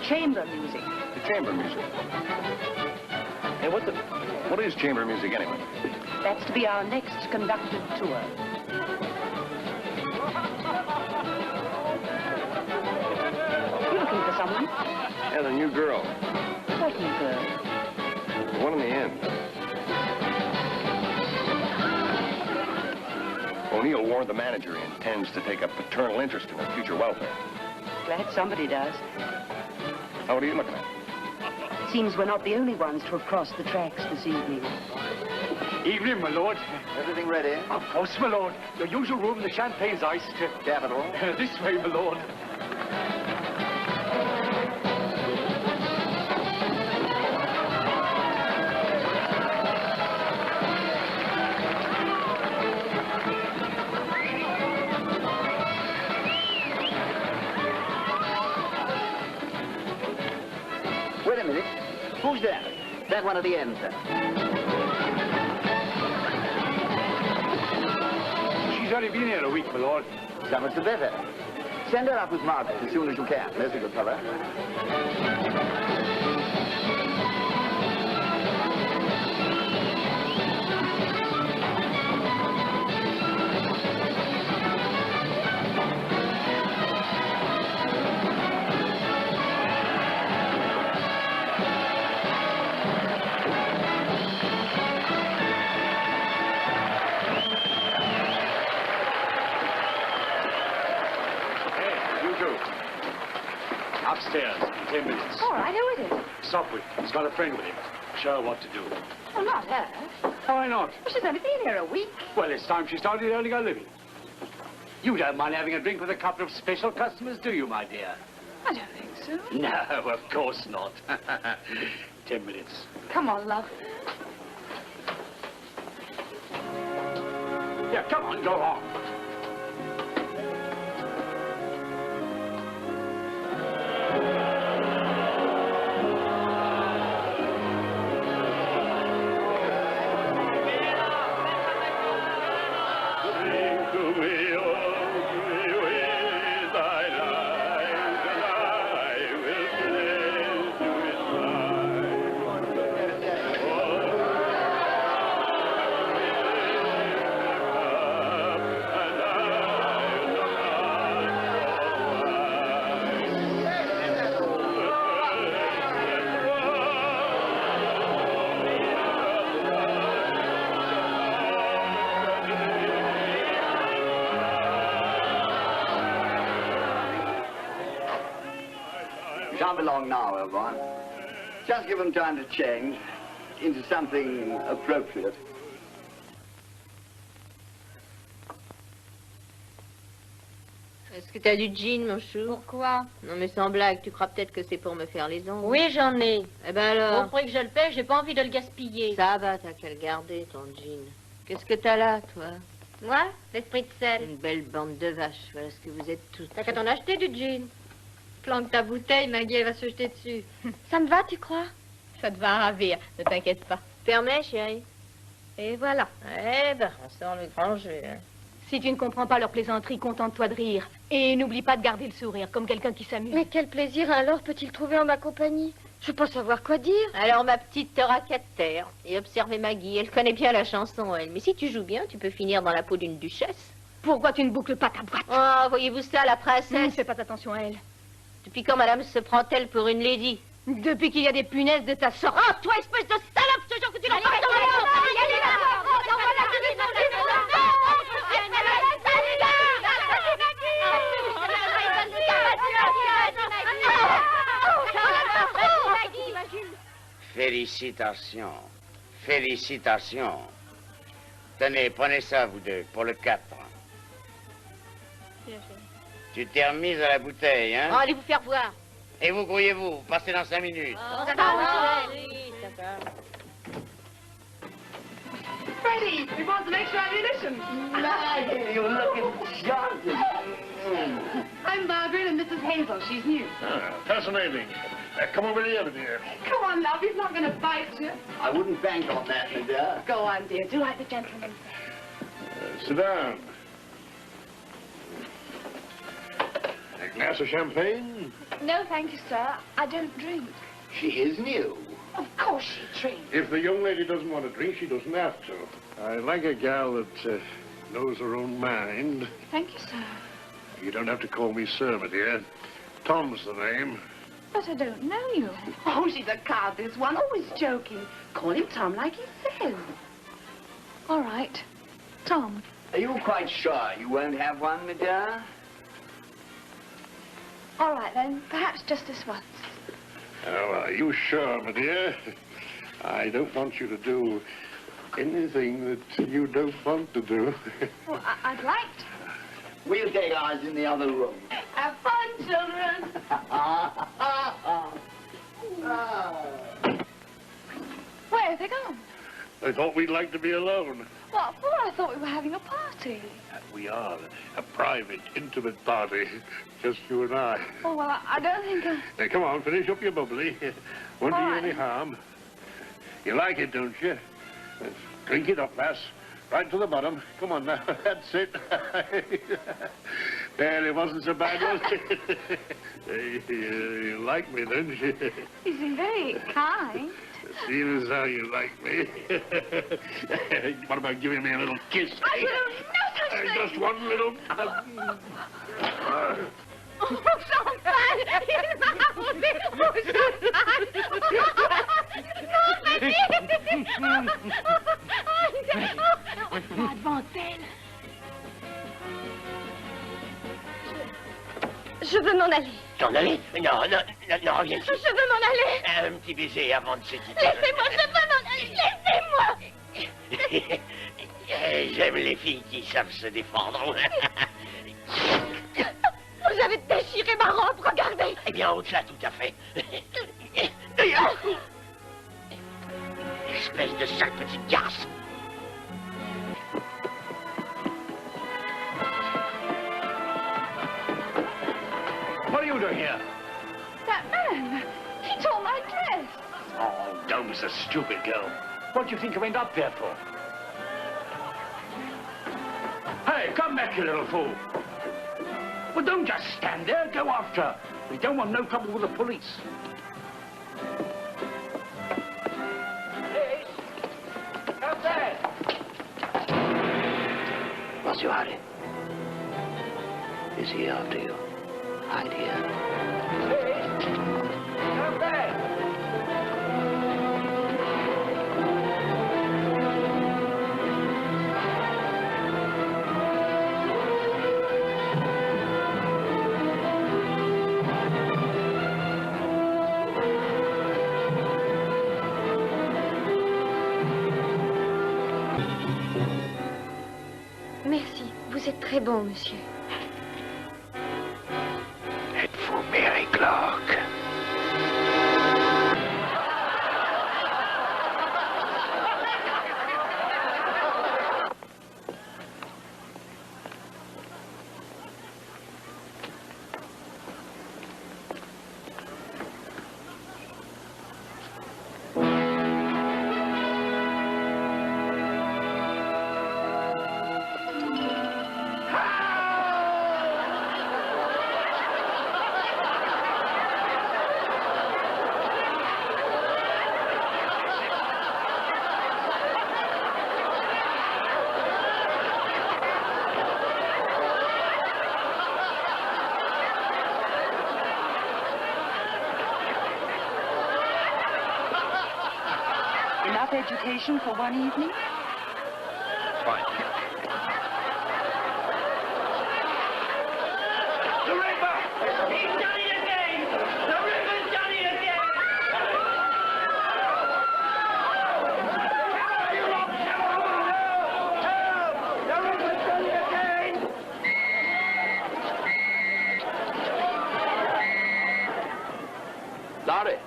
Chamber music. The chamber music. Hey, what is chamber music anyway? That's to be our next conducted tour. You looking for someone? Yeah, the new girl. What new girl? The one in the end. O'Neill warned the manager he intends to take a paternal interest in her future welfare. Glad somebody does. Now, what are you looking at? Seems we're not the only ones to have crossed the tracks this evening. Evening, my lord. Everything ready? Of course, my lord. Your usual room, the champagne's iced. Capital. This way, my lord. Wait a minute. Who's that? That one at the end, sir. She's only been here a week, my lord. So much the better. Send her up with Margaret as soon as you can. There's a good fellow. Upstairs, 10 minutes. All right, who is it? Sopwith. He's got a friend with him. Show her what to do. Well, not her. Why not? Well, she's only been here a week. Well, it's time she started earning her living. You don't mind having a drink with a couple of special customers, do you, my dear? I don't think so. No, of course not. 10 minutes. Come on, love. Yeah, come on, go on. You shan't be long now, old boy. Just give them time to change into something appropriate. Est-ce que t'as du gin, mon chou? Pourquoi? Non, mais sans blague, tu crois peut-être que c'est pour me faire les ongles? Oui, j'en ai. Eh ben alors? Au prix que je le paie, j'ai pas envie de le gaspiller. Ça va, t'as qu'à le garder, ton gin. Qu'est-ce que t'as là, toi? Moi, l'esprit de sel. Une belle bande de vaches, voilà ce que vous êtes toutes. T'as qu'à t'en acheter du gin. Planque ta bouteille, Maggie, elle va se jeter dessus. Ça me va, tu crois? Ça te va ravir, ne t'inquiète pas. Permets, chérie? Et voilà. Eh ben, on sort le grand jeu, hein. Si tu ne comprends pas leur plaisanterie, contente-toi de rire. Et n'oublie pas de garder le sourire, comme quelqu'un qui s'amuse. Mais quel plaisir alors peut-il trouver en ma compagnie? Je peux pas savoir quoi dire. Alors, ma petite, t'auras qu'à te taire et observer Maggie. Elle connaît bien la chanson, elle. Mais si tu joues bien, tu peux finir dans la peau d'une duchesse. Pourquoi tu ne boucles pas ta boîte? Oh, voyez-vous ça, la princesse? Fais pas attention à elle. Depuis quand madame se prend-elle pour une lady? Depuis qu'il y a des punaises de ta sorte. Oh, toi, espèce de salope, ce genre que tu n'as pas Félicitations. Félicitations. Tenez, prenez ça, vous deux, pour le 4. Tu t'es remise à la bouteille, hein? Oh, allez vous faire voir. Et vous, grouillez-vous, vous passez dans 5 minutes. Oh, ça va, oui, ça va. Freddie, we bought some extra ammunition. Maggie, you're looking sharp. I'm Margaret and Mrs. Hazel. She's new. Ah, fascinating. Come over here, dear. Come on, love. He's not going to bite you. I wouldn't bank on that, Linda. Go on, dear. Do like the gentleman. Sit down. A glass of champagne? No, thank you, sir. I don't drink. She is new. Of course she drinks. If the young lady doesn't want to drink, she doesn't have to. I like a gal that knows her own mind. Thank you, sir. You don't have to call me sir, my dear. Tom's the name. But I don't know you. Oh, she's a card, this one. Always joking. Call him Tom like he says. All right. Tom. Are you quite sure you won't have one, my dear? All right, then. Perhaps just this once. Oh, are you sure, my dear? I don't want you to do anything that you don't want to do. Well, I'd like to. We'll take ours in the other room. Have fun, children. Where have they gone? I thought we'd like to be alone. What for? I thought we were having a party. We are. A private, intimate party. Just you and I. Oh, well, I don't think I... Now, come on, finish up your bubbly. Won't do you All right. any harm. You like it, don't you? Drink it up, lass. Right to the bottom. Come on now. That's it. There, it wasn't so bad, was it? You like me, don't you? You seem very kind. Seeing as how you like me. What about giving me a little kiss? I will do no such thing. Just one little... Oh, Champagne! Il m'a raconté! Oh, Champagne! Pas devant elle. Je veux m'en aller. T'en aller? Non, reviens ici. Je veux m'en aller. Un petit baiser avant de se quitter. Laissez-moi, je veux m'en aller. Laissez-moi. J'aime les filles qui savent se défendre. Vous avez déchiré ma robe, regardez. Eh bien, au-delà, tout à fait. Espèce de sale petite garce. What are you doing here? That man, he tore my dress. Oh, don't be so stupid, girl. What do you think you went up there for? Hey, come back, you little fool. Well, don't just stand there. Go after her. We don't want no trouble with the police. Hey, come there. Monsieur Hyde. Is he after you? Hyde here. Come back. Merci, vous êtes très bon, monsieur. Êtes-vous Mary Clark? education for one evening? Fine. The Ripper! He's done it again! The Ripper's done it again! The Ripper's done it again! Larry,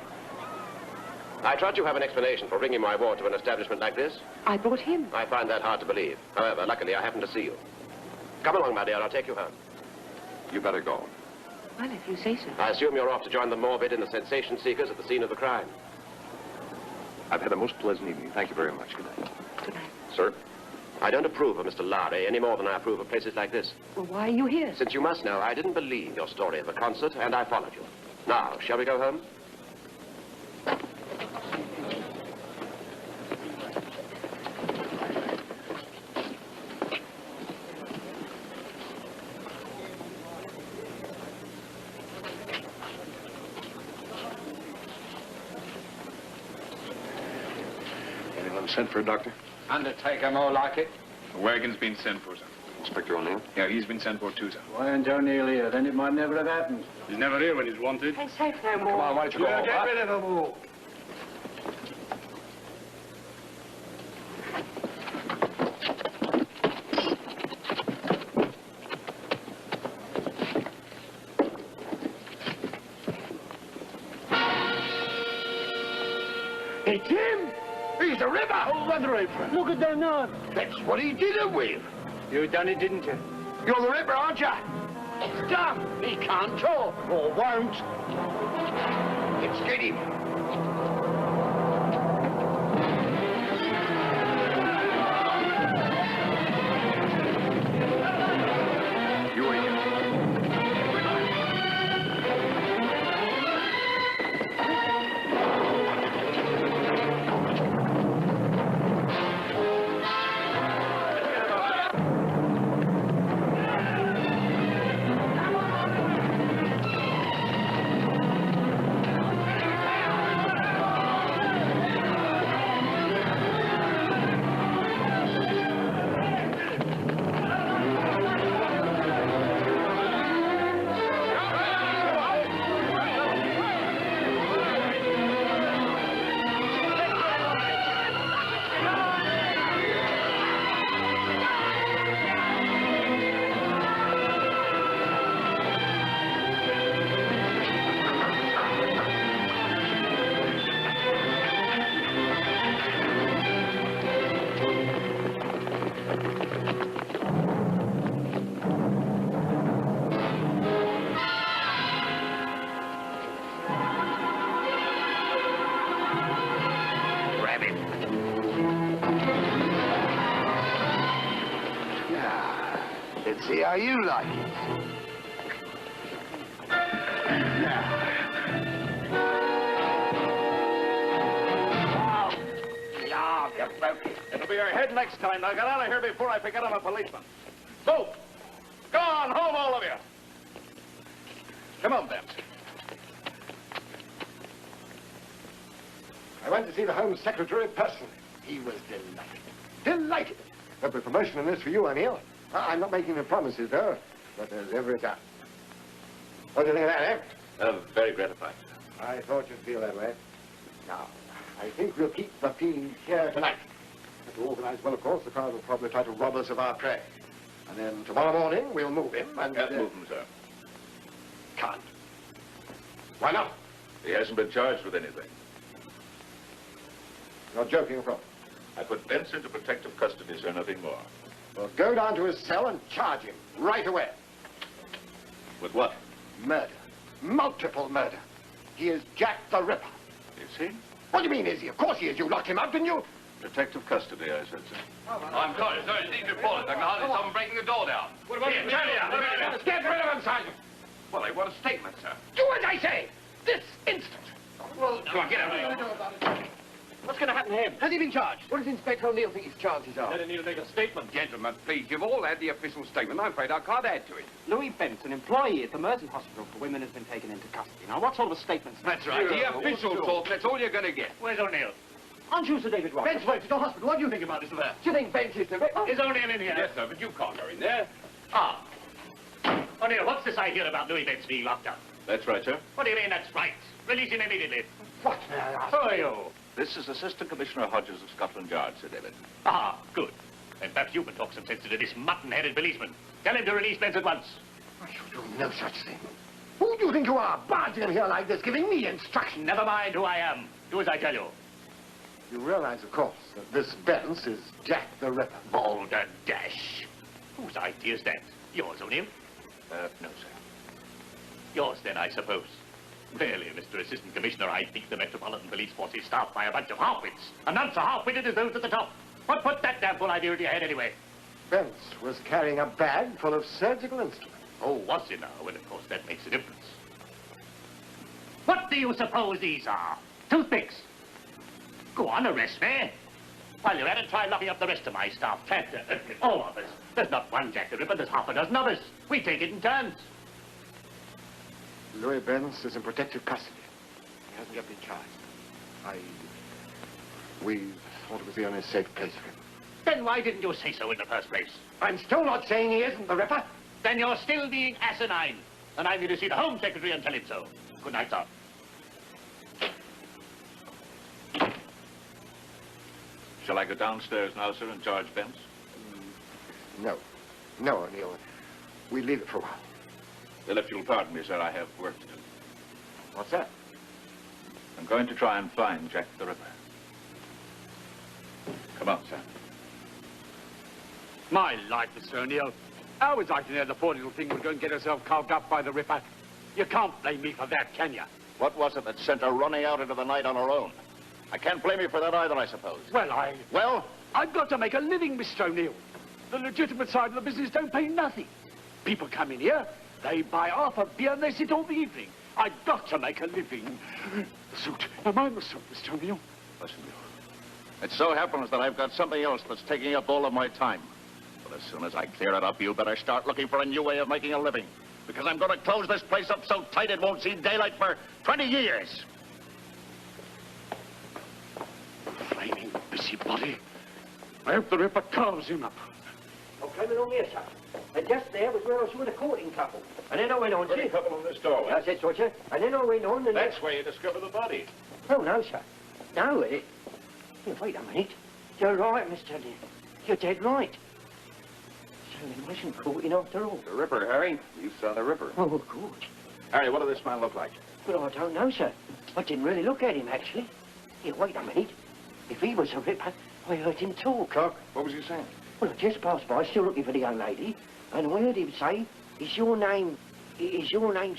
I trust you have an explanation for bringing my ward to an establishment like this. I brought him. I find that hard to believe. However, luckily, I happened to see you. Come along, my dear. I'll take you home. You better go. Well, if you say so. I assume you're off to join the morbid and the sensation seekers at the scene of the crime. I've had a most pleasant evening. Thank you very much. Good night. Good night. Sir? I don't approve of Mr. Larry any more than I approve of places like this. Well, why are you here? Since you must know, I didn't believe your story of the concert, and I followed you. Now, shall we go home? Anyone sent for a doctor? Undertaker, more like it. The wagon's been sent for, sir. Inspector O'Neill? Yeah, he's been sent for too, sir. Why aren't O'Neill here? Then it might never have happened. He's never here when he's wanted. Hey, safe no more. Come on, why don't you go? Get rid of them all. It's him! He's a Ripper! Oh, Mother Apron. Look at that knife. That's what he did it with. You done it, didn't you? You're the Ripper, aren't you? It's done. He can't talk, or won't. Let's get him. You wait here. Let's see how you like it. Yeah, you broke it. It'll be your head next time. Now get out of here before I forget I'm a policeman. Move! Go on home, all of you! Come on, then. I went to see the Home Secretary personally. He was delighted. Delighted. There'll be promotion in this for you, O'Neill. I'm not making any promises, though, but there's every chance. What do you think of that, eh? Very gratified. I thought you'd feel that way. Now, I think we'll keep the fiend here tonight. If we organize well, of course, the crowd will probably try to rob us of our prey. And then tomorrow morning, we'll move him and... Can't move him, sir. Can't. Why not? He hasn't been charged with anything. You're joking, of course. I put Vince into protective custody, sir, nothing more. Well, go down to his cell and charge him right away. With what? Murder. Multiple murder. He is Jack the Ripper. Is he? What do you mean, is he? Of course he is. You locked him up, didn't you? Protective custody, I said, sir. I'm sorry, sir. It's easy reported. I can hardly stop him breaking the door down. What about Here, Charlie, Get rid of him, Sergeant. Well, I want a statement, sir. Do as I say. This instant. Well, come on, get out. What's going to happen to him? Has he been charged? What does Inspector O'Neill think his chances are? Let O'Neill make a statement. Gentlemen, please, you've all had the official statement. I'm afraid I can't add to it. Louis Bent's an employee at the Mercy Hospital for Women has been taken into custody. Now, what sort of a statement? That's right. The official talk, that's all you're going to get. Where's O'Neill? Aren't you Sir David Ross? Ben's went to the hospital. What do you think about this affair? Do you think Ben's is the ripper? Is O'Neill in here? Yes, sir, but you can't go in there. Ah. O'Neill, what's this I hear about Louis Ben's being locked up? That's right, sir. What do you mean that's right? Release him immediately. What? Who are you? This is Assistant Commissioner Hodges of Scotland Yard, Sir David. Ah, good. Then perhaps you can talk some sense into this mutton-headed policeman. Tell him to release Benz at once. I shall do no such thing. Who do you think you are, barging in here like this, giving me instructions? Never mind who I am. Do as I tell you. You realize, of course, that this Benz is Jack the Ripper. Boulder Dash. Whose idea is that? Yours, O'Neill? No, sir. Yours, then, I suppose. Really, Mr. Assistant Commissioner, I think the Metropolitan Police Force is staffed by a bunch of half-wits. And none so half-witted as those at the top. What put that damn fool idea into your head, anyway? Benz was carrying a bag full of surgical instruments. Oh, was he now? Well, of course, that makes a difference. What do you suppose these are? Toothpicks? Go on, arrest me. While you're at it, try locking up the rest of my staff. All of us. There's not one Jack the Ripper, there's half a dozen of us. We take it in turns. Louis Benz is in protective custody. He hasn't yet been charged. We thought it was the only safe place for him. Then why didn't you say so in the first place? I'm still not saying he isn't the Ripper. Then you're still being asinine. And I'm going to see the Home Secretary and tell him so. Good night, sir. Shall I go downstairs now, sir, and charge Benz? No. No, O'Neill. We leave it for a while. Well, if you'll pardon me, sir, I have work to do. What's that? I'm going to try and find Jack the Ripper. Come on, sir. My life, Mr. O'Neill. How was I to know the poor little thing was going to get herself carved up by the Ripper? You can't blame me for that, can you? What was it that sent her running out into the night on her own? I can't blame you for that either, I suppose. Well, Well? I've got to make a living, Mr. O'Neill. The legitimate side of the business don't pay nothing. People come in here, they buy half a beer and they sit all the evening. I've got to make a living. The suit. Am I the suit, Mr. O'Neill? Listen, it so happens that I've got something else that's taking up all of my time. But as soon as I clear it up, you better start looking for a new way of making a living. Because I'm going to close this place up so tight it won't see daylight for 20 years. Flaming busybody. I hope the Ripper carves him up. I came along here, sir. And just there was where I saw the courting couple. And then I went on, Courting couple on this doorway? That's it, sir. And then I went on and... That's where you discovered the body. Oh, no, sir. No, Here, wait a minute. You're right, Mr. Lee. You're dead right. So he wasn't caught in after all. The Ripper, Harry. You saw the Ripper. Oh, good. Harry, what did this man look like? Well, I don't know, sir. I didn't really look at him, actually. Here, wait a minute. If he was a Ripper, I heard him talk. Talk? What was he saying? Well, I just passed by, still looking for the young lady, and I heard him say, is your name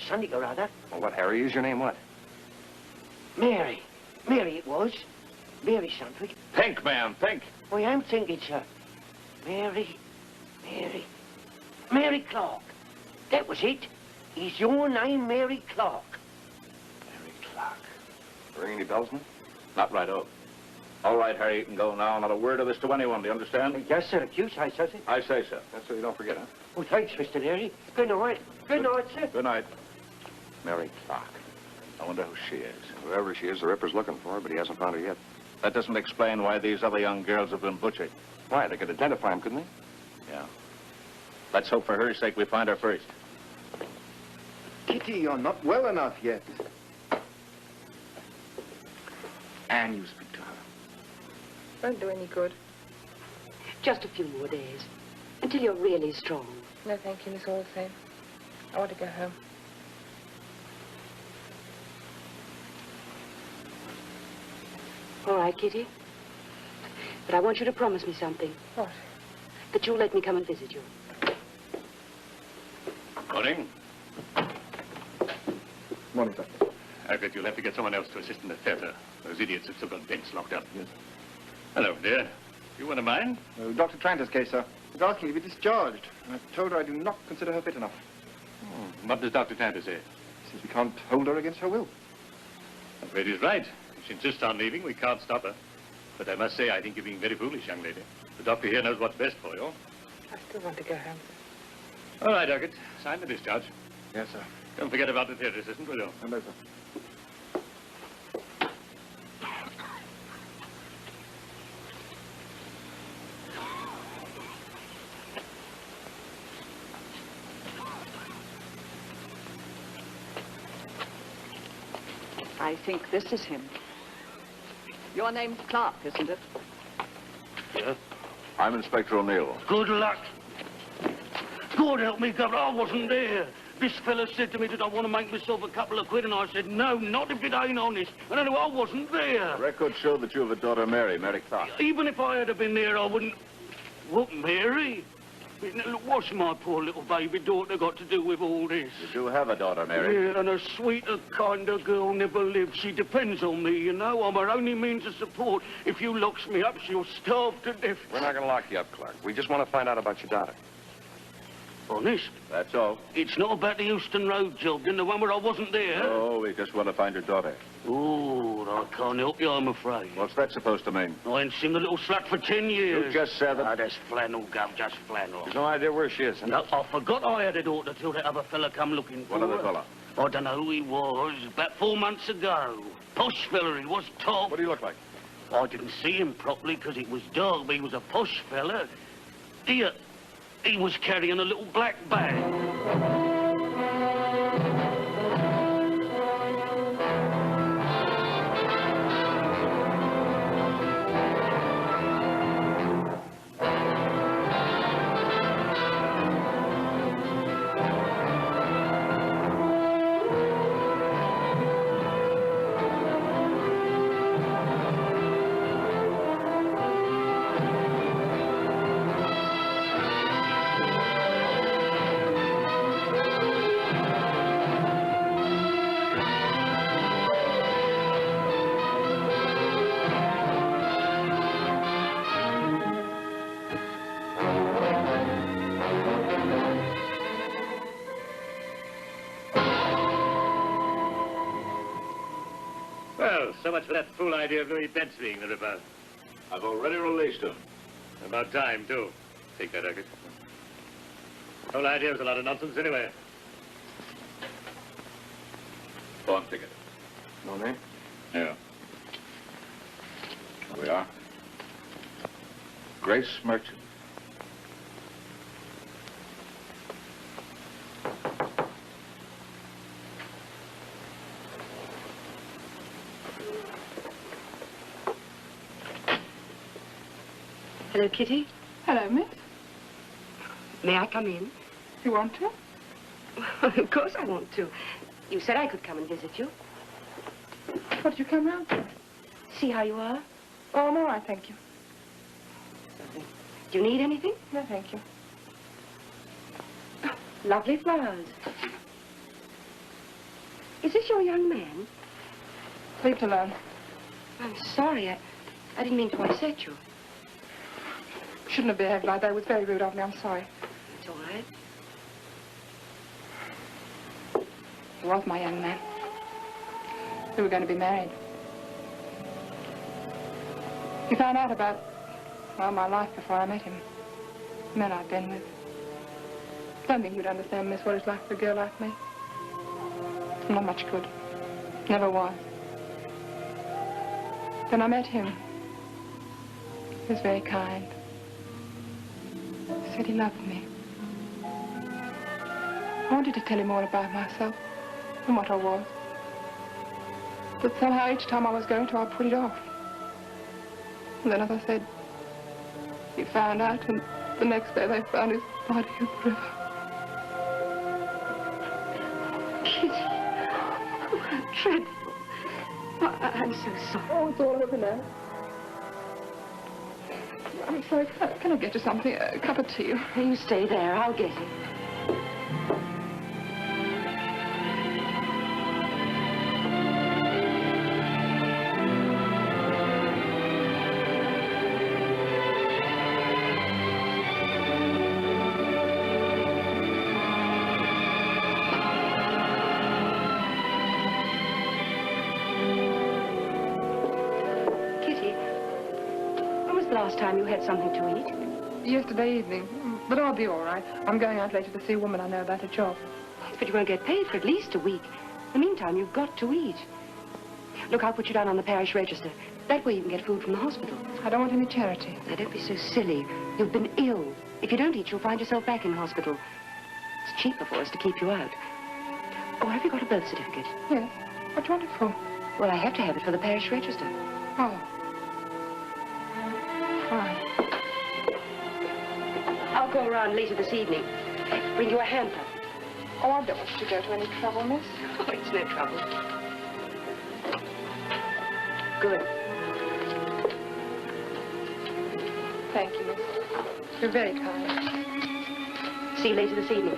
something or other? Well, what, Harry? Is your name what? Mary. Mary it was. Mary something. Pink, man, Pink. I am thinking, sir. Mary Clark. That was it. Is your name Mary Clark? Mary Clark. Ring any bells, man? Not right off. All right, Harry, you can go now. Not a word of this to anyone, do you understand? Yes, sir. If you say so, sir. I say so. That's so you don't forget, huh? Well, thanks, Mr. Leary. Good night. Good night, sir. Good night. Mary Clark. I wonder who she is. Whoever she is, the Ripper's looking for her, but he hasn't found her yet. That doesn't explain why these other young girls have been butchered. Why? They could identify him, couldn't they? Yeah. Let's hope for her sake we find her first. Kitty, you're not well enough yet. Anne, you speak to her. Won't do any good. Just a few more days, until you're really strong. No, thank you, Miss All the same. I want to go home. All right, Kitty. But I want you to promise me something. What? That you'll let me come and visit you. Morning. Morning, sir. I bet you'll have to get someone else to assist in the theater. Those idiots have still got Benz locked up. Yes. Hello, dear. You want to mind? Dr. Tranter's case, sir. He's asking to be discharged. And I've told her I do not consider her fit enough. Oh, what does Dr. Tanter say? He says we can't hold her against her will. I'm afraid he's right. If she insists on leaving, we can't stop her. But I must say, I think you're being very foolish, young lady. The doctor here knows what's best for you. I still want to go home. All right, Urquhart. Sign the discharge. Yes, sir. Don't forget about the theater assistant, will you? No, sir. I think this is him. Your name's Clark, isn't it? Yeah? I'm Inspector O'Neill. Good luck. God help me, Governor, I wasn't there. This fella said to me that I want to make myself a couple of quid, and I said, no, not if it ain't honest. And anyway, I wasn't there. Records show that you have a daughter, Mary Clark. Even if I had been there, I wouldn't... What, Mary? Look, what's my poor little baby daughter got to do with all this? You do have a daughter, Mary. Yeah, and a sweeter, kinder girl never lived. She depends on me, you know. I'm her only means of support. If you locks me up, she'll starve to death. We're not going to lock you up, Clark. We just want to find out about your daughter. Honest? That's all. It's not about the Houston Road job, then the one where I wasn't there. Oh, we just want to find your daughter. Oh, I can't help you, I'm afraid. What's that supposed to mean? I ain't seen the little slut for 10 years. You just said that. Ah, that's flannel, Gov, just flannel. There's no idea where she is. No, I forgot I had a daughter till that other fella come looking for her. What other fella? I don't know who he was. About 4 months ago. Posh fella, he was top. What do you look like? I didn't see him properly because it was dark, but he was a posh fella. He was carrying a little black bag. Well, so much for that fool idea of Louis Bent's being the ripper. I've already released him. About time, too. Take that, Urquhart. The whole idea was a lot of nonsense anyway. Phone ticket. No name? Yeah. Here we are. Grace Merchant. Hello, Kitty. Hello, miss. May I come in? You want to? Of course I want to. You said I could come and visit you. What did you come round for? See how you are? Oh, I'm all right, thank you. Do you need anything? No, thank you. Oh, lovely flowers. Is this your young man? Leave it alone. I'm sorry. I didn't mean to upset you. Shouldn't have behaved like that. It was very rude of me. I'm sorry. It's all right. He was my young man. We were going to be married. He found out about, well, my life before I met him. The men I've been with. Don't think you'd understand, miss, what it's like for a girl like me. I'm not much good. Never was. Then I met him. He was very kind. He said he loved me. I wanted to tell him all about myself and what I was. But somehow each time I was going to, I put it off. And then, as I said, he found out, and the next day they found his body in the river. Kitty. Oh, how dreadful. Oh, I'm so sorry. Oh, it's all over now. I'm sorry, can I get you something? A cup of tea? You stay there. I'll get it. Last time you had something to eat? Yesterday evening, but I'll be all right. I'm going out later to see a woman I know about a job. But you won't get paid for at least a week. In the meantime, you've got to eat. Look, I'll put you down on the parish register. That way you can get food from the hospital. I don't want any charity. Now, don't be so silly. You've been ill. If you don't eat, you'll find yourself back in hospital. It's cheaper for us to keep you out. Oh, have you got a birth certificate? Yes. What do you want it for? Well, I have to have it for the parish register. Oh. Fine. I'll go around later this evening. Bring you a hamper. Oh, I don't want you to go to any trouble, miss. Oh, it's no trouble. Good. Thank you, miss. You're very kind. See you later this evening.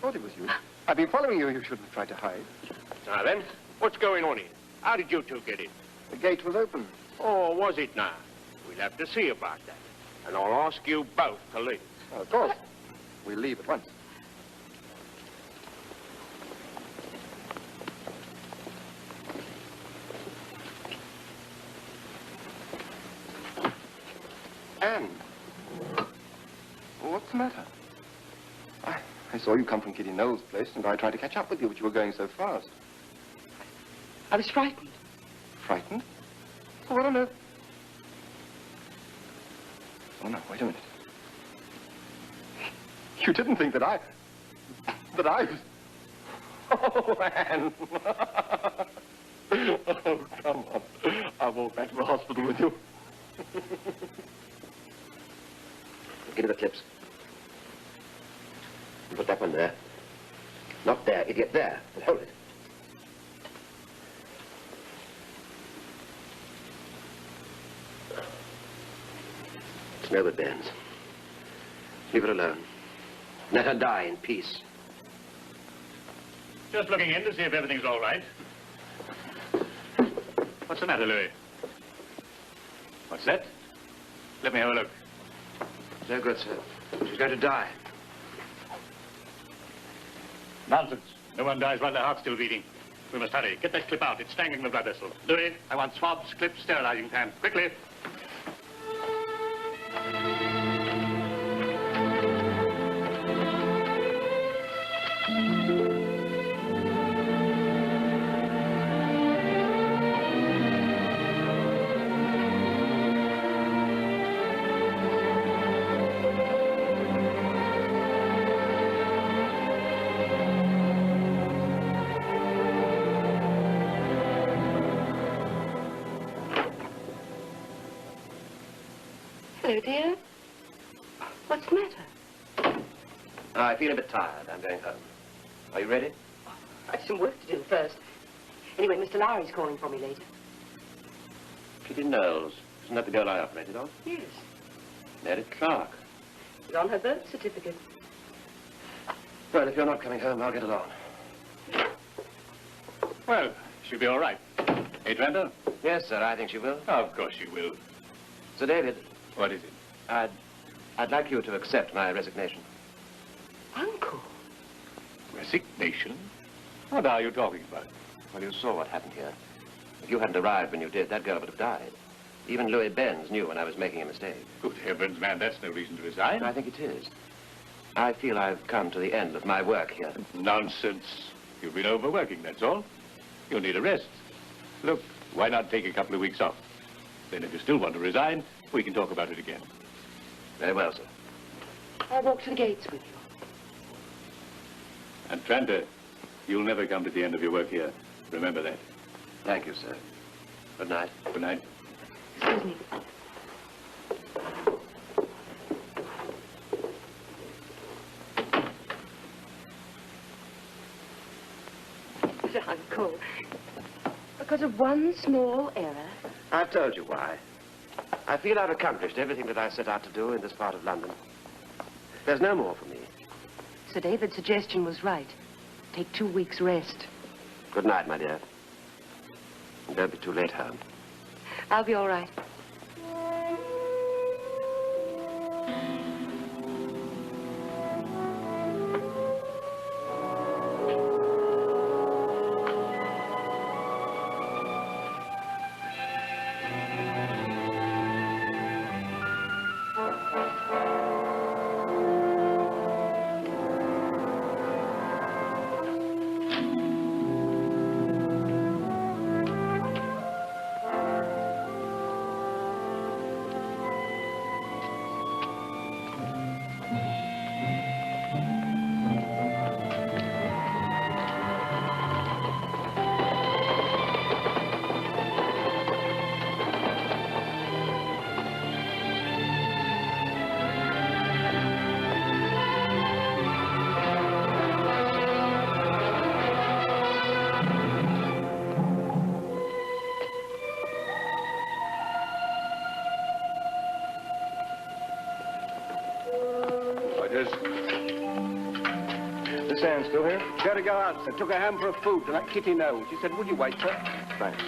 Thought it was you. I've been following you. You shouldn't try to hide. Now then, what's going on here? How did you two get in? The gate was open. Oh, was it now? We'll have to see about that. And I'll ask you both to leave. Of course. We'll leave at once. Anne. What's the matter? I saw you come from Kitty Knowles' place, and I tried to catch up with you, but you were going so fast. I was frightened. Frightened? Oh, what on earth? Oh, no, wait a minute. You didn't think that I was... Oh, Anne. Oh, come on. I'll walk back to the hospital with you. Give me the clips. And put that one there. Not there, idiot, there. And hold it. It's no good, Bairns. Leave her alone. Let her die in peace. Just looking in to see if everything's all right. What's the matter, Louis? What's that? Let me have a look. No good, sir. She's going to die. Nonsense. No one dies while their heart's still beating. We must hurry. Get that clip out. It's strangling the blood vessel. Louis, I want swabs, clips, sterilizing pan. Quickly. Hello, dear. What's the matter? I feel a bit tired. I'm going home. Are you ready? I've some work to do first. Anyway, Mr. Lowry's calling for me later. Kitty Knowles. Isn't that the girl I operated on? Yes. Mary Clark. It's on her birth certificate. Well, if you're not coming home, I'll get along. Well, she'll be all right. Hey, Trenter? Yes, sir, I think she will. Of course she will. Sir David. What is it? I'd like you to accept my resignation. Uncle? Resignation? What are you talking about? Well, you saw what happened here. If you hadn't arrived when you did, that girl would have died. Even Louis Benz knew when I was making a mistake. Good heavens, man, that's no reason to resign. I think it is. I feel I've come to the end of my work here. Nonsense. You've been overworking, that's all. You'll need a rest. Look, why not take a couple of weeks off? Then if you still want to resign, we can talk about it again. Very well, sir. I'll walk to the gates with you. And Trenter, you'll never come to the end of your work here. Remember that. Thank you, sir. Good night. Good night. Excuse me. Uncle, because of one small error. I've told you why. I feel I've accomplished everything that I set out to do in this part of London. There's no more for me. Sir David's suggestion was right. Take 2 weeks' rest. Good night, my dear. And don't be too late home. I'll be all right. Miss Anne's still here? She had to go out, sir. Took a hamper of food to that Kitty Knowles. She said, would you wait, sir? Thanks.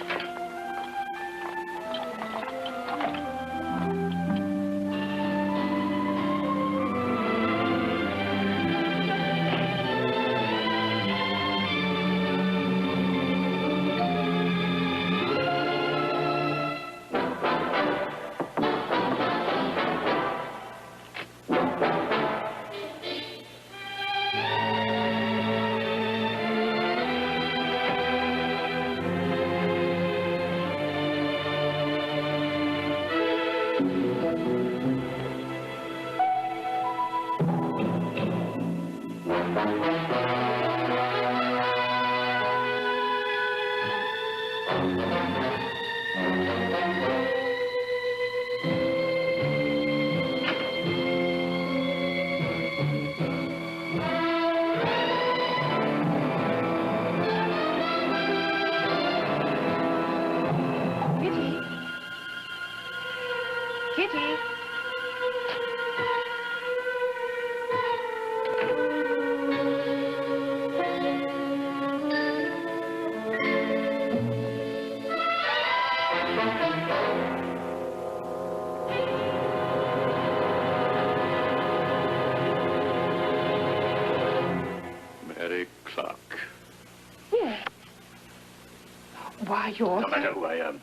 Why, you're... No matter who I am.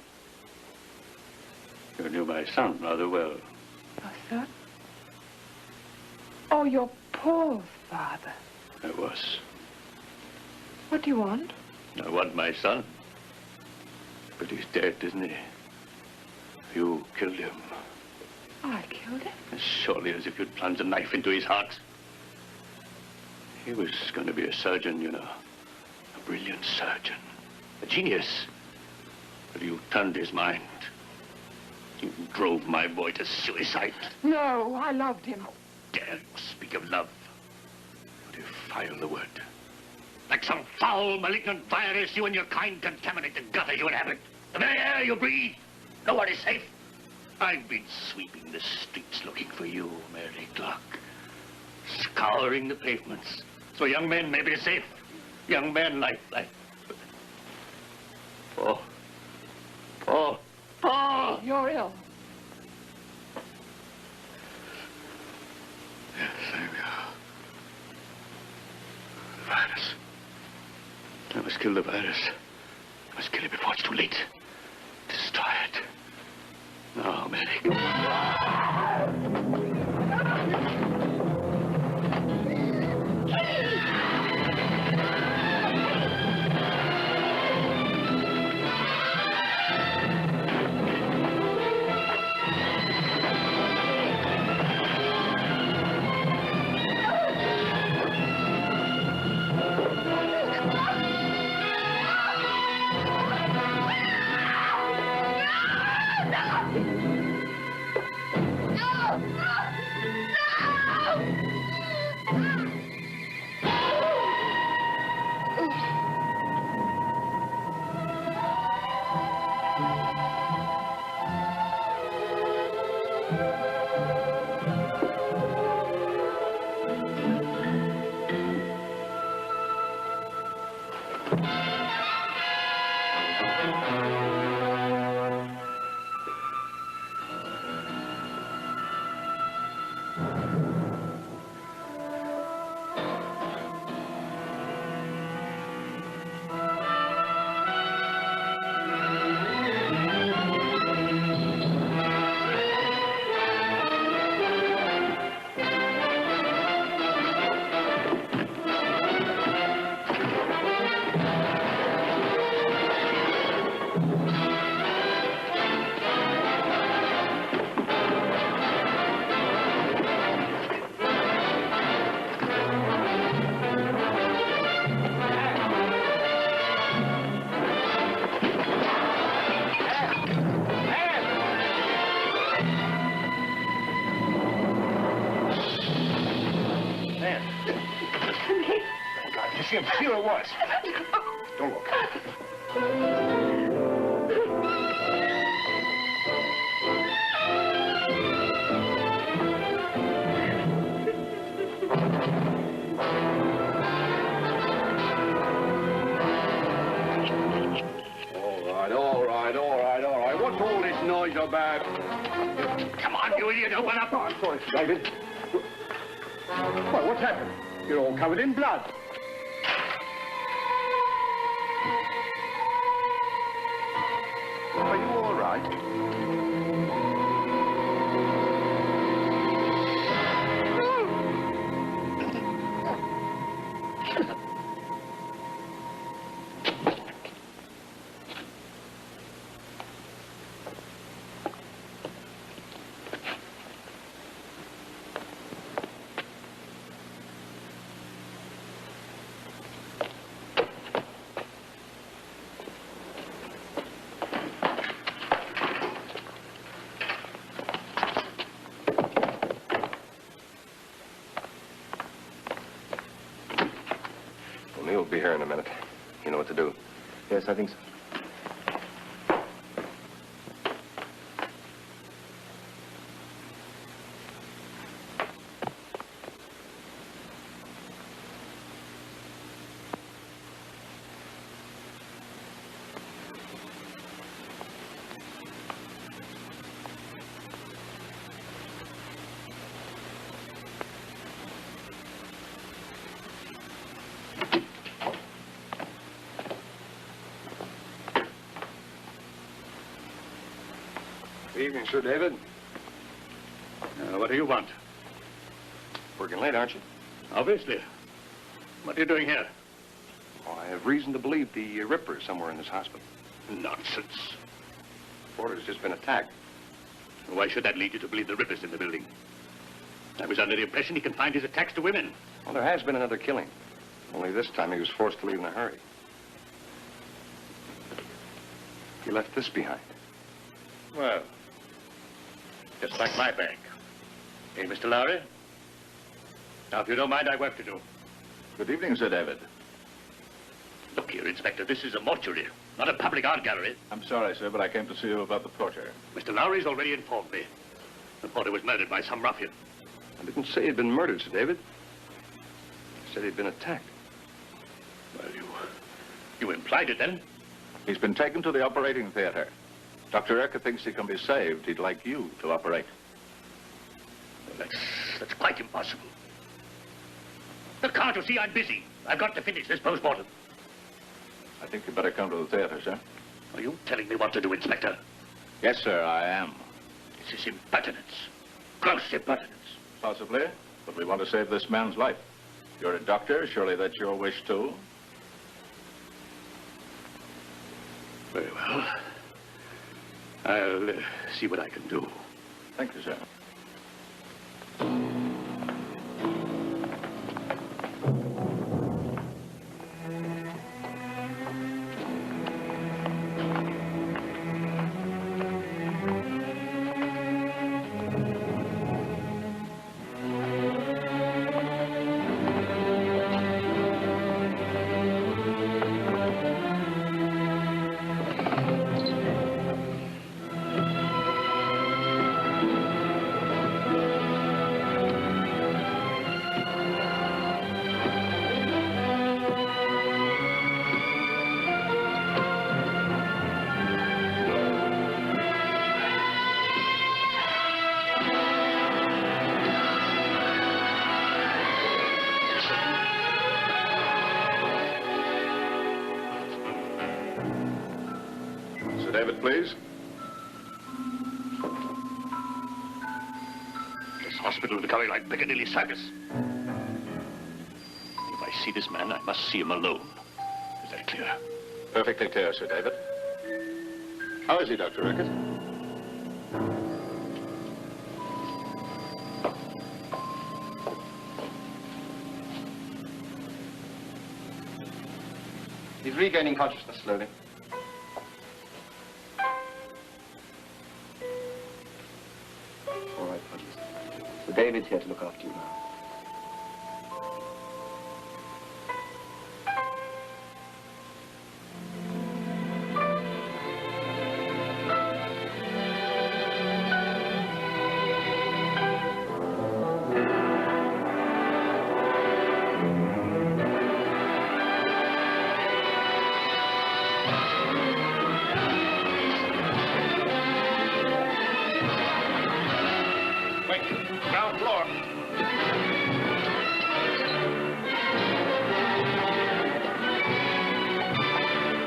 You knew my son rather well. Your son? Oh, you're Paul's father. I was. What do you want? I want my son. But he's dead, isn't he? You killed him. I killed him? As surely as if you'd plunged a knife into his heart. He was going to be a surgeon, you know. A brilliant surgeon. A genius. But you turned his mind. You drove my boy to suicide. No, I loved him. Dare speak of love. You defile the word. Like some foul, malignant virus, you and your kind contaminate the gutters you inhabit. The very air you breathe. No one is safe. I've been sweeping the streets looking for you, Mary Clark. Scouring the pavements, so young men may be safe. Young men like... Paul! You're ill. Yes, I'm ill. The virus. I must kill the virus. I must kill it before it's too late. Destroy it. Now, Mary. Here it was. Don't look. All right. What's all this noise about? Come on, you idiot. Open up. Oh, sorry, David. Well, what's happened? You're all covered in blood. Are you all right? O'Neill'll be here in a minute. You know what to do. Yes, I think so. Good evening, Sir David. What do you want? Working late, aren't you? Obviously. What are you doing here? Oh, I have reason to believe the Ripper is somewhere in this hospital. Nonsense. Porter's just been attacked. Why should that lead you to believe the Ripper's in the building? I was under the impression he confined his attacks to women. Well, there has been another killing. Only this time he was forced to leave in a hurry. He left this behind. Well, Just like my bag. Hey, Mr. Lowry? Now, if you don't mind, I've work to do. Good evening, Sir David. Look here, Inspector, this is a mortuary, not a public art gallery. I'm sorry, sir, but I came to see you about the porter. Mr. Lowry's already informed me. The porter was murdered by some ruffian. I didn't say he'd been murdered, Sir David. I said he'd been attacked. Well, you implied it, then? He's been taken to the operating theater. Dr. Erker thinks he can be saved. He'd like you to operate. Well, that's quite impossible. But can't you see I'm busy? I've got to finish this post-mortem. I think you'd better come to the theater, sir. Are you telling me what to do, Inspector? Yes, sir, I am. This is impertinence. Gross impertinence. Possibly, but we want to save this man's life. You're a doctor. Surely that's your wish, too. Very well. I'll see what I can do. Thank you, sir. David, please. This hospital is becoming like Piccadilly Circus. If I see this man, I must see him alone. Is that clear? Perfectly clear, Sir David. How is he, Dr. Rickett? He's regaining consciousness slowly. All right, Hodges. So David's here to look after you now. Ground floor.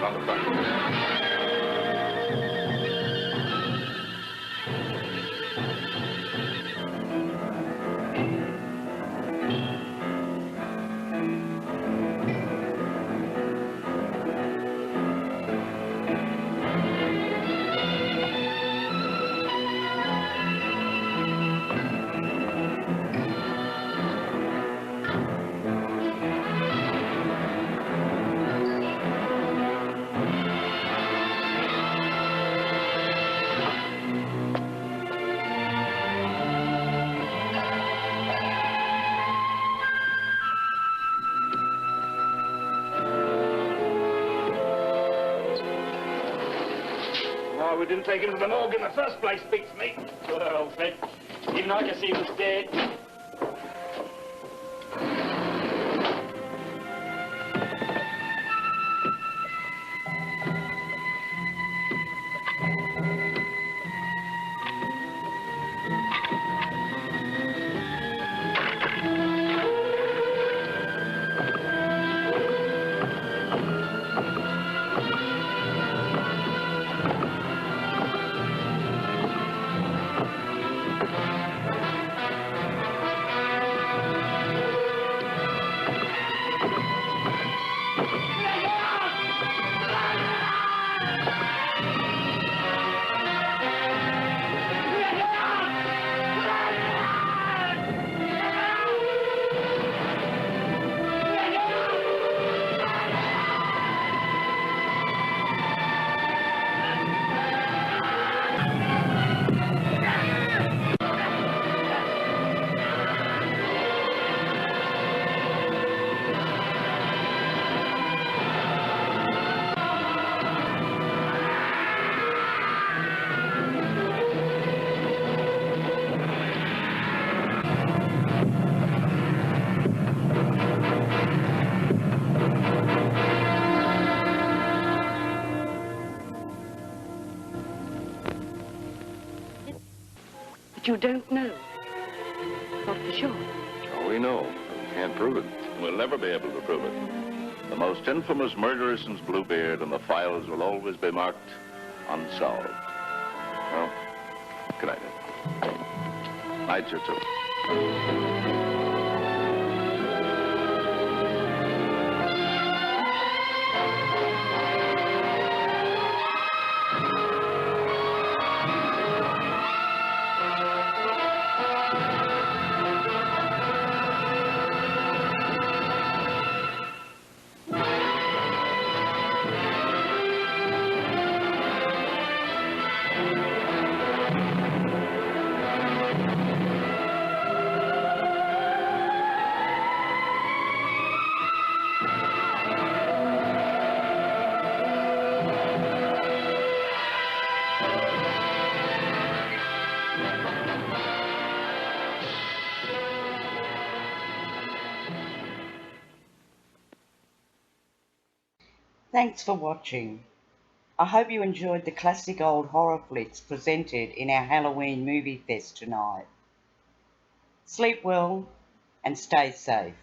On the front. Why we didn't take him to the morgue in the first place beats me. Sure, old Fred. Even I can see he was dead. But you don't know. Not for sure. Oh, we know. We can't prove it. We'll never be able to prove it. The most infamous murderer since Bluebeard, and the files will always be marked unsolved. Well, good night, then. Night, you two. Thanks for watching. I hope you enjoyed the classic old horror flicks presented in our Halloween movie fest tonight. Sleep well and stay safe.